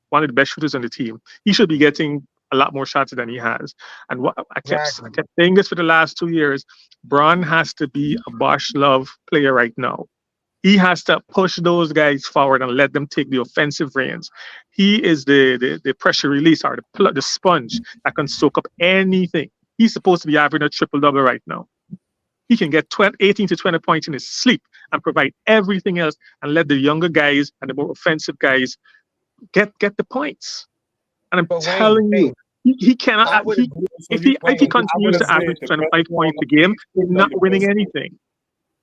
one of the best shooters on the team. He should be getting a lot more shots than he has. And what I kept saying this for the last 2 years. Bron has to be a Bosch Love player right now. He has to push those guys forward and let them take the offensive reins. He is the pressure release or the sponge that can soak up anything. He's supposed to be averaging a triple-double right now. He can get 18 to 20 points in his sleep and provide everything else and let the younger guys and the more offensive guys get the points. And I'm telling you, he cannot. If he continues to average 25 points a game, he's not winning anything.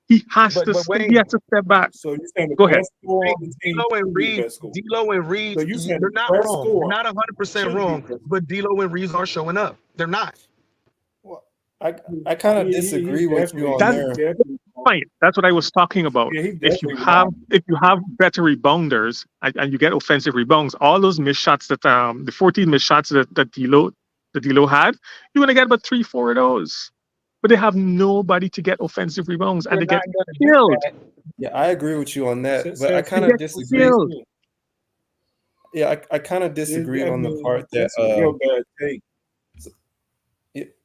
He has to step back. So you're saying go ahead. DLo and Reeves, so they're not wrong. They're not 100% wrong, but DLo and Reeves are showing up. They're not. Well, I kind of disagree with you on there. Fine. That's what I was talking about. If you have better rebounders and you get offensive rebounds, all those missed shots that the 14 missed shots that DLo had, you're gonna get about 3-4 of those. But they have nobody to get offensive rebounds, and they get killed. Yeah, I agree with you on that, but I kind of disagree. Yeah, I kind of disagree on the part that.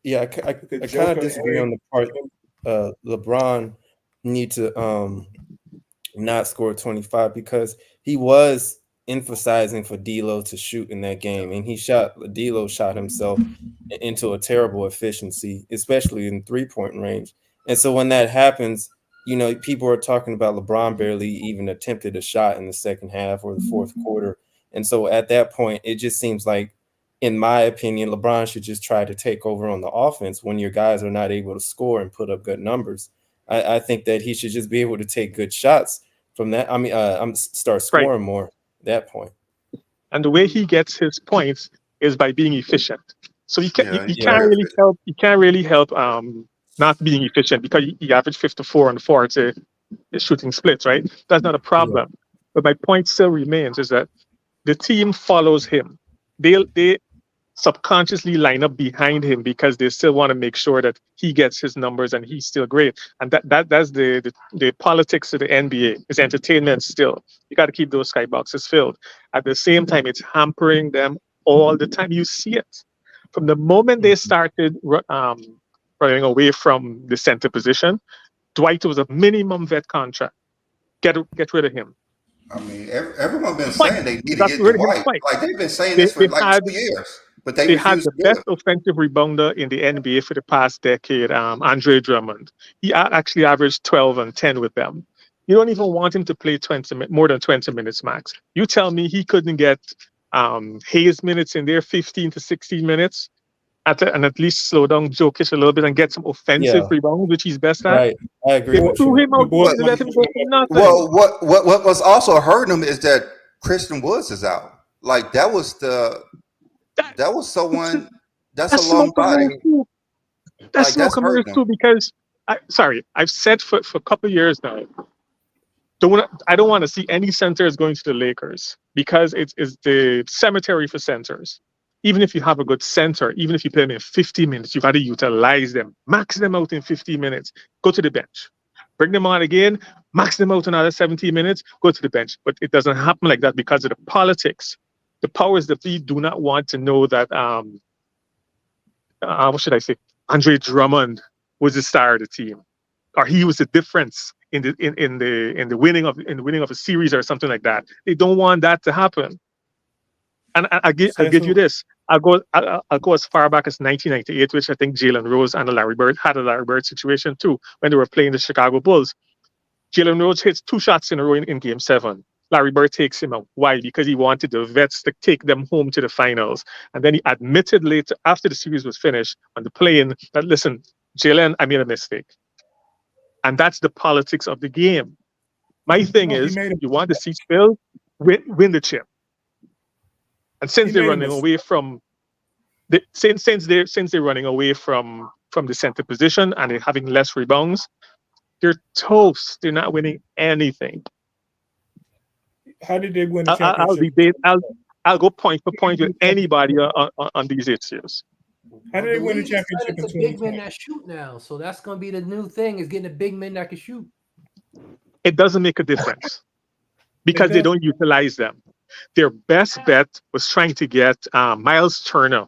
Yeah, I kind of disagree on the part LeBron need to not score 25, because he was emphasizing for DLo to shoot in that game, and DLo shot himself into a terrible efficiency, especially in 3-point range. And so when that happens, you know, people are talking about LeBron barely even attempted a shot in the second half or the fourth quarter. And so at that point, it just seems like, in my opinion, LeBron should just try to take over on the offense when your guys are not able to score and put up good numbers. I think that he should just be able to take good shots from that. I mean, start scoring more at that point. And the way he gets his points is by being efficient. So you can't really help not being efficient, because he averaged 54 and 40 shooting splits, right? That's not a problem. Yeah. But my point still remains is that the team follows him. They subconsciously line up behind him because they still want to make sure that he gets his numbers and he's still great. And that's the politics of the NBA. It's entertainment still. You got to keep those skyboxes filled. At the same time, it's hampering them all the time. You see it. From the moment they started running away from the center position, Dwight was a minimum vet contract. Get rid of him. I mean, everyone's been saying they need to get Dwight. Like, they've been saying this for like 2 years. But they had the best offensive rebounder in the NBA for the past decade, Andre Drummond. He actually averaged 12 and 10 with them. You don't even want him to play more than 20 minutes max. You tell me he couldn't get Hayes minutes in there, 15 to 16 minutes, and at least slow down Jokic a little bit and get some offensive rebounds, which he's best at. Right, I agree with you. Well, what was also hurting him is that Christian Woods is out. Like, that was someone. That's a long body. That's smoke and mirrors too, because I've said for a couple of years now, I don't want to see any centers going to the Lakers, because it's the cemetery for centers. Even if you have a good center, even if you play them in 50 minutes, you got to utilize them, max them out in 50 minutes. Go to the bench, bring them on again, max them out another 17 minutes, go to the bench. But it doesn't happen like that because of the politics. The powers that be do not want to know that, what should I say, Andre Drummond was the star of the team, or he was the difference in the winning of a series or something like that. They don't want that to happen. And I'll give you this. I'll go as far back as 1998, which I think Jalen Rose and Larry Bird had a Larry Bird situation too when they were playing the Chicago Bulls. Jalen Rose hits 2 shots in a row in Game 7. Larry Bird takes him out. Why? Because he wanted the vets to take them home to the finals. And then he admitted later, after the series was finished, on the plane, that, listen, Jalen, I made a mistake. And that's the politics of the game. My thing is, you want the seats filled, win the chip. And since they're running away from since they're running away from the center position and they're having less rebounds, they're toast. They're not winning anything. How did they win the championship? I'll go point for point with anybody on these issues. How did they win the championship in It's a big 2020? men that shoot now, so that's going to be the new thing: is getting a big men that can shoot. It doesn't make a difference because they don't utilize them. Their best bet was trying to get Miles Turner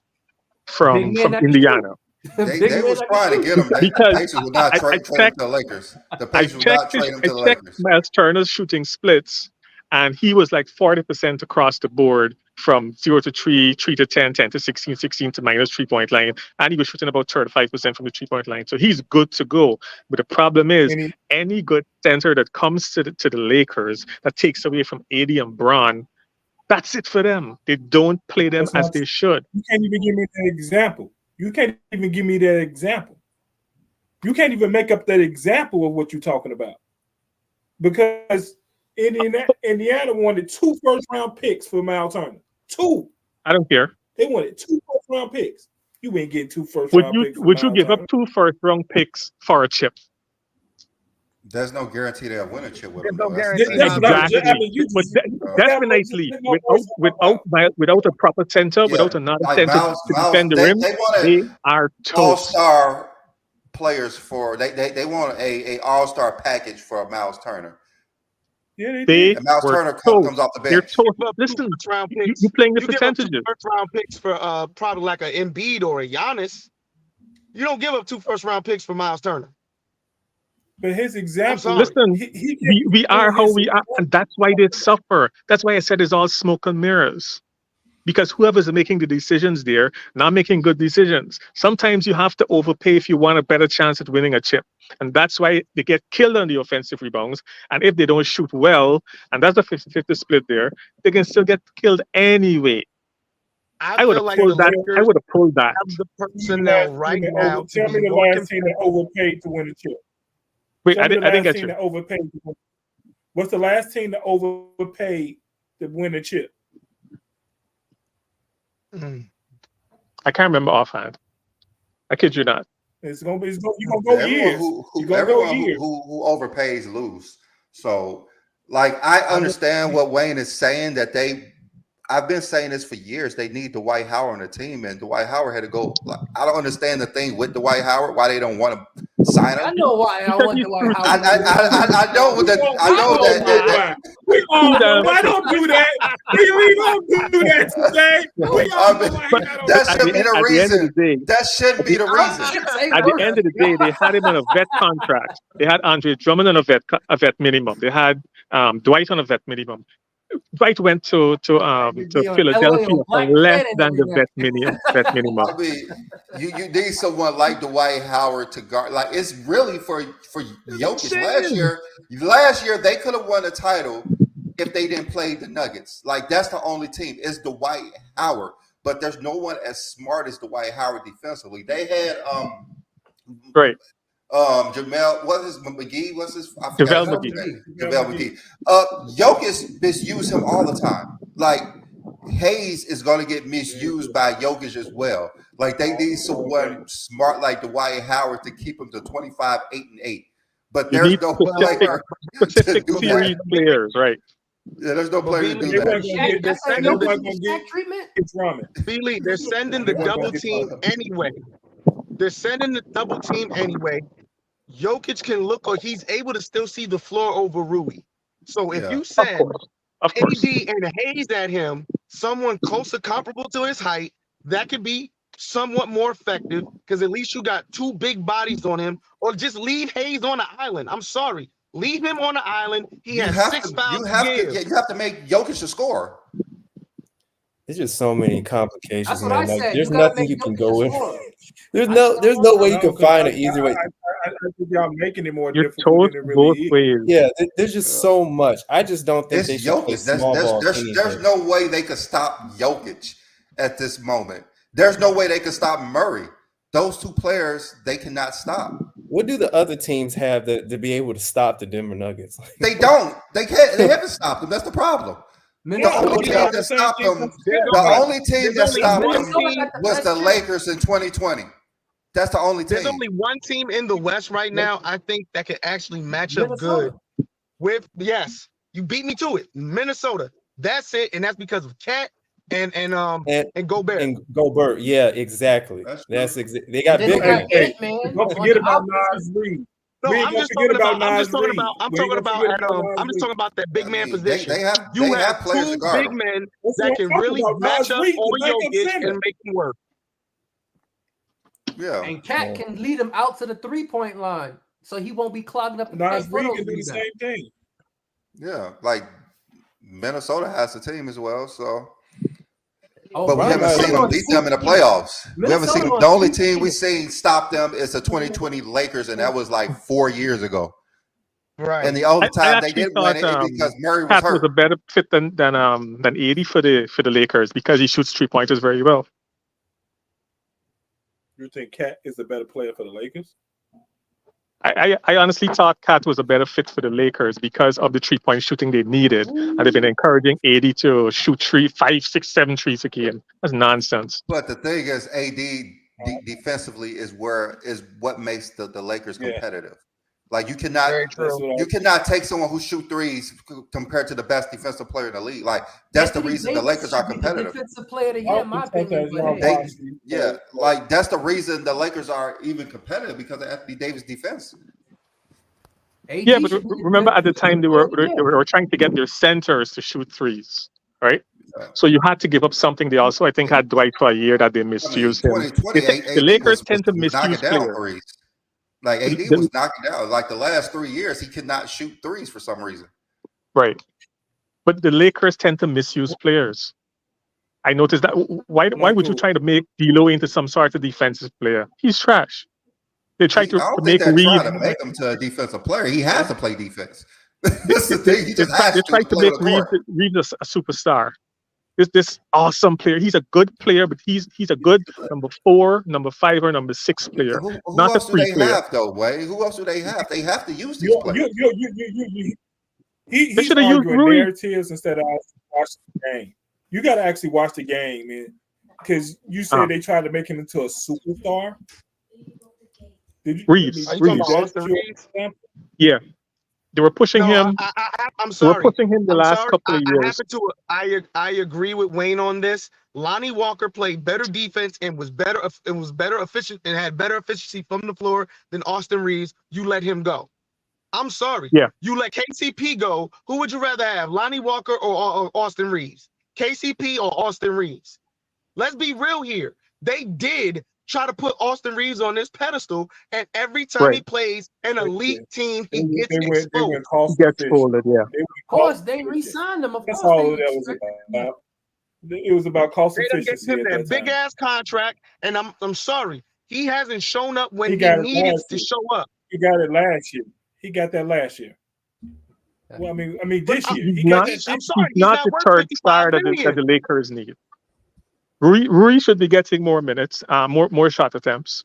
from Indiana. They was trying to get him. The Pacers would not trade him to the Lakers. The Pacers would not trade him to the Lakers. Miles Turner's shooting splits, and he was like 40% across the board from 0 to 3, 3 to 10, 10 to 16, 16 to minus 3-point line. And he was shooting about 35% from the 3-point line. So he's good to go. But the problem is, any good center that comes to the Lakers that takes away from AD and Bron, that's it for them. They don't play them as they should. You can't even give me that example. You can't even give me that example. You can't even make up that example of what you're talking about. Because Indiana wanted 2 first-round picks for Miles Turner. 2. I don't care. They wanted 2 first-round picks. You ain't getting 2 first-round picks. Would you give up 2 first-round picks for a chip? There's no guarantee they'll win a chip with them. Without a proper center, without another center to defend the rim, they are toast. All-star players for they want a all-star package for Miles Turner. Yeah, and Miles Turner comes off the bench. They're toast. Listen, you're playing the percentages. First-round picks for probably like an Embiid or a Giannis. You don't give up 2 first-round picks for Miles Turner. But his example, listen, we are how we are, and that's why they suffer. That's why I said it's all smoke and mirrors. Because whoever's making the decisions there, not making good decisions. Sometimes you have to overpay if you want a better chance at winning a chip. And that's why they get killed on the offensive rebounds. And if they don't shoot well, and that's a 50-50 split there, they can still get killed anyway. I would have pulled that. I would have pulled that. The personnel right now. Tell me the last team that overpaid to win a chip. Wait, I didn't get you. What's the last team that overpaid to win a chip? I can't remember offhand. I kid you not. You're gonna go years. Who overpays lose. So, like, I understand what Wayne is saying, that I've been saying this for years. They need Dwight Howard on the team, and Dwight Howard had to go. Like, I don't understand the thing with Dwight Howard, why they don't want to sign him. I know why I want Dwight Howard. I know that. Why don't do that? We don't do that today. That shouldn't be the reason. That shouldn't be the reason. At the end of the day, they had him on a vet contract. They had Andre Drummond on a vet minimum. They had Dwight on a vet minimum. Dwight went to Philadelphia for less than the vet minimum. I mean, you need someone like Dwight Howard to guard. Like, it's really for Jokic. Last year they could have won a title if they didn't play the Nuggets. Like, that's the only team. It's Dwight Howard, but there's no one as smart as Dwight Howard defensively. They had right. JaVale McGee. What's his? JaVale McGee. JaVale McGee. Jokic misuse him all the time. Like, Hayes is going to get misused by Jokic as well. Like, they need someone smart like Dwight Howard to keep him to 25, 8, and 8. But there's no player specific series players, right? Yeah, there's no player to do that. They're sending the double team anyway. They're sending the double team anyway. Jokic can look, or he's able to still see the floor over Rui. So if you Of send course. Of course. AD and Hayes at him, someone closer, comparable to his height, that could be somewhat more effective because at least you got two big bodies on him, or just leave Hayes on the island. I'm sorry. Leave him on the island. He You has have 6 to. fouls You to have to. give. Yeah, you have to make Jokic a score. There's just so many complications, That's what man. I Like, said. there's You gotta nothing make you can Jokic go a with. scorer. There's I no said way you No, can 'cause find an easier way. I think y'all making it more You're difficult toast than it both really is. ways. Yeah, there's just so much. I just don't think It's they should play Jokic. There's small there's ball there's there's anything. no way they could stop Jokic at this moment. There's no way they could stop Murray. Those two players they cannot stop. What do the other teams have to be able to stop the Denver Nuggets? They don't. They can't. They haven't stopped them. That's the problem. The Minnesota only they team got that the same stopped thing. them, There's the only- only team there's that only stopped one them Minnesota team. got the was best the chance. Lakers in 2020. That's the only There's team. only one team in the West right now, I think, that can actually match up good Minnesota. with, yes, you beat me to it, Minnesota. That's it, and that's because of Cat and Gobert. And Gobert, yeah, exactly. That's They got And then big they got men. Hey, Ant-Man don't on forget the about offense. Nas Reed. No, We ain't I'm gonna just forget talking about. about I'm just Nas talking Reed. about. I'm We ain't talking gonna about. forget At, about Nas I'm just Reed. talking about that big I man mean, position. they have You have players to two guard big them. men That's that what can I'm talking really about. match Nas up Reed, the on backup Jokic center. and make him work. Yeah. And Cat can lead him out to the 3-point line, so he won't be clogging up the Nas paint for Reed those can do the rebounds. same thing. Yeah. Like Minnesota has a team as well. So, Oh, but we Brian haven't might seen as them beat them in the playoffs. We haven't seen them. Minnesota The only gonna team sweep we Phoenix. seen stop them is the 2020 Lakers, and that was like 4 years ago. Right. And the only I time they actually didn't win thought it because Murray was Cat was a hurt. better fit than AD for the Lakers because he shoots 3-pointers very well. You think Cat is a better player for the Lakers? I honestly thought Cat was a better fit for the Lakers because of the 3-point shooting they needed, and they've been encouraging AD to shoot 3, 5, 6, 7 threes a game. That's nonsense. But the thing is, AD defensively is what makes the Lakers Yeah. competitive. Like you cannot Very true. That's what you cannot take someone who shoot threes compared to the best defensive player in the league. Like that's the Anthony reason the Davis Lakers are should be the competitive. Defensive player of the year, in my opinion. But hey, They, yeah, like that's the reason the Lakers are even competitive because of Anthony Davis' defense. AD Yeah, but should be the remember at the time they Defensive were Player of the Year. they were trying to get their centers to shoot threes, right? Yeah. So you had to give up something. They also, I think, had Dwight for a year that they I mean, misused him. 2020, The AD Lakers was tend to knocking misuse down players. threes. Like AD The- was knocking down. Like the last 3 years, he could not shoot threes for some reason. Right. But the Lakers tend to misuse players. I noticed that. Why would you try to make DLo into some sort of defensive player? He's trash. They try I to don't think make they're Reeves. trying to make him to a defensive player. He has to play defense. That's the thing. He They just has try to to play make on the court. Reeves a superstar. This awesome player. He's a good player, but he's a good number 4, number 5, or number 6 player. Who Not a else do 3 they player. have though, Wade? Who else do they have? They have to use these You, players. he's They should've used arguing Rui. narratives instead of actually watching the game. You got to actually watch the game, man, because you said they tried to make him into a superstar. Did you, Reeves. Are you talking about that's Austin your Reeves? example? Yeah, they were pushing No, him. I'm They were sorry. pushing him the I'm last sorry. couple of I years. happen to. I agree with Wayne on this. Lonnie Walker played better defense and was better efficient and had better efficiency from the floor than Austin Reeves. You let him go. I'm sorry. Yeah. You let KCP go. Who would you rather have, Lonnie Walker or Austin Reeves? KCP or Austin Reeves? Let's be real here. They did try to put Austin Reeves on this pedestal, and every time he Right. plays an elite team, he They gets went exposed. cost Gets efficient. folded, yeah. They went Of course, cost they efficient. re-signed him. Of That's course, all they that was about. It was about cost They done gave efficiency him at that that big time. ass contract, and I'm sorry, he hasn't shown up when He he got it needed last to year. show up. He got it last year. He got that last year. Well, I mean, this year He's he got not. that I'm this sorry, He's not not the worth third 55 star that million. the Lakers need. Rui should be getting more minutes, more shot attempts.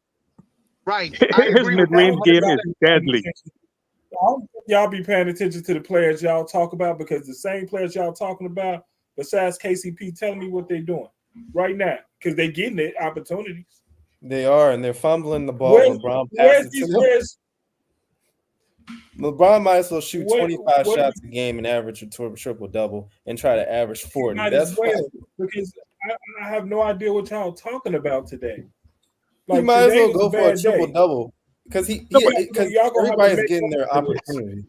Right, I His agree with mid-range that. game is deadly. I don't think y'all be paying attention to the players y'all talk about, because the same players y'all talking about, besides KCP, telling me what they're doing right now, because they getting it opportunities. They are, and they're fumbling the ball. Where's LeBron these players? LeBron might as well shoot What- 25 what- shots a game and average a triple-double and try to average 40. Might That's as well, because I have no idea what y'all talking about today. you might as today well was go for a bad day. triple-double. because y'all gonna have to everybody's make getting their up for this. opportunity.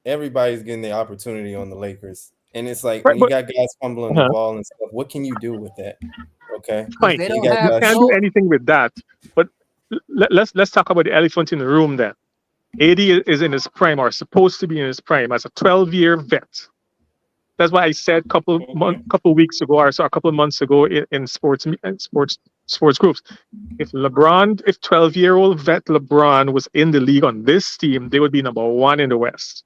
Everybody's getting their opportunity on the Lakers, and it's like Right, when you but got guys fumbling the ball and stuff. What can you do with that? Okay, fine, They you don't got have you guys. can't do anything with that. But let's talk about the elephant in the room then. AD is in his prime, or supposed to be in his prime, as a 12-year vet. That's why I said a couple weeks ago, or so a couple of months ago in sports groups, if 12-year-old vet LeBron was in the league on this team, they would be number one in the West.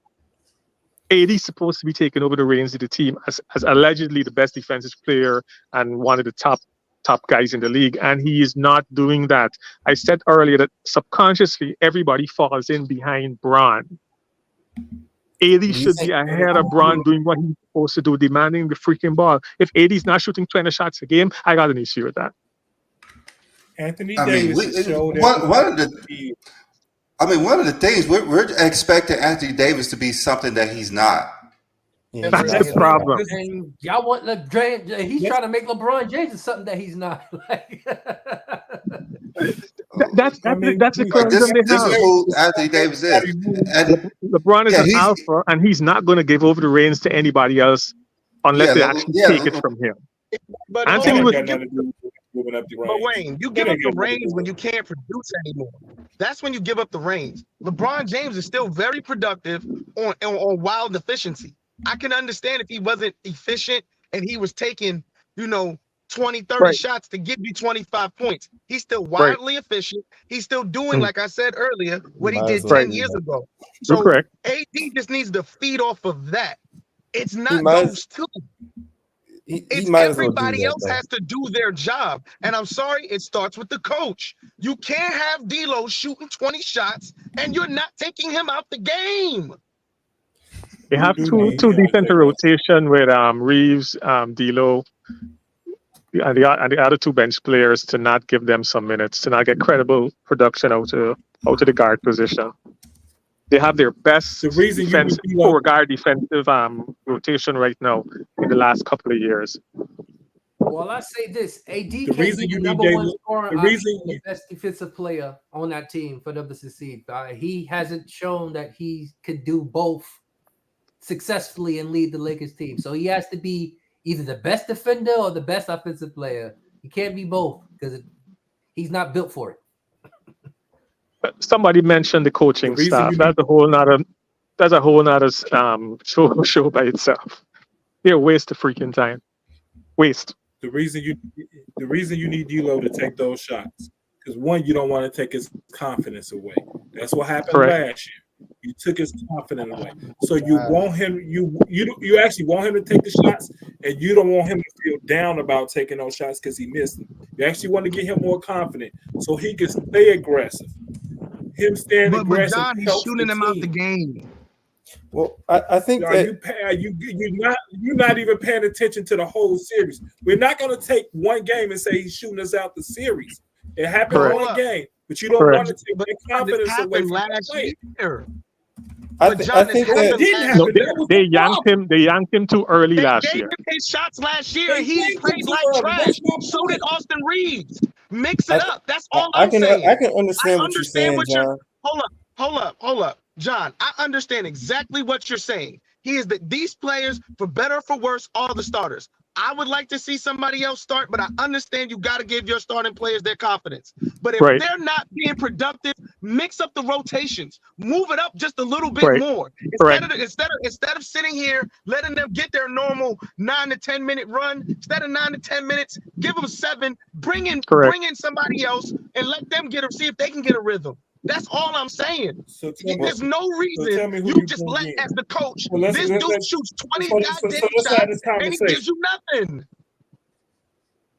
AD is supposed to be taking over the reins of the team as allegedly the best defensive player and one of the top guys in the league, and he is not doing that. I said earlier that subconsciously everybody falls in behind Bron. AD should be ahead of Bron doing what he's supposed to do, demanding the freaking ball. If AD's not shooting 20 shots a game, I got an issue with that. Anthony I mean, Davis showed one of the things we're expecting Anthony Davis to be something that he's not. Yeah, That's the problem. And y'all want LeBron? He's trying to make LeBron James something that he's not. That's the criticism they This have. is who Anthony Davis is. And LeBron is an alpha, and he's not going to give over the reins to anybody else unless they actually take it from him. But Anthony was. But Wayne, you give up the reins when you can't produce anymore. That's when you give up the reins. LeBron James is still very productive on wild efficiency. I can understand if he wasn't efficient and he was taking, 20, 30 shots to give you 25 points. He's still wildly efficient. He's still doing, like I said earlier, what he did 10 years ago. So AD just needs to feed off of that. It's not those two. It's everybody else has to do their job. And I'm sorry, it starts with the coach. You can't have DLo shooting 20 shots and you're not taking him out the game. They have two defensive rotation with Reeves, DLo, and the other two bench players to not give them some minutes, to not get credible production out of the guard position. They have their best guard defensive rotation right now in the last couple of years. Well, I say this: AD can be the number one scorer, the best defensive player on that team for them to succeed. He hasn't shown that he could do both successfully and lead the Lakers team. So he has to be either the best defender or the best offensive player. He can't be both because he's not built for it. Somebody mentioned the coaching staff. That's a whole nother show by itself. They're a waste of freaking time. Waste. The reason you need DLo to take those shots, because one, you don't want to take his confidence away. That's what happened last year. You took his confidence away. So you want him, you actually want him to take the shots, and you don't want him to feel down about taking those shots because he missed them. You actually want to get him more confident so he can stay aggressive. Him staying aggressive. But John, he's shooting him out the game. Well, I think that you're not even paying attention to the whole series. We're not going to take one game and say he's shooting us out the series. It happened one game, but you don't want to take the confidence away from last year. I think that they yanked him too early last year. He his shots last year, and he played like trash. So did Austin Reeves. Mix it up. That's all I'm saying. I can understand what you're saying, John. Hold up. John, I understand exactly what you're saying. He is that these players, for better or for worse, are the starters. I would like to see somebody else start, but I understand you got to give your starting players their confidence. But if they're not being productive, mix up the rotations, move it up just a little bit more. Instead of sitting here letting them get their normal 9 to 10 minute run, instead of 9 to 10 minutes, give them 7. Bring in somebody else and let them see if they can get a rhythm. That's all I'm saying. So there's no reason you just let as the coach. This dude shoots 20 goddamn shots and he gives you nothing.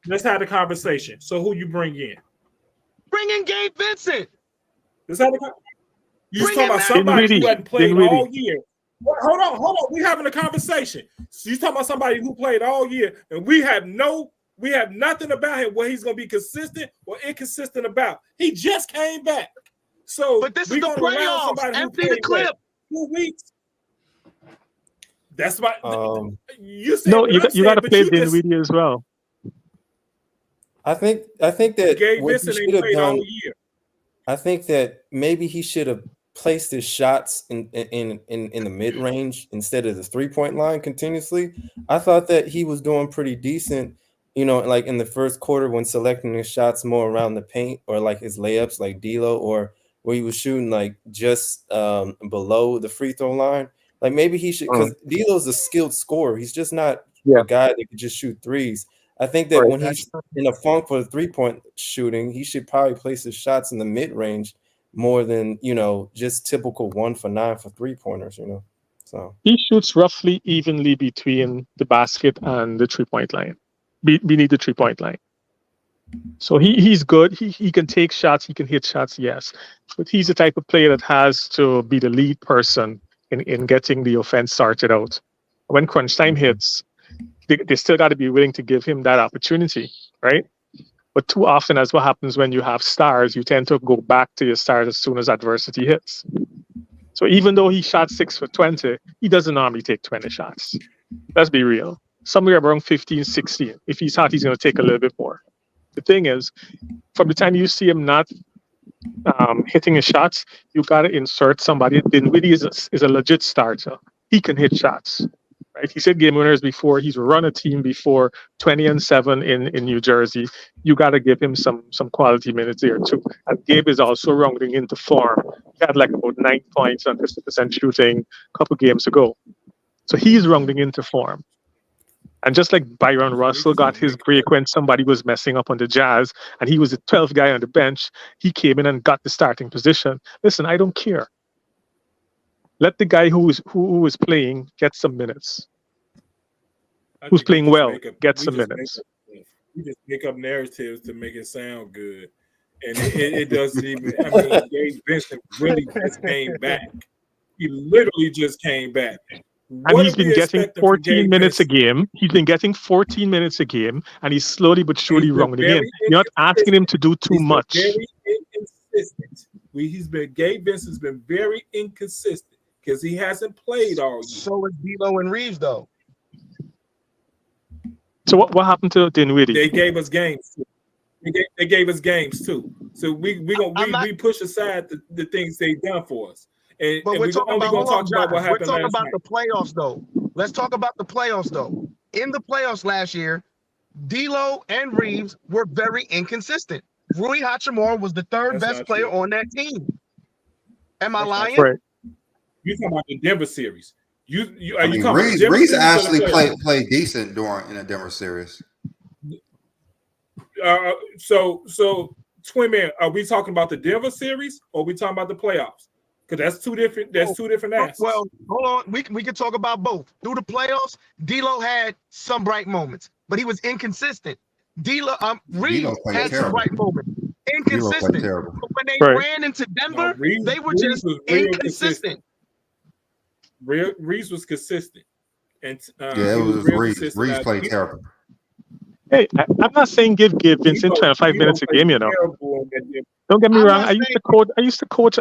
Let's have the conversation. So who you bring in? Bring in Gabe Vincent. Let's have you talking about somebody who hadn't played all year. Hold on. We're having a conversation. So you talking about somebody who played all year, and we have nothing about him where he's going to be consistent or inconsistent about. He just came back. So, but this is the playoffs. Empty the clip. 2 weeks. That's why you got to play Dinwiddie as well. I think that Gabe what Vincent he ain't should have played done. all year. I think that maybe he should have placed his shots in the mid range instead of the 3-point line continuously. I thought that he was doing pretty decent, like in the first quarter when selecting his shots more around the paint or like his layups, like DLo, or where he was shooting like just below the free throw line. Like maybe he should, because DLo's a skilled scorer. He's just not a guy that could just shoot threes. I think that when he's in a funk for the 3-point shooting, he should probably place his shots in the mid range more than just typical 1 for 9 for 3-pointers. So he shoots roughly evenly between the basket and the 3-point line, beneath the 3-point line. So he's good. He can take shots. He can hit shots. Yes, but he's the type of player that has to be the lead person in getting the offense started out. When crunch time hits, they still got to be willing to give him that opportunity, right? But too often, as what happens when you have stars, you tend to go back to your stars as soon as adversity hits. So even though he shot 6 for 20, he doesn't normally take 20 shots. Let's be real. Somewhere around 15, 16. If he's hot, he's going to take a little bit more. The thing is, from the time you see him not hitting his shots, you got to insert somebody. Dinwiddie is a legit starter. He can hit shots. Right? He said game winners before. He's run a team before, 20-7 in New Jersey. You got to give him some quality minutes there too. And Gabe is also rounding into form. He had like about 9 points on 50% shooting a couple games ago. So he's rounding into form. And just like Byron Russell got his break when somebody was messing up on the Jazz, and he was the 12th guy on the bench, he came in and got the starting position. Listen, I don't care. Let the guy who is playing get some minutes. Who's playing well, get some minutes. We just make up narratives to make it sound good. And it doesn't even, I mean, Gabe Vincent really just came back. He literally just came back. And he's been getting 14 minutes a game. He's been getting 14 minutes a game, and he's slowly but surely rounding in. You're not asking him to do too much. Very inconsistent. Gabe Vincent's been very inconsistent because he hasn't played all year. So is DLo and Reeves, though. So what happened to Dinwiddie? They gave us games. They gave us games too. So we push aside the things they've done for us. But we're talking about what happened. We're talking about the playoffs, though. Let's talk about the playoffs, though. In the playoffs last year, DLo and Reeves were very inconsistent. Rui Hachimura was the third best player on that team. Am I lying? Right. You're talking about the Denver series. Reeves actually played decent in the Denver series. So Twin Man, are we talking about the Denver series or are we talking about the playoffs? Because that's two different answers. Well, hold on. We can talk about both. Through the playoffs, DLo had some bright moments, but he was inconsistent. Reeves had some bright moments. Inconsistent. But when they ran into Denver, they were just inconsistent. Reeves was consistent. And it was Reeves. Reeves played terrible. Hey, I'm not saying give Vincent 25 minutes a game, Don't get me wrong. I used to coach,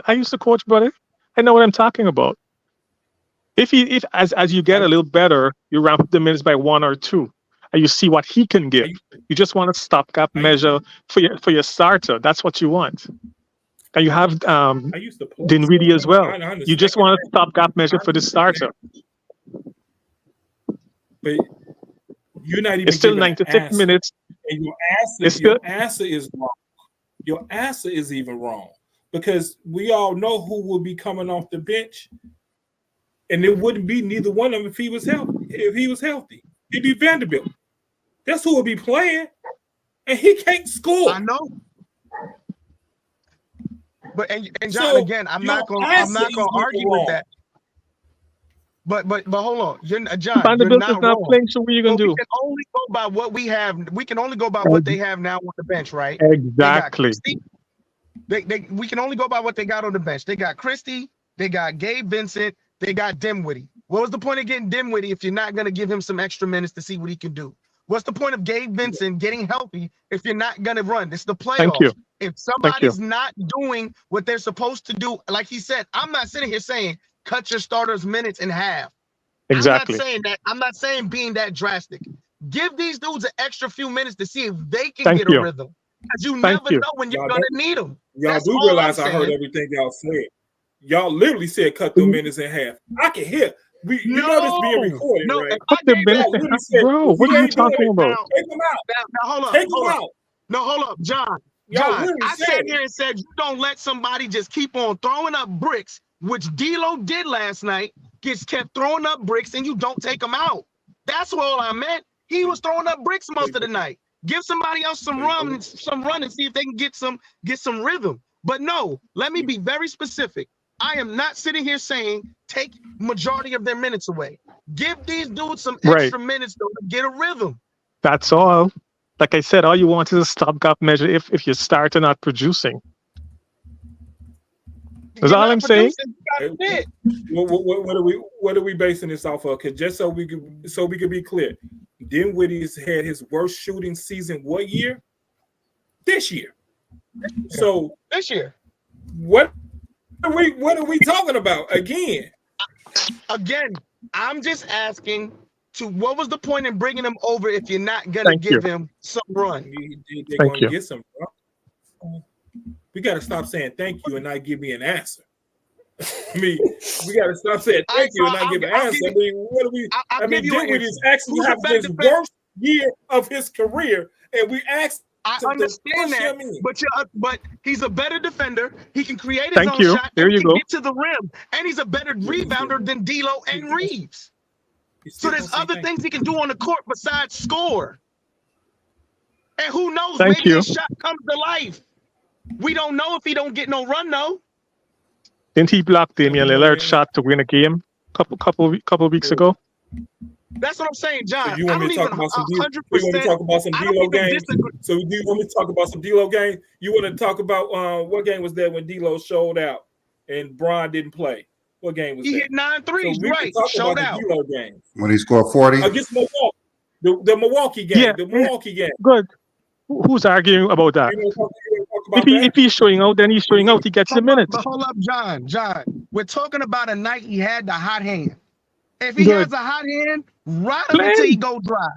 brother. I know what I'm talking about. If as you get a little better, you ramp up the minutes by 1 or 2, and you see what he can give. You just want a stopgap measure for your starter. That's what you want. And you have Dinwiddie as well. You just want a stopgap measure for the starter. But you're not even. It's still 96 minutes. And your answer is wrong. Your answer is even wrong because we all know who will be coming off the bench, and it wouldn't be neither one of them if he was healthy. It'd be Vanderbilt. That's who will be playing, and he can't score. I know. But and John, again, I'm not gonna argue with that. But hold on, John. Vanderbilt is not playing, so what are you gonna do? We can only go by what we have. We can only go by what they have now on the bench, right? Exactly. We can only go by what they got on the bench. They got Christie, they got Gabe Vincent, they got Dinwiddie. What was the point of getting Dinwiddie if you're not gonna give him some extra minutes to see what he can do? What's the point of Gabe Vincent getting healthy if you're not gonna run? It's the playoffs. Thank you. If somebody's not doing what they're supposed to do, like he said, I'm not sitting here saying cut your starters' minutes in half. Exactly. I'm not saying that. I'm not saying being that drastic. Give these dudes an extra few minutes to see if they can get a rhythm. Because you Thank never you. know when you're Y'all gonna don't- need them. Y'all That's do all realize I'm I heard saying. everything y'all said. Y'all literally said cut the minutes in half. I can hear. You know this being recorded, no. right? If I Put the gave minutes Y'all in literally half, said, bro. if What you are you ain't doing talking it, about? take them out. now hold up, Take hold them up. out. No, hold up, John. Y'all John, literally I said sat it. here and said you don't let somebody just keep on throwing up bricks, which DLo did last night. Gets kept throwing up bricks and you don't take them out. That's all I meant. He was throwing up bricks most of the night. Give somebody else some run and see if they can get some rhythm. But no, let me be very specific. I am not sitting here saying take majority of their minutes away. Give these dudes some Right. extra minutes though to get a rhythm. That's all. Like I said, all you want is a stopgap measure if you start and not producing. That's You're all not I'm saying. producing, you gotta quit. What are we basing this off of? Because just so we could be clear, Dinwiddie's had his worst shooting season what year? This year. So This year. what are we talking about again? Again, I'm just asking to what was the point in bringing him over if you're not gonna Thank give you. him some run? They're Thank gonna you. get some. We got to stop saying thank you and not give me an answer. I mean, we got to stop saying thank you and not give an answer. I mean, what do we? I'll give you an Dinwiddie's answer. actually Who's a having better his defender? worst year of his career, and we asked I him to understand push that, him in. but he's a better defender. He can create his Thank own you. shot There and you can go. get to the rim. And he's a better rebounder than DLo and Reeves. So there's other things he can do on the court besides score. And who knows, Thank maybe you. his shot comes to life. We don't know if he don't get no run though. Didn't he block Damian Lillard's shot to win a game couple weeks ago? That's what I'm saying, John. So you want me to talk about some? You want me to 100%. talk about some I don't DLo even games? disagree. So do you want me to talk about some DLo games? You want to talk about what game was that when DLo showed out and Bron didn't play? What game was He that? hit 9 threes, So we can right? talk Showed about out. the DLo games When he scored 40. against Milwaukee. The Milwaukee game. Yeah. The Milwaukee game. Good. Who's arguing about that? You want to talk If about that? he's showing out, then he's showing out. He gets the minutes. But hold up, John. We're talking about a night he had the hot hand. If he Good. has a hot hand, ride him until Play. he go dry.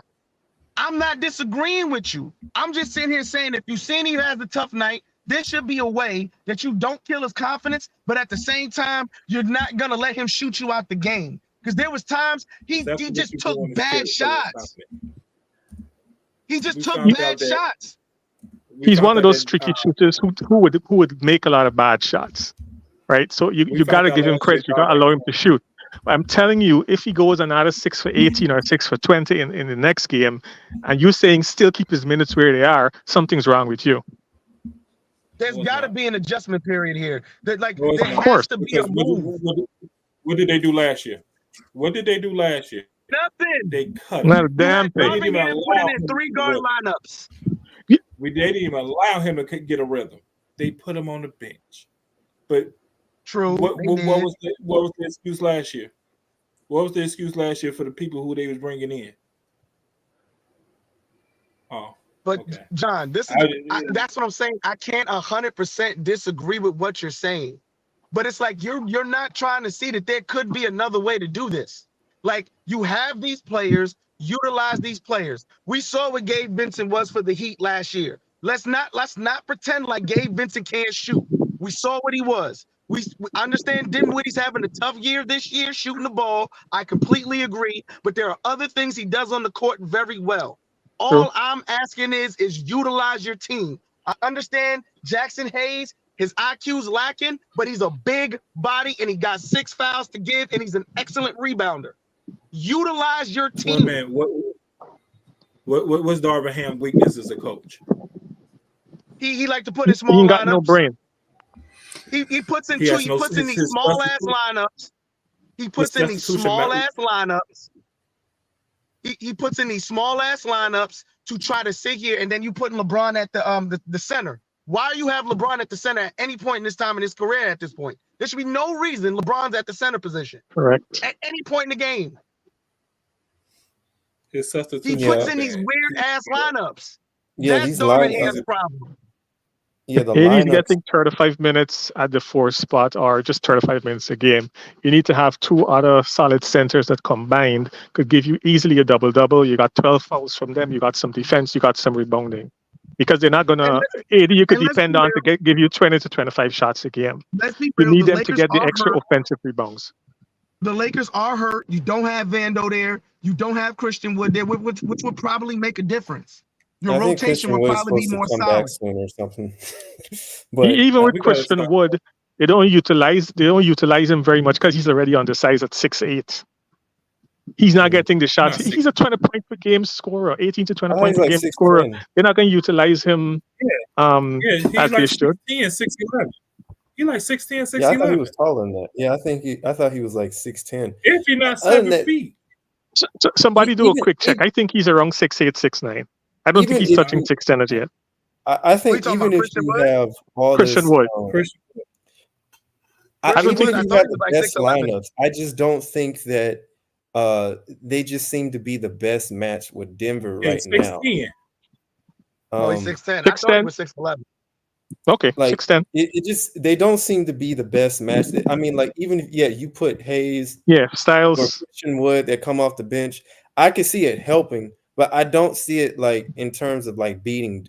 I'm not disagreeing with you. I'm just sitting here saying if you've seen he has a tough night, there should be a way that you don't kill his confidence, but at the same time, you're not gonna let him shoot you out the game. Because there was times he just took bad shots. He just took bad shots. He's one of those tricky shooters who would make a lot of bad shots, right? So you got to give him credit. You got to allow him to shoot. But I'm telling you, if he goes another 6 for 18 or 6 for 20 in the next game, and you're saying still keep his minutes where they are, something's wrong with you. There's got to be an adjustment period here. There Of course. has to be a move. What did they do last year? What did they do last year? Nothing. They cut Not a him. damn They thing. didn't even Put allow him in him 3 to guard rhythm. lineups. They didn't even allow him to get a rhythm. They put him on the bench. But True. What was the excuse last year? What was the excuse last year for the people who they was bringing in? Oh, but okay. John, that's what I'm saying. I can't 100% disagree with what you're saying, but it's like you're not trying to see that there could be another way to do this. Like you have these players, utilize these players. We saw what Gabe Vincent was for the Heat last year. Let's not pretend like Gabe Vincent can't shoot. We saw what he was. We understand Dinwiddie's having a tough year this year shooting the ball. I completely agree, but there are other things he does on the court very well. All I'm asking is utilize your team. I understand Jackson Hayes, his IQ's lacking, but he's a big body and he got 6 fouls to give and he's an excellent rebounder. Utilize your team. Well, man, what's Darvin Ham's weakness as a coach? He like to put in small He ain't got lineups. no brain. He puts in these small ass lineups. He puts in these small ass lineups. He puts in these small ass lineups to try to sit here, and then you put LeBron at the center. Why do you have LeBron at the center at any point in this time in his career at this point? There should be no reason LeBron's at the center position. Correct. At any point in the game. His substitution. He puts in these weird ass lineups. Yeah, that's these Darvin lineups. Ham's problem. Yeah, the He's lineups. getting 35 minutes at the 4th spot or just 35 minutes a game. You need to have 2 other solid centers that combined could give you easily a double-double. You got 12 fouls from them. You got some defense. You got some rebounding. because they're not gonna. You could depend on to give you 20 to 25 shots a game. Let's be You real. need The them to Lakers get the are extra hurt. offensive rebounds. The Lakers are hurt. You don't have Vando there. You don't have Christian Wood there, which would probably make a difference. Your I think rotation Christian would Wood's probably be supposed to more come back solid. soon or something. But Even with we gotta Christian start. Wood, they don't utilize him very much because he's already undersized at 6'8". He's not getting the shots. He's a 20-point per game scorer, 18 to 20 point he's per like game 6'10". scorer. They're not going to utilize him He's as they like should. 6'10", 6'11". He's like 6'10", Yeah, I thought he 6'11". was taller than that. Yeah, I thought he was like 6'10". If he's not Other than 7 that, feet. Somebody do a even- quick check. I think he's around 6'8", 6'9". I don't think Even he's if touching you- 6'10" as yet. I think talking even about if Christian you Wood? have all Christian this, Wood. Christian. I don't even think if I you thought have he the was like best 6'11". lineups, I just don't think that they just seem to be the best match with Denver Yeah, right now. 6'10". Oh, he's 6'10". I thought he 6'10". was 6'11". Okay, Like 6'10". it just they don't seem to be the best match. I mean, like even if you put Hayes Yeah, or Styles. Christian Wood that come off the bench, I could see it helping, but I don't see it like in terms of like beating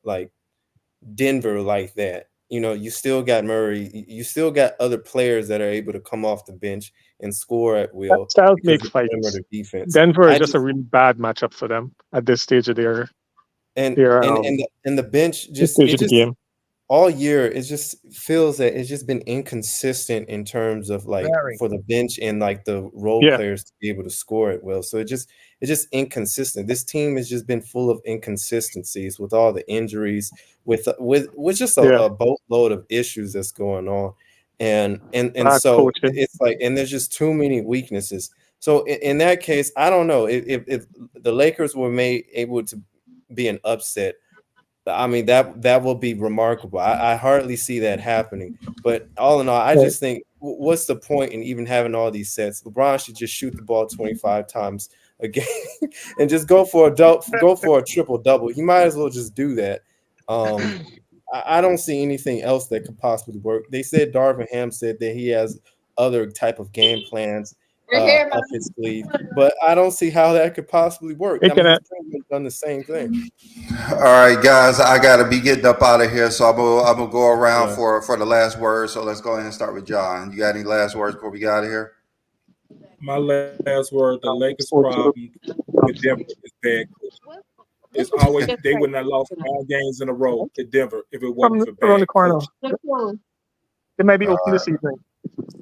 like Denver like that. You know, you still got Murray, you still got other players that are able to come off the bench and score at will Styles because makes of the fights. perimeter defense. Denver is I just a really bad matchup for them at this stage of their and the bench this just stage it of the just game. all year it just feels that it's just been inconsistent in terms of like Very. for the bench and like the role Yeah. players to be able to score at will. So it's just inconsistent. This team has just been full of inconsistencies with all the injuries, with just a boatload of issues that's going on, and Bad so coaching. it's like, and there's just too many weaknesses. So in that case, I don't know if the Lakers were able to be an upset. I mean, that will be remarkable. I hardly see that happening. But all in all, I just think, what's the point in even having all these sets? LeBron should just shoot the ball 25 times a game and just go for a triple double. He might as well just do that. I don't see anything else that could possibly work. They said Darvin Ham said that he has other type of game plans up his sleeve, but I don't see how that could possibly work. I mean, he's pretty much done the same thing. All right, guys, I gotta be getting up out of here, so I'm gonna go around for the last word. So let's go ahead and start with John. You got any last words before we get out of here? My last word: the Lakers' problem with Denver is bad coaching. It's always they wouldn't have lost 5 games in a row to Denver if it wasn't for Around the bad corner. coaching. It might be open this evening.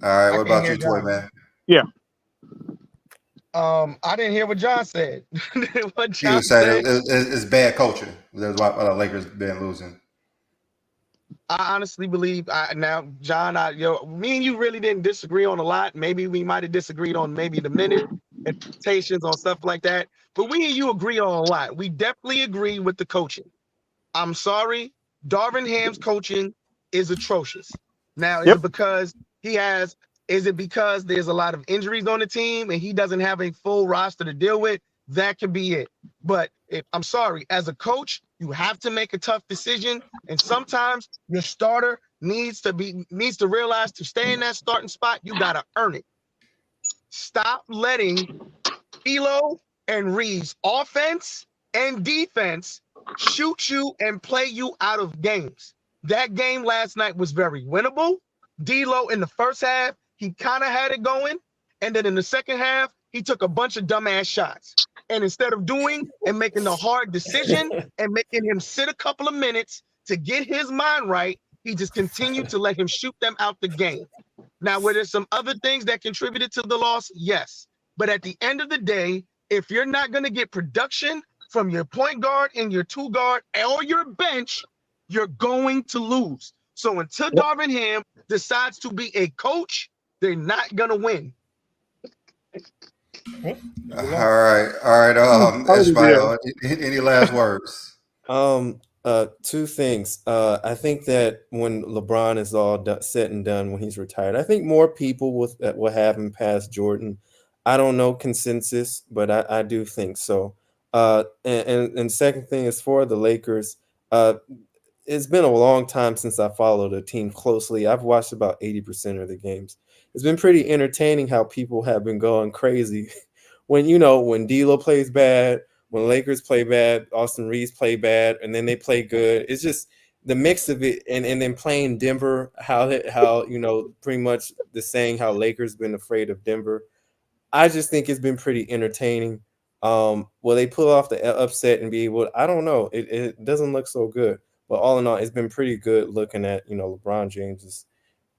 All right, what I can't about you, hear Toy John. Man? Yeah. I didn't hear what John said. What He John was saying said. it's bad coaching. That's why the Lakers been losing. I honestly believe now, John, me and you really didn't disagree on a lot. Maybe we might have disagreed on maybe the minute expectations on stuff like that. But we and you agree on a lot. We definitely agree with the coaching. I'm sorry, Darvin Ham's coaching is atrocious. Now, is it because there's a lot of injuries on the team and he doesn't have a full roster to deal with? That could be it. But I'm sorry, as a coach, you have to make a tough decision. And sometimes your starter needs to realize to stay in that starting spot, you got to earn it. Stop letting DLo and Reeves offense and defense shoot you and play you out of games. That game last night was very winnable. DLo in the first half, he kind of had it going. And then in the second half, he took a bunch of dumbass shots. And instead of doing and making the hard decision and making him sit a couple of minutes to get his mind right, he just continued to let him shoot them out the game. Now, were there some other things that contributed to the loss? Yes. But at the end of the day, if you're not going to get production from your point guard and your 2 guard or your bench, you're going to lose. So until Darvin Ham decides to be a coach, they're not going to win. All right. Ismail, any last words? 2 things. I think that when LeBron is all said and done, when he's retired, I think more people will have him past Jordan. I don't know consensus, but I do think so. And second thing is for the Lakers. It's been a long time since I followed a team closely. I've watched about 80% of the games. It's been pretty entertaining how people have been going crazy when DLo plays bad, when Lakers play bad, Austin Reeves play bad, and then they play good. It's just the mix of it, and then playing Denver, how pretty much the saying how Lakers been afraid of Denver. I just think it's been pretty entertaining. Will they pull off the upset and be able? I don't know. It doesn't look so good, but all in all, it's been pretty good looking at LeBron James's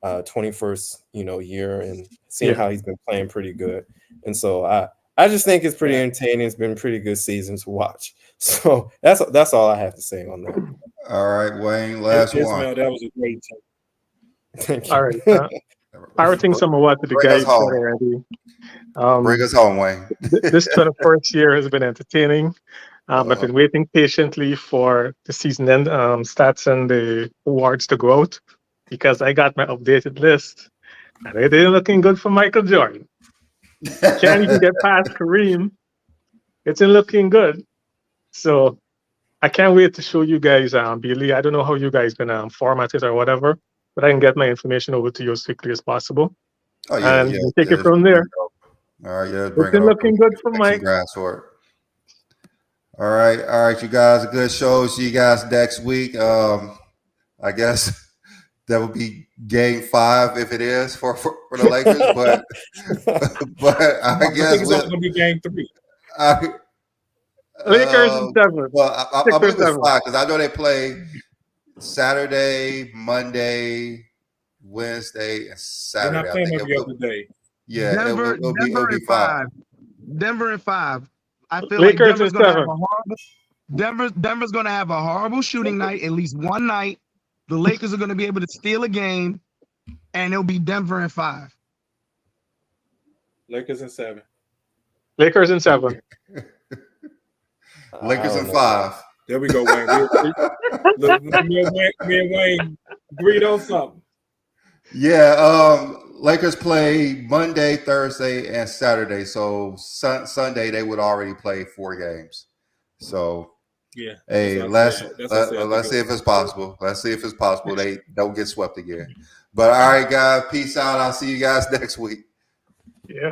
21st year and seeing how he's been playing pretty good. And so I just think it's pretty entertaining. It's been a pretty good season to watch. So that's all I have to say on that. All right, Wayne, last one. Ismail, that was a great take. Thank you. All right. Parroting some of what the guys said already. Bring us home, Wayne. This 21st year has been entertaining. I've been waiting patiently for the season end stats and the awards to go out because I got my updated list. And it ain't looking good for Michael Jordan. Can't even get past Kareem. It's not looking good. So I can't wait to show you guys, Billy. I don't know how you guys can format it or whatever, but I can get my information over to you as quickly as possible. Oh, yeah, and we'll take it from there. All right, yeah, it's been looking good for Mike. Grass work. All right, you guys, a good show. See you guys next week. I guess that will be game 5 if it is for the Lakers, but I guess it's going to be game 3. Lakers in 7. Well, I believe it's 5 because I know they play Saturday, Monday, Wednesday, and Saturday. They're not playing every other day. Yeah, Denver, it'll Denver be and 5. Denver and 5. I feel Lakers like Denver's going to have a horrible. Denver's going to have a horrible shooting night, at least one night. The Lakers are going to be able to steal a game, and it'll be Denver and 5. Lakers and 7. Lakers and 7. Lakers and 5. There we go, Wayne. Me and Wayne agreed on something. Yeah, Lakers play Monday, Thursday, and Saturday. So Sunday they would already play 4 games. So yeah, hey, let's see if it's possible. Let's see if it's possible they don't get swept again. But all right, guys, peace out. I'll see you guys next week. Yeah.